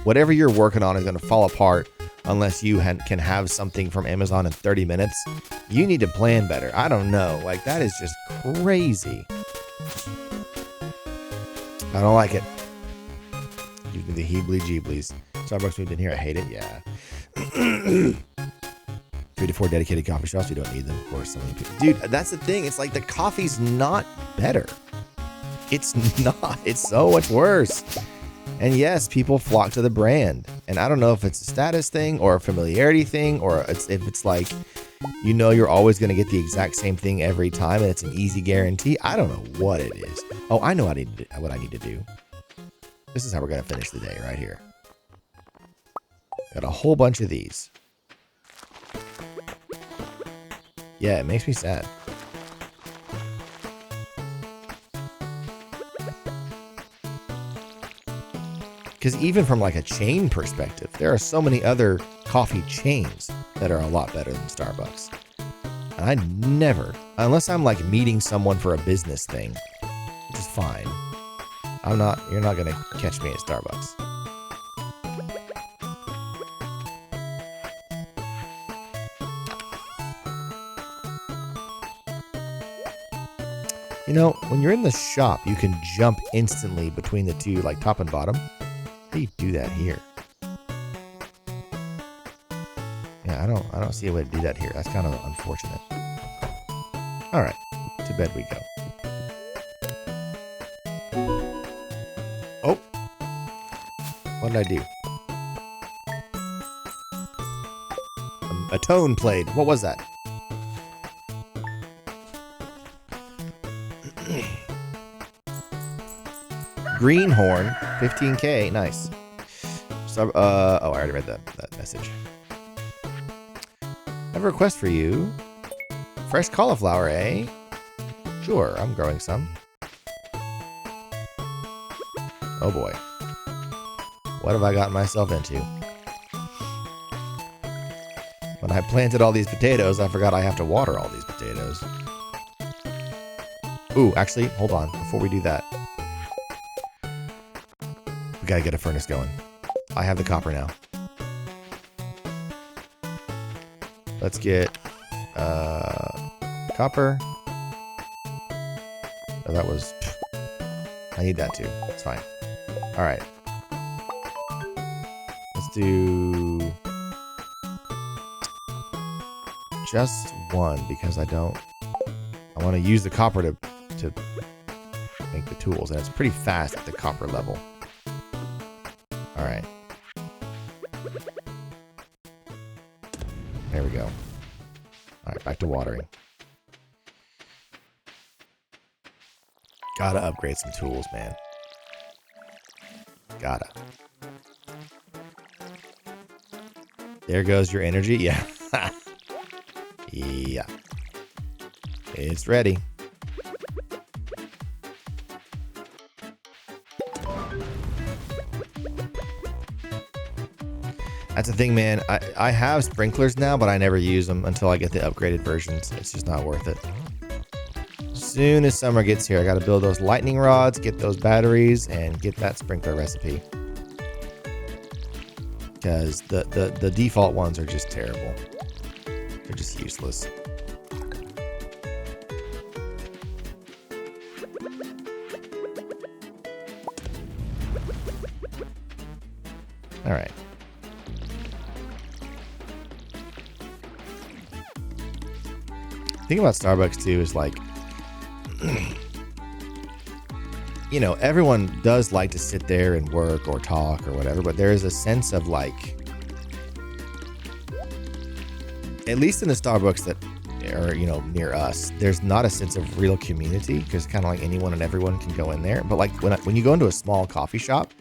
whatever you're working on is going to fall apart unless you can have something from Amazon in 30 minutes, you need to plan better. I don't know. Like, that is just crazy. I don't like it. Give me the heebly-jeeblies. Starbucks moved in here. I hate it. Yeah. 3 to 4 dedicated coffee shops. You don't need them, of course. So many people. Dude, that's the thing. It's like the coffee's not better. It's not. It's so much worse. And yes, people flock to the brand. And I don't know if it's a status thing or a familiarity thing, or if it's like, you know, you're always going to get the exact same thing every time and it's an easy guarantee. I don't know what it is. Oh, I know what I need to do. This is how we're going to finish the day right here. Got a whole bunch of these. Yeah, it makes me sad. Because even from like a chain perspective, there are so many other coffee chains that are a lot better than Starbucks. And I never, unless I'm like meeting someone for a business thing, which is fine. You're not going to catch me at Starbucks. You know, when you're in the shop, you can jump instantly between the two, like top and bottom. How do you do that here? Yeah, I don't see a way to do that here. That's kind of unfortunate. All right, to bed we go. Oh, what did I do? A tone played. What was that? Greenhorn, 15K, nice. So, oh, I already read that message. I have a request for you. Fresh cauliflower, eh? Sure, I'm growing some. Oh boy. What have I gotten myself into? When I planted all these potatoes, I forgot I have to water all these potatoes. Ooh, actually, hold on. Before we do that, we gotta get a furnace going. I have the copper now. Let's get copper. Oh, that was... I need that too. It's fine. All right. Let's do just one because I want to use the copper to make the tools, and it's pretty fast at the copper level. All right. There we go. All right, back to watering. Gotta upgrade some tools, man. Gotta. There goes your energy. Yeah. Yeah. It's ready. That's the thing, man. I have sprinklers now, but I never use them until I get the upgraded versions. It's just not worth it. Soon as summer gets here, I got to build those lightning rods, get those batteries, and get that sprinkler recipe. Because the default ones are just terrible. They're just useless. The thing about Starbucks too is like, you know, everyone does like to sit there and work or talk or whatever, but there is a sense of like, at least in the Starbucks that are, you know, near us, there's not a sense of real community because kind of like anyone and everyone can go in there. But like when you go into a small coffee shop,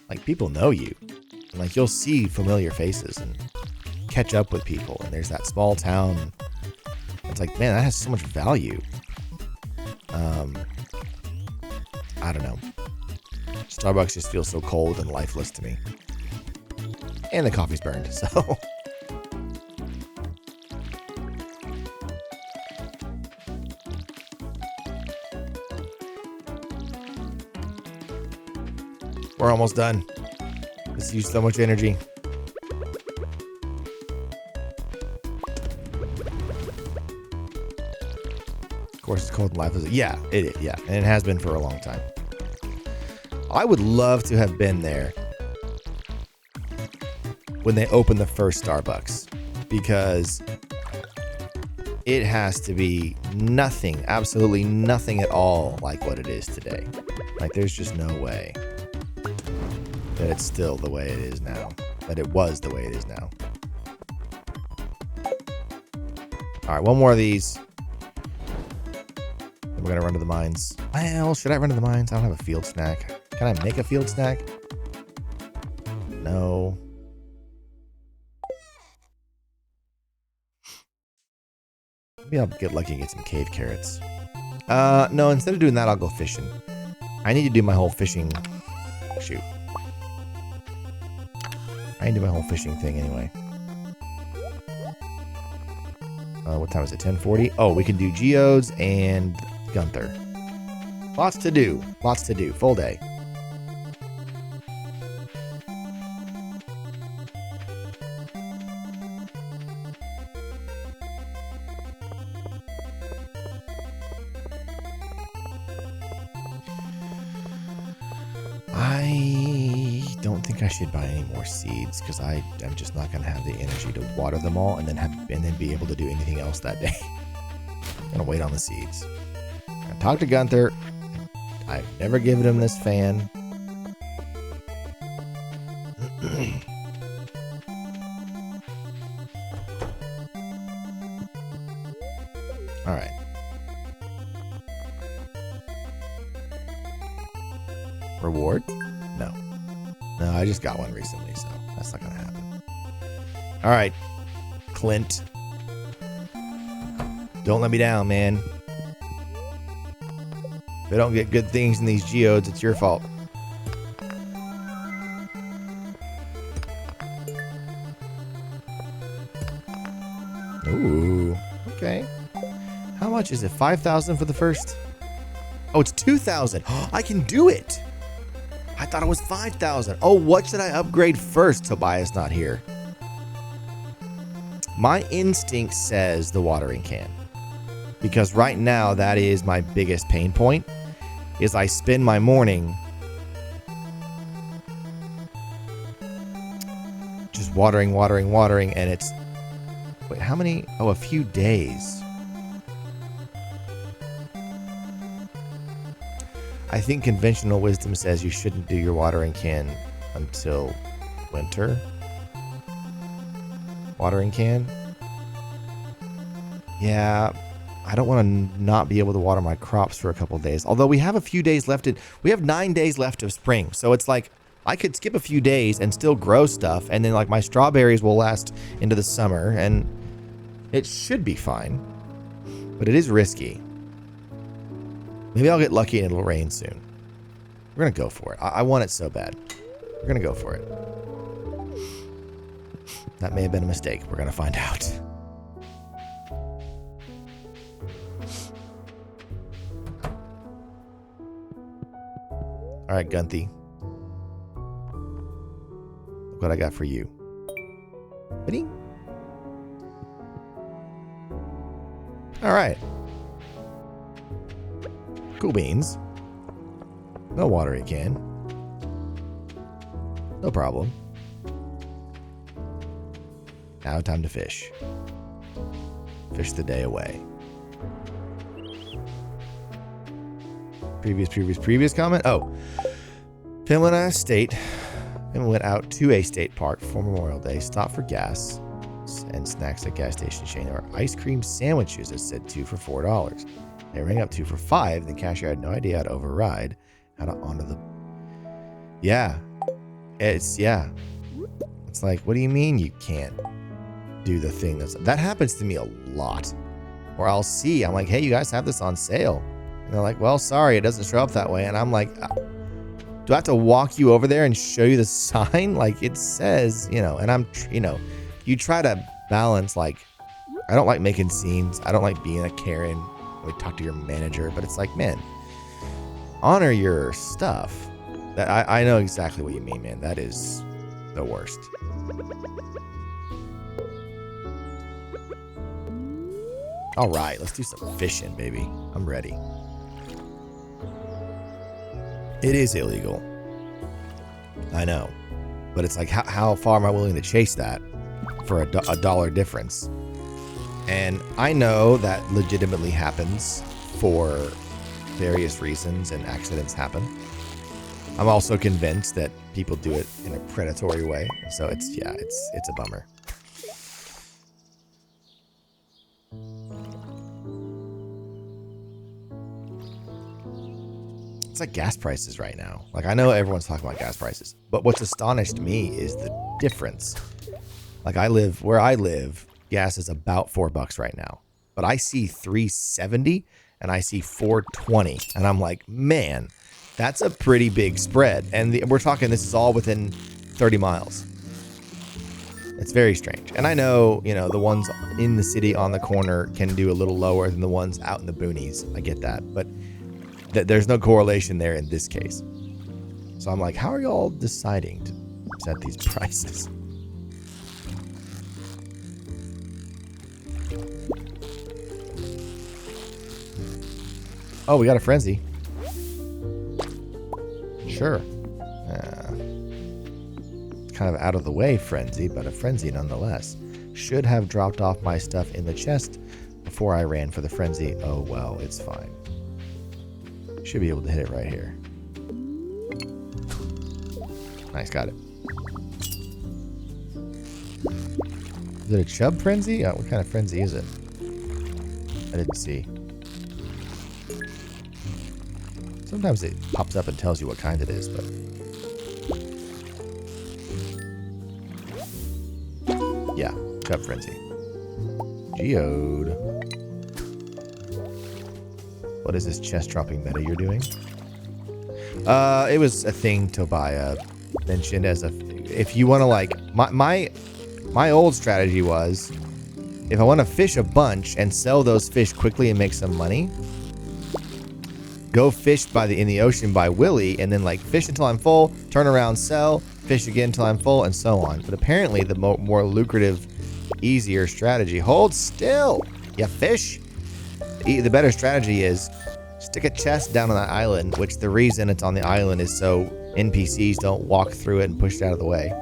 like people know you, and like you'll see familiar faces and catch up with people. And there's that small town. It's like, man, that has so much value. I don't know. Starbucks just feels so cold and lifeless to me. And the coffee's burned, so. We're almost done. This used so much energy. Of course, it's cold and lifeless. Yeah, it is. Yeah, and it has been for a long time. I would love to have been there when they opened the first Starbucks, because it has to be nothing, absolutely nothing at all like what it is today. Like, there's just no way that it's still the way it is now, that it was the way it is now. All right, one more of these. Then we're gonna run to the mines. Well, should I run to the mines? I don't have a field snack. Can I make a field snack? No. Maybe I'll get lucky and get some cave carrots. No, instead of doing that, I'll go fishing. I need to do my whole fishing... Shoot. I need to do my whole fishing thing anyway. What time is it? 10:40? Oh, we can do geodes and Gunther. Lots to do. Lots to do. Full day. I don't think I should buy any more seeds because I'm just not going to have the energy to water them all and then be able to do anything else that day. I'm going to wait on the seeds. I talked to Gunther. I've never given him this fan. All right. Reward? No. No, I just got one recently, so that's not going to happen. All right. Clint. Don't let me down, man. If I don't get good things in these geodes, it's your fault. Ooh. Okay. How much is it? 5,000 for the first? Oh, it's 2,000. I can do it. I thought it was 5,000. Oh, what should I upgrade first? Tobias not here. My instinct says the watering can. Because right now, that is my biggest pain point. Is I spend my morning just watering, and it's... Wait, how many? Oh, a few days. I think conventional wisdom says you shouldn't do your watering can until winter. Watering can? Yeah, I don't want to not be able to water my crops for a couple days. Although we have a few days left. We have 9 days left of spring. So it's like I could skip a few days and still grow stuff. And then like my strawberries will last into the summer. And it should be fine. But it is risky. Maybe I'll get lucky and it'll rain soon. We're going to go for it. I want it so bad. We're going to go for it. That may have been a mistake. We're going to find out. All right, Gunthy. Look what I got for you. Ba-ding. All right. Cool beans. No watering can. No problem. Now time to fish. Fish the day away. Previous comment. Oh, Pamela went out to a state park for Memorial Day, stopped for gas and snacks at gas station chain. There were ice cream sandwiches that said 2 for $4. They rang up 2 for $5. The cashier had no idea how to override, how to honor the. Yeah, it's like, what do you mean you can't do the thing that happens to me a lot? Or I'm like, hey, you guys have this on sale. And they're like, well, sorry, it doesn't show up that way. And I'm like, do I have to walk you over there and show you the sign? Like, it says, and you try to balance, like, I don't like making scenes. I don't like being a Karen. We talk to your manager, but it's like, man, honor your stuff. That I know exactly what you mean, man. That is the worst. All right, let's do some fishing, baby. I'm ready. It is illegal. I know. But it's like, how far am I willing to chase that for a dollar difference? And I know that legitimately happens for various reasons, and accidents happen. I'm also convinced that people do it in a predatory way. So it's a bummer. It's like gas prices right now. Like, I know everyone's talking about gas prices, but what's astonished me is the difference. Like, where I live, gas is about $4 right now, but I see $3.70 and I see $4.20, and I'm like, man, that's a pretty big spread. And we're talking, this is all within 30 miles. It's very strange. And I know, the ones in the city on the corner can do a little lower than the ones out in the boonies. I get that, but there's no correlation there in this case. So I'm like, how are y'all deciding to set these prices? Oh, we got a frenzy. Sure. Kind of out of the way frenzy, but a frenzy nonetheless. Should have dropped off my stuff in the chest before I ran for the frenzy. Oh, well, it's fine. Should be able to hit it right here. Nice, got it. Is it a chub frenzy? What kind of frenzy is it? I didn't see. Sometimes it pops up and tells you what kind it is, but... yeah, chub frenzy. Geode. What is this chest dropping meta you're doing? It was a thing Tobiah mentioned as if you want to, like, my old strategy was, if I want to fish a bunch and sell those fish quickly and make some money, go fish in the ocean by Willie, and then, like, fish until I'm full, turn around, sell, fish again until I'm full, and so on. But apparently the more lucrative, easier strategy, hold still, you fish. The better strategy is stick a chest down on that island, which the reason it's on the island is so NPCs don't walk through it and push it out of the way.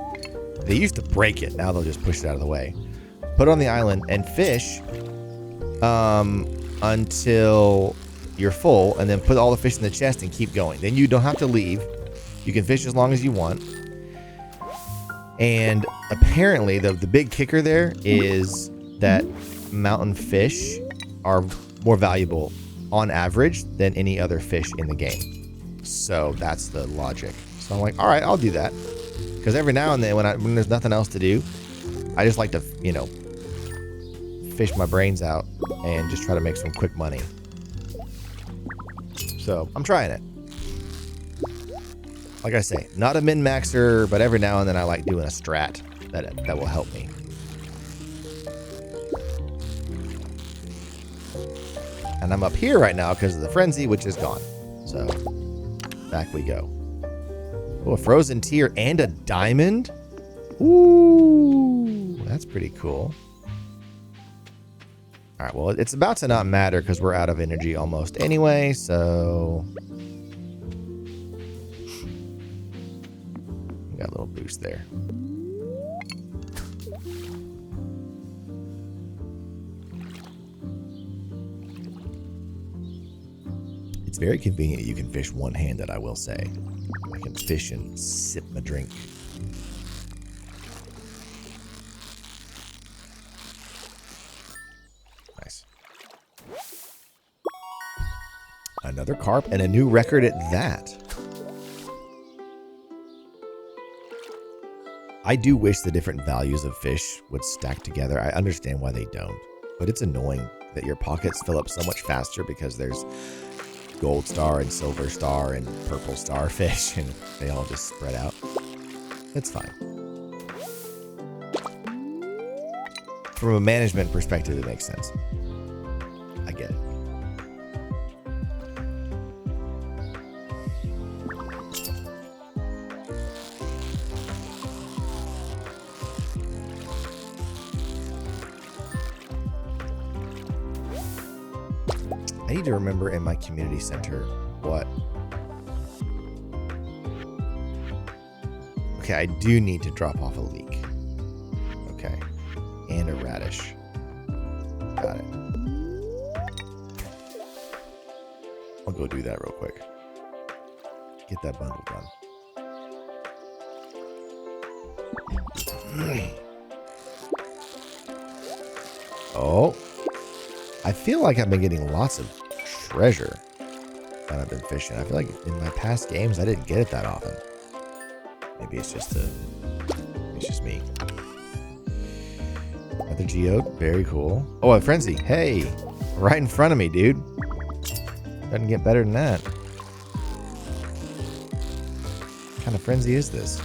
They used to break it, now they'll just push it out of the way. Put it on the island and fish until you're full, and then put all the fish in the chest and keep going. Then you don't have to leave. You can fish as long as you want. And apparently the big kicker there is that mountain fish are more valuable on average than any other fish in the game. So that's the logic. So I'm like, all right, I'll do that. Because every now and then when there's nothing else to do, I just like to, fish my brains out and just try to make some quick money. So I'm trying it. Like I say, not a min-maxer, but every now and then I like doing a strat that will help me. And I'm up here right now because of the frenzy, which is gone. So back we go. Oh, a frozen tear and a diamond? Ooh, that's pretty cool. All right, well, it's about to not matter because we're out of energy almost anyway, so... got a little boost there. It's very convenient you can fish one-handed, I will say. I can fish and sip my drink. Nice. Another carp and a new record at that. I do wish the different values of fish would stack together. I understand why they don't, but it's annoying that your pockets fill up so much faster because there's gold star and silver star and purple star fish and they all just spread out. It's fine. From a management perspective, it makes sense. I get it. I need to remember in my community center what. Okay, I do need to drop off a leek. Okay. And a radish. Got it. I'll go do that real quick. Get that bundle done. Oh. I feel like I've been getting lots of treasure when I've been fishing. I feel like in my past games I didn't get it that often. Maybe it's just me. Another geode, very cool. Oh, a frenzy. Hey, right in front of me, dude. Doesn't get better than that. What kind of frenzy is this?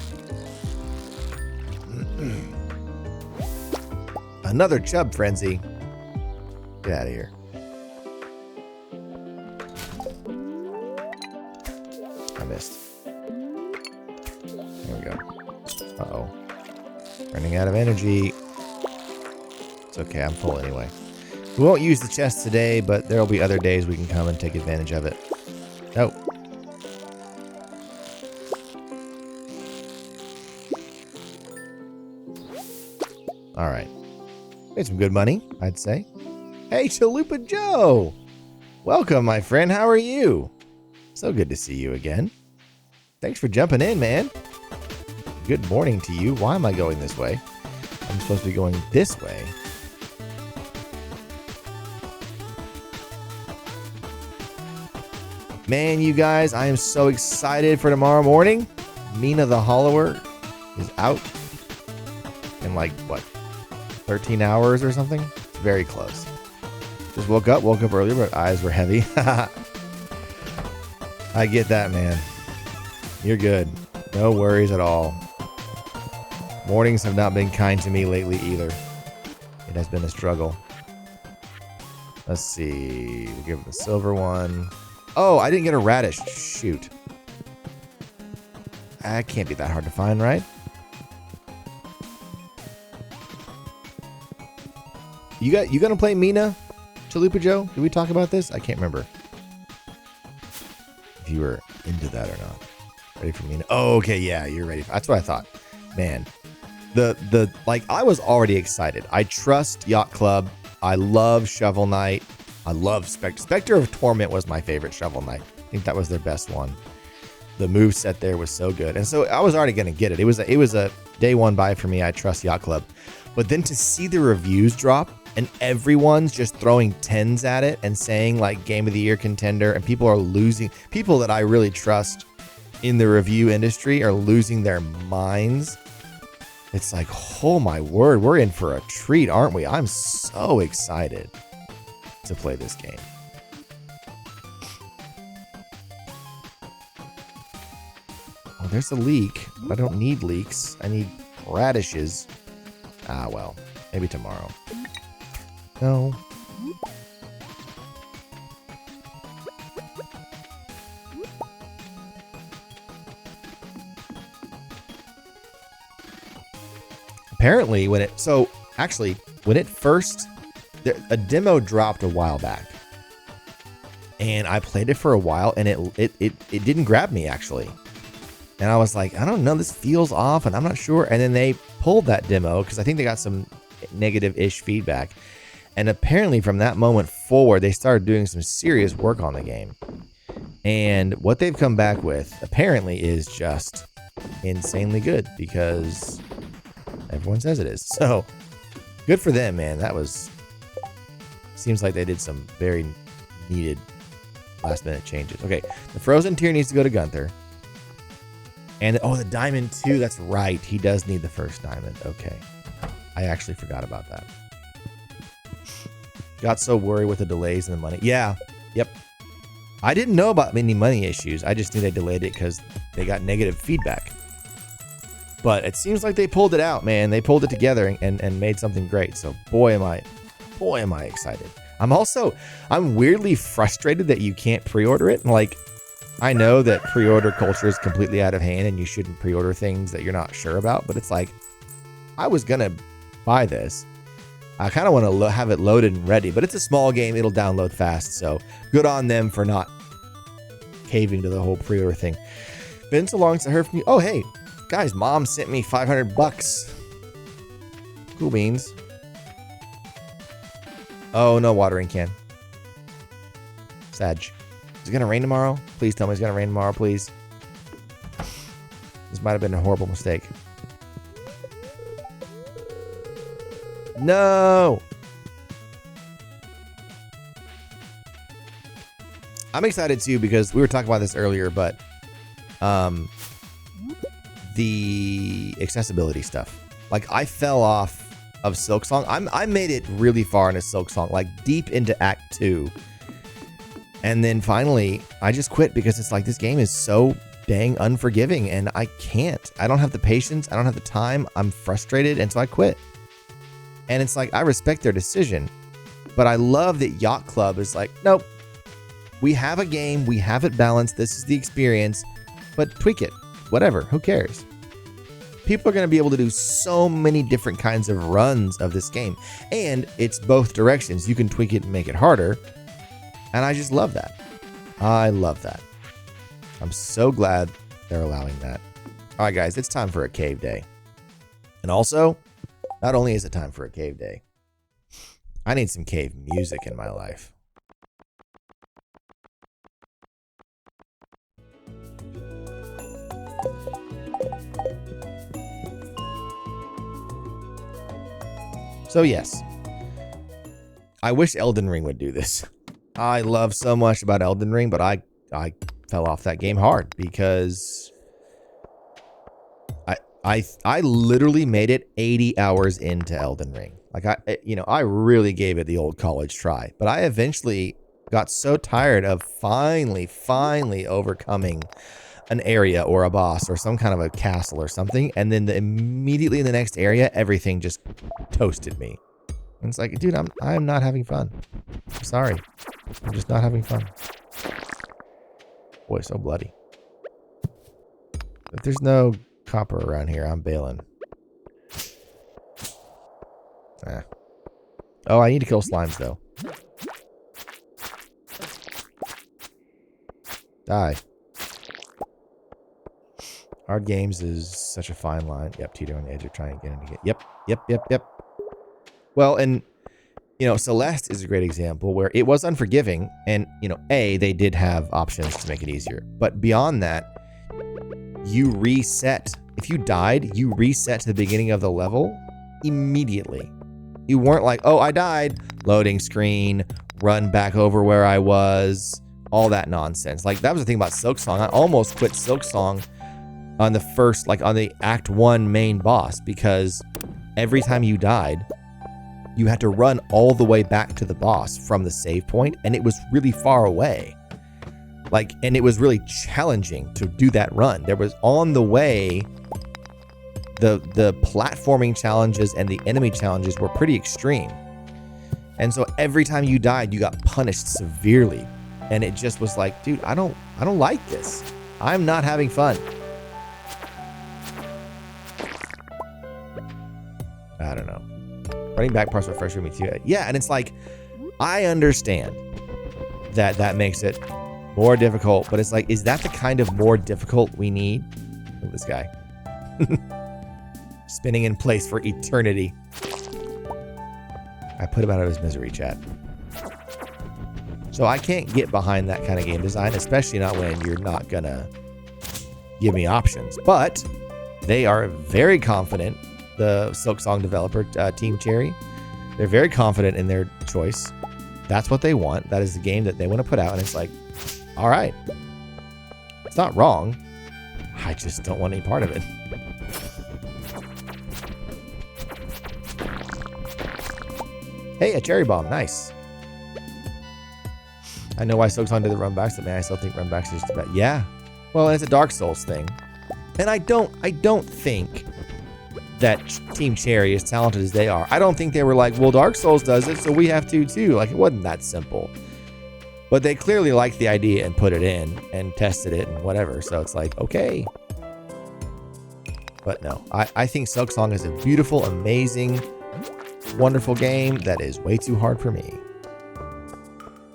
Another chub frenzy. Get out of here. I missed. There we go. Uh-oh. Running out of energy. It's okay, I'm full anyway. We won't use the chest today, but there'll be other days we can come and take advantage of it. Nope. Alright. Made some good money, I'd say. Hey, Chalupa Joe! Welcome, my friend. How are you? So good to see you again. Thanks for jumping in, man. Good morning to you. Why am I going this way? I'm supposed to be going this way. Man, you guys, I am so excited for tomorrow morning. Mina the Hollower is out in like, what, 13 hours or something? It's very close. Just woke up earlier, but eyes were heavy. I get that, man. You're good. No worries at all. Mornings have not been kind to me lately either. It has been a struggle. Let's see. We'll give it the silver one. Oh, I didn't get a radish. Shoot. That can't be that hard to find, right? You gonna play Mina? Chalupa Joe? Did we talk about this? I can't remember. If you were into that or not. Ready for Mina? Oh, okay, yeah, you're ready. That's what I thought. Man. Like, I was already excited. I trust Yacht Club. I love Shovel Knight. I love Spectre of Torment was my favorite Shovel Knight. I think that was their best one. The move set there was so good. And so I was already gonna get it. It was a day one buy for me. I trust Yacht Club. But then to see the reviews drop and everyone's just throwing 10s at it and saying like Game of the Year contender, and people are losing, people that I really trust in the review industry are losing their minds. It's like, oh my word, we're in for a treat, aren't we? I'm so excited to play this game. Oh, there's a leek. I don't need leeks. I need radishes. Ah, well, maybe tomorrow. No. Apparently, when it first, a demo dropped a while back, and I played it for a while, and it didn't grab me actually, and I was like, I don't know, this feels off, and I'm not sure. And then they pulled that demo because I think they got some negative-ish feedback. And apparently from that moment forward, they started doing some serious work on the game. And what they've come back with apparently is just insanely good because everyone says it is. So good for them, man. That was, seems like they did some very needed last minute changes. Okay, the frozen tier needs to go to Gunther. And oh, the diamond too. That's right. He does need the first diamond. Okay. I actually forgot about that. Got so worried with the delays and the money. Yeah. Yep. I didn't know about any money issues. I just knew they delayed it because they got negative feedback. But it seems like they pulled it out, man. They pulled it together and made something great. So boy, am I excited. I'm weirdly frustrated that you can't pre-order it. Like, I know that pre-order culture is completely out of hand and you shouldn't pre-order things that you're not sure about, but it's like, I was gonna buy this. I kind of want to have it loaded and ready, but it's a small game. It'll download fast, so good on them for not caving to the whole pre-order thing. Been so long since I heard from you. Oh, hey, guys, Mom sent me $500. Cool beans. Oh, no watering can. Sag. Is it going to rain tomorrow? Please tell me it's going to rain tomorrow, please. This might have been a horrible mistake. No! I'm excited too because we were talking about this earlier, but the accessibility stuff. Like, I fell off of Silksong. I made it really far into Silksong, like deep into Act 2. And then finally, I just quit because it's like, this game is so dang unforgiving and I can't. I don't have the patience. I don't have the time. I'm frustrated. And so I quit. And it's like, I respect their decision, but I love that Yacht Club is like, nope, we have a game. We have it balanced. This is the experience, but tweak it, whatever. Who cares? People are going to be able to do so many different kinds of runs of this game. And it's both directions. You can tweak it and make it harder. And I just love that. I love that. I'm so glad they're allowing that. All right, guys, it's time for a cave day. And also, not only is it time for a cave day, I need some cave music in my life. So yes, I wish Elden Ring would do this. I love so much about Elden Ring, but I fell off that game hard because I literally made it 80 hours into Elden Ring. Like, I really gave it the old college try, but I eventually got so tired of finally overcoming an area or a boss or some kind of a castle or something. And then immediately in the next area, everything just toasted me. And it's like, dude, I'm not having fun. I'm sorry. I'm just not having fun. Boy, so bloody. If there's no copper around here, I'm bailing. Oh, I need to kill slimes, though. Die. Hard games is such a fine line. Yep, teeter on the edge of trying to get in again. Yep. Well, and, Celeste is a great example where it was unforgiving. And, they did have options to make it easier. But beyond that, you reset. If you died, you reset to the beginning of the level immediately. You weren't like, oh, I died. Loading screen, run back over where I was, all that nonsense. Like, that was the thing about Silksong. I almost quit Silksong on the Act 1 main boss because every time you died, you had to run all the way back to the boss from the save point, and it was really far away. And it was really challenging to do that run. There was on the way, the platforming challenges and the enemy challenges were pretty extreme. And so every time you died, you got punished severely. And it just was like, dude, I don't like this. I'm not having fun. I don't know. Running back parts refresh me too. Yeah, and it's like, I understand that makes it more difficult, but it's like, is that the kind of more difficult we need? Look at this guy. Spinning in place for eternity. I put him out of his misery, chat. So I can't get behind that kind of game design, especially not when you're not gonna give me options. But they are very confident, the Silksong developer, Team Cherry. They're very confident in their choice. That's what they want. That is the game that they want to put out. And it's like, all right. It's not wrong. I just don't want any part of it. Hey, a cherry bomb. Nice. I know why Silksong did the runbacks, but man, I still think runbacks is just about, yeah. Well, it's a Dark Souls thing. And I don't think that Team Cherry, as talented as they are, I don't think they were like, well, Dark Souls does it, so we have to too. Like, it wasn't that simple. But they clearly liked the idea and put it in and tested it and whatever. So it's like, okay. But no, I think Silksong is a beautiful, amazing, wonderful game that is way too hard for me.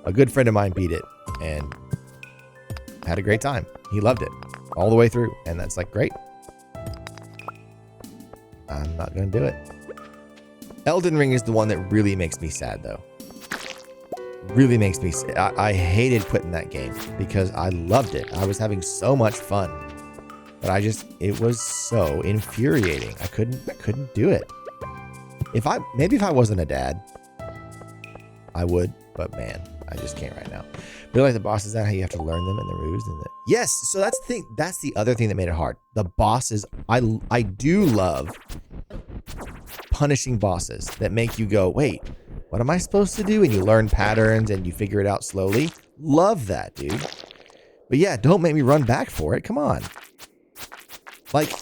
A good friend of mine beat it and had a great time. He loved it all the way through. And that's like, great. I'm not going to do it. Elden Ring is the one that really makes me sad, though. Really makes me sad. I hated quitting that game because I loved it. I was having so much fun. But it was so infuriating. I couldn't do it. Maybe if I wasn't a dad, I would. But man, I just can't right now. Really like the bosses, that how you have to learn them and the moves and yes. So that's the thing. That's the other thing that made it hard. The bosses. I do love punishing bosses that make you go, wait, what am I supposed to do? And you learn patterns and you figure it out slowly. Love that, dude. But yeah, don't make me run back for it. Come on. Like,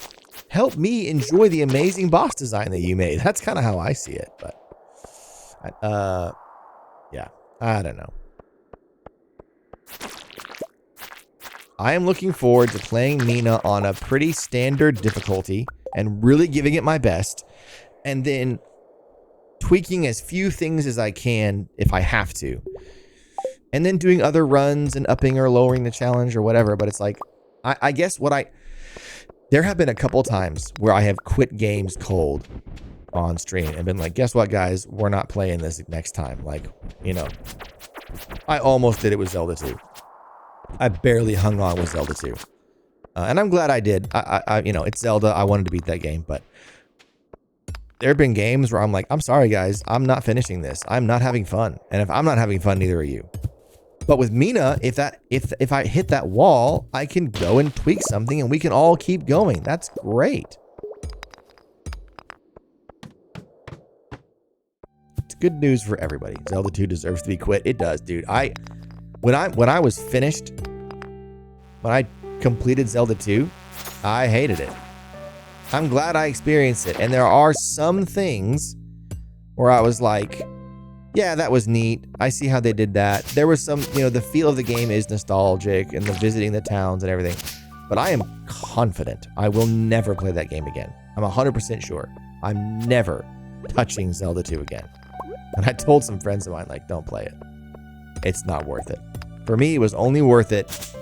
help me enjoy the amazing boss design that you made. That's kind of how I see it. But yeah, I don't know. I am looking forward to playing Mina on a pretty standard difficulty and really giving it my best, and then tweaking as few things as I can if I have to, and then doing other runs and upping or lowering the challenge or whatever. But it's like, I guess there have been a couple times where I have quit games cold on stream and been like, guess what, guys, we're not playing this next time. Like, you know, I almost did it with Zelda 2. I barely hung on with Zelda 2. And I'm glad I did. You know, it's Zelda. I wanted to beat that game, but there have been games where I'm like, I'm sorry, guys, I'm not finishing this. I'm not having fun. And if I'm not having fun, neither are you. But with Mina, if I hit that wall, I can go and tweak something and we can all keep going. That's great. It's good news for everybody. Zelda 2 deserves to be quit. It does, dude. When I was finished, when I completed Zelda 2, I hated it. I'm glad I experienced it. And there are some things where I was like, yeah, that was neat. I see how they did that. There was some, you know, the feel of the game is nostalgic and the visiting the towns and everything. But I am confident I will never play that game again. I'm 100% sure. I'm never touching Zelda 2 again. And I told some friends of mine, like, don't play it. It's not worth it. For me, it was only worth it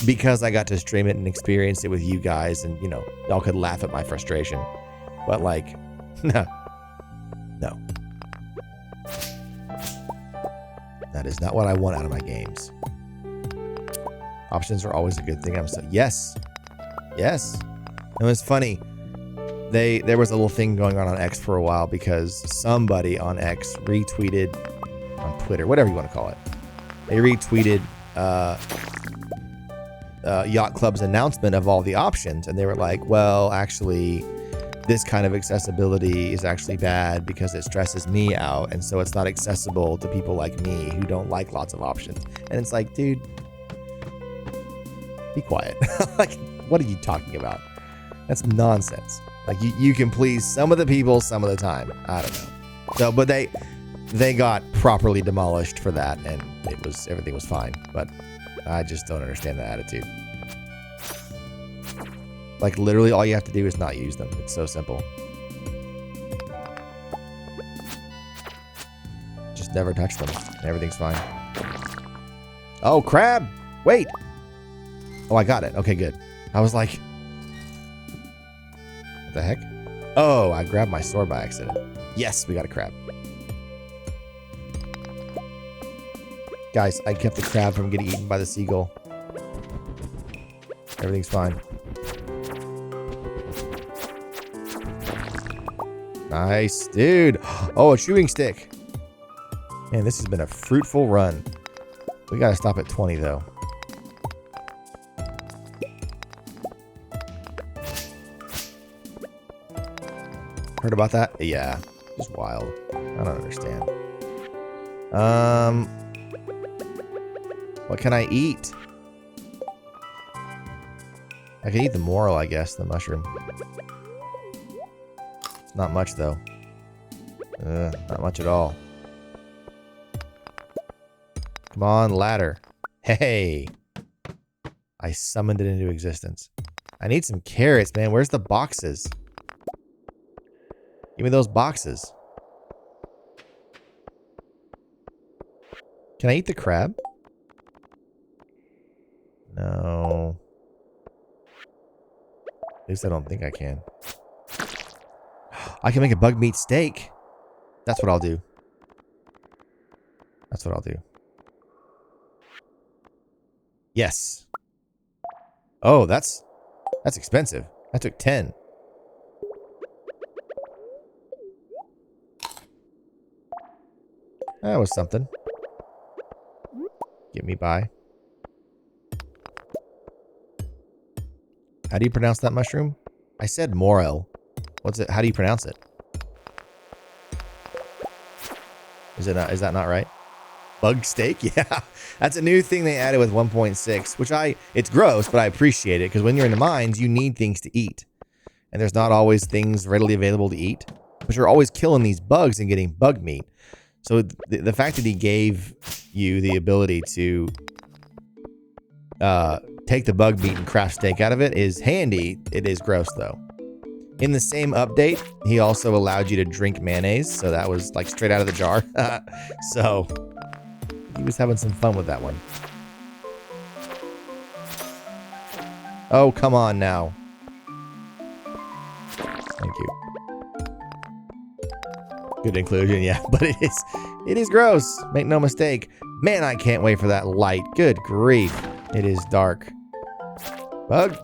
because I got to stream it and experience it with you guys, and, you know, y'all could laugh at my frustration. But, like, no. That is not what I want out of my games. Options are always a good thing. Yes. It was funny. There was a little thing going on X for a while because somebody on X retweeted, on Twitter, whatever you want to call it. They retweeted Yacht Club's announcement of all the options, and they were like, well, actually, this kind of accessibility is actually bad because it stresses me out, and so it's not accessible to people like me who don't like lots of options. And it's like, dude, be quiet. Like, what are you talking about? That's nonsense. Like, you can please some of the people some of the time. I don't know. So, but they got properly demolished for that, and everything was fine. But I just don't understand the attitude. Like, literally all you have to do is not use them. It's so simple. Just never touch them, and everything's fine. Oh, crab! Wait! Oh, I got it. Okay, good. I was like, what the heck? Oh, I grabbed my sword by accident. Yes, we got a crab. Guys, I kept the crab from getting eaten by the seagull. Everything's fine. Nice, dude. Oh, a chewing stick. Man, this has been a fruitful run. We gotta stop at 20, though. Heard about that? Yeah. Just wild. I don't understand. What can I eat? I can eat the moral, I guess, the mushroom. Not much, though. Not much at all. Come on, ladder. Hey! I summoned it into existence. I need some carrots, man. Where's the boxes? Give me those boxes. Can I eat the crab? No. At least I don't think I can. I can make a bug meat steak. That's what I'll do. That's what I'll do. Yes. Oh, that's expensive. That took 10. That was something. Get me by. How do you pronounce that mushroom? I said morel. What's it? How do you pronounce it? Is that not right? Bug steak? Yeah. That's a new thing they added with 1.6, which it's gross, but I appreciate it because when you're in the mines, you need things to eat. And there's not always things readily available to eat, but you're always killing these bugs and getting bug meat. So the fact that he gave you the ability to take the bug meat and craft steak out of it is handy. It is gross, though. In the same update, he also allowed you to drink mayonnaise, so that was like straight out of the jar. So he was having some fun with that one. Oh, come on now. Thank you. Good inclusion, yeah, but it is gross. Make no mistake. Man, I can't wait for that light. Good grief. It is dark. Bug.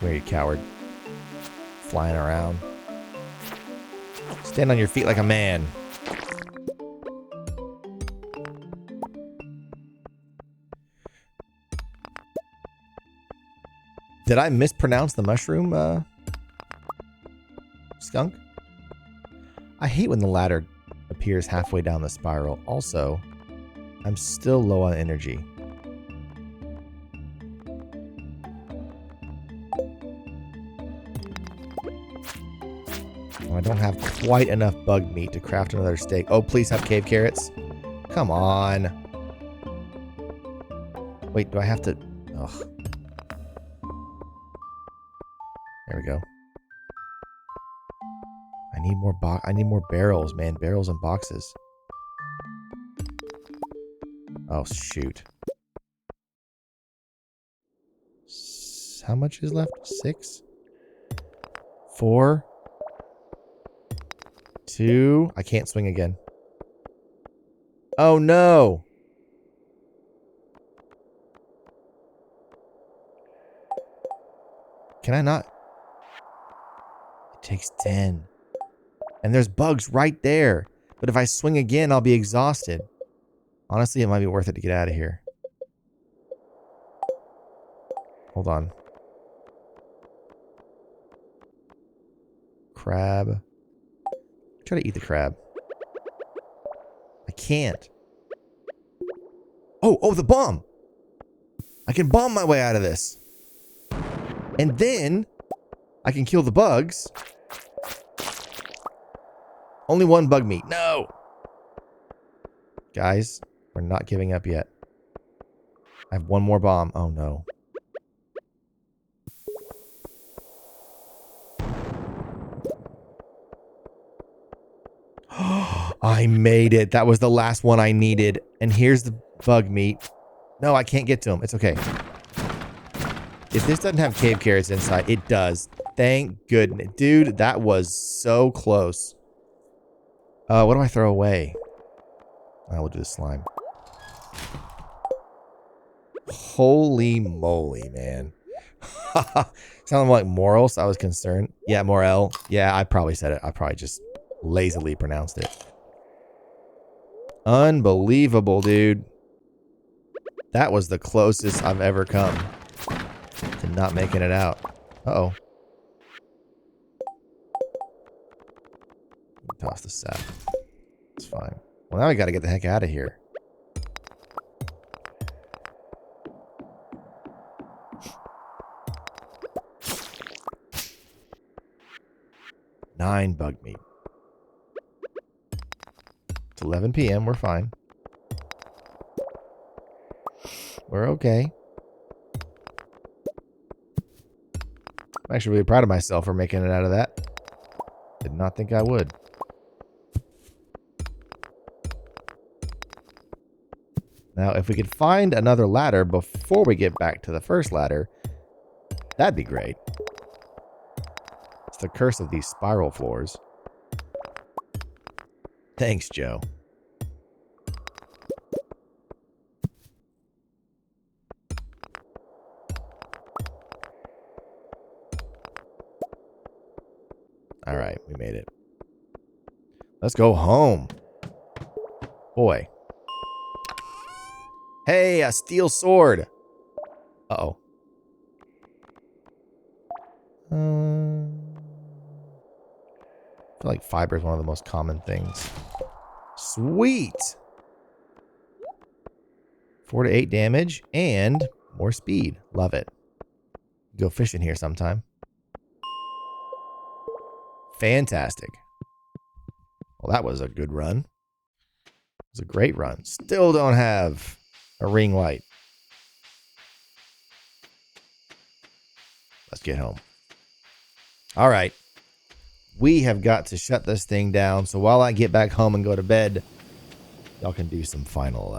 Come here, you coward. Flying around. Stand on your feet like a man. Did I mispronounce the mushroom, skunk? I hate when the ladder appears halfway down the spiral. Also, I'm still low on energy. Oh, I don't have quite enough bug meat to craft another steak. Oh, please have cave carrots. Come on. Wait, do I have to... Ugh. There we go. I need more barrels, man. Barrels and boxes. Oh, shoot. How much is left? 6? 4? 2? I can't swing again. Oh, no. Can I not? It takes 10. And there's bugs right there. But if I swing again, I'll be exhausted. Honestly, it might be worth it to get out of here. Hold on. Crab. Try to eat the crab. I can't. Oh, the bomb! I can bomb my way out of this. And then I can kill the bugs. Only one bug meat. No! Guys, we're not giving up yet. I have one more bomb. Oh, no. I made it. That was the last one I needed. And here's the bug meat. No, I can't get to him. It's okay. If this doesn't have cave carrots inside, it does. Thank goodness. Dude, that was so close. What do I throw away? I will do the slime. Holy moly, man. Sounded like Moral, so I was concerned. Yeah, Morel. Yeah, I probably said it. I probably just lazily pronounced it. Unbelievable, dude. That was the closest I've ever come to not making it out. Uh-oh. Toss the sap. It's fine. Well, now we gotta get the heck out of here. Nine bug meat. It's 11 p.m. We're fine. We're okay. I'm actually really proud of myself for making it out of that. Did not think I would. Now, if we could find another ladder before we get back to the first ladder, that'd be great. It's the curse of these spiral floors. Thanks, Joe. All right, we made it. Let's go home. Boy. Hey, a steel sword. Uh-oh. I feel like fiber is one of the most common things. Sweet. 4 to 8 damage and more speed. Love it. Go fishing here sometime. Fantastic. Well, that was a good run. It was a great run. Still don't have a ring light. Let's get home. All right. We have got to shut this thing down. So while I get back home and go to bed, y'all can do some final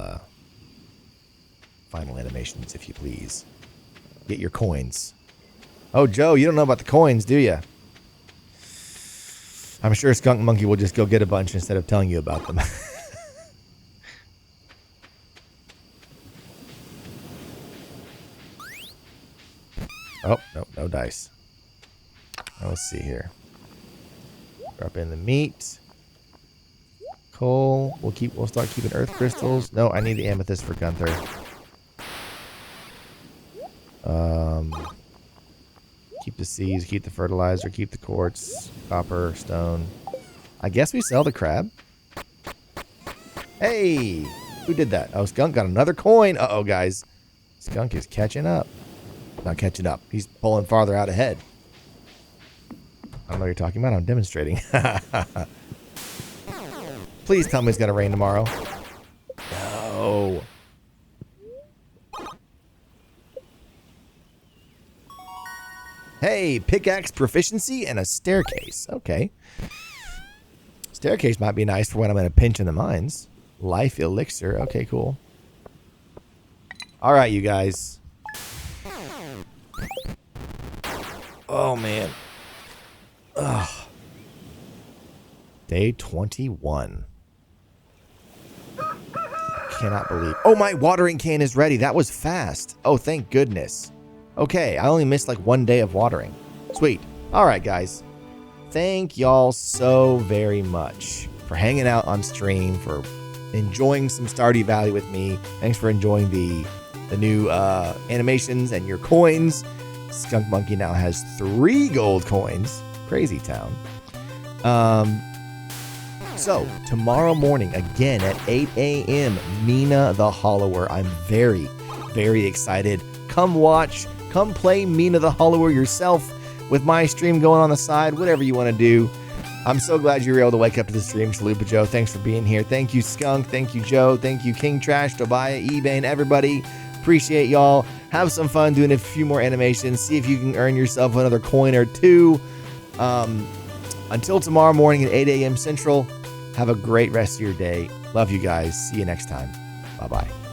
animations, if you please. Get your coins. Oh, Joe, you don't know about the coins, do you? I'm sure Skunk Monkey will just go get a bunch instead of telling you about them. Oh, no, no dice. Now let's see here. Drop in the meat. Coal. We'll start keeping earth crystals. No, I need the amethyst for Gunther. Keep the seeds, keep the fertilizer, keep the quartz, copper, stone. I guess we sell the crab. Hey! Who did that? Oh, Skunk got another coin. Uh-oh, guys. Skunk is catching up. Not catching up. He's pulling farther out ahead. I don't know what you're talking about. I'm demonstrating. Please tell me it's going to rain tomorrow. No. Hey, pickaxe proficiency and a staircase. Okay. Staircase might be nice for when I'm in a pinch in the mines. Life elixir. Okay, cool. All right, you guys. Oh, man. Ugh. Day 21. I cannot believe. Oh, my watering can is ready. That was fast. Oh, thank goodness. Okay, I only missed like 1 day of watering. Sweet. All right, guys. Thank y'all so very much for hanging out on stream, for enjoying some Stardew Valley with me. Thanks for enjoying the new animations and your coins. Skunk Monkey now has 3 gold coins. Crazy town. So, tomorrow morning, again at 8 a.m., Mina the Hollower. I'm very, very excited. Come watch. Come play Mina the Hollower yourself with my stream going on the side. Whatever you want to do. I'm so glad you were able to wake up to the stream. Chalupa Joe, thanks for being here. Thank you, Skunk. Thank you, Joe. Thank you, King Trash, Tobiah, eBay, and everybody. Appreciate y'all. Have some fun doing a few more animations. See if you can earn yourself another coin or 2. Until tomorrow morning at 8 a.m. Central, have a great rest of your day. Love you guys. See you next time. Bye-bye.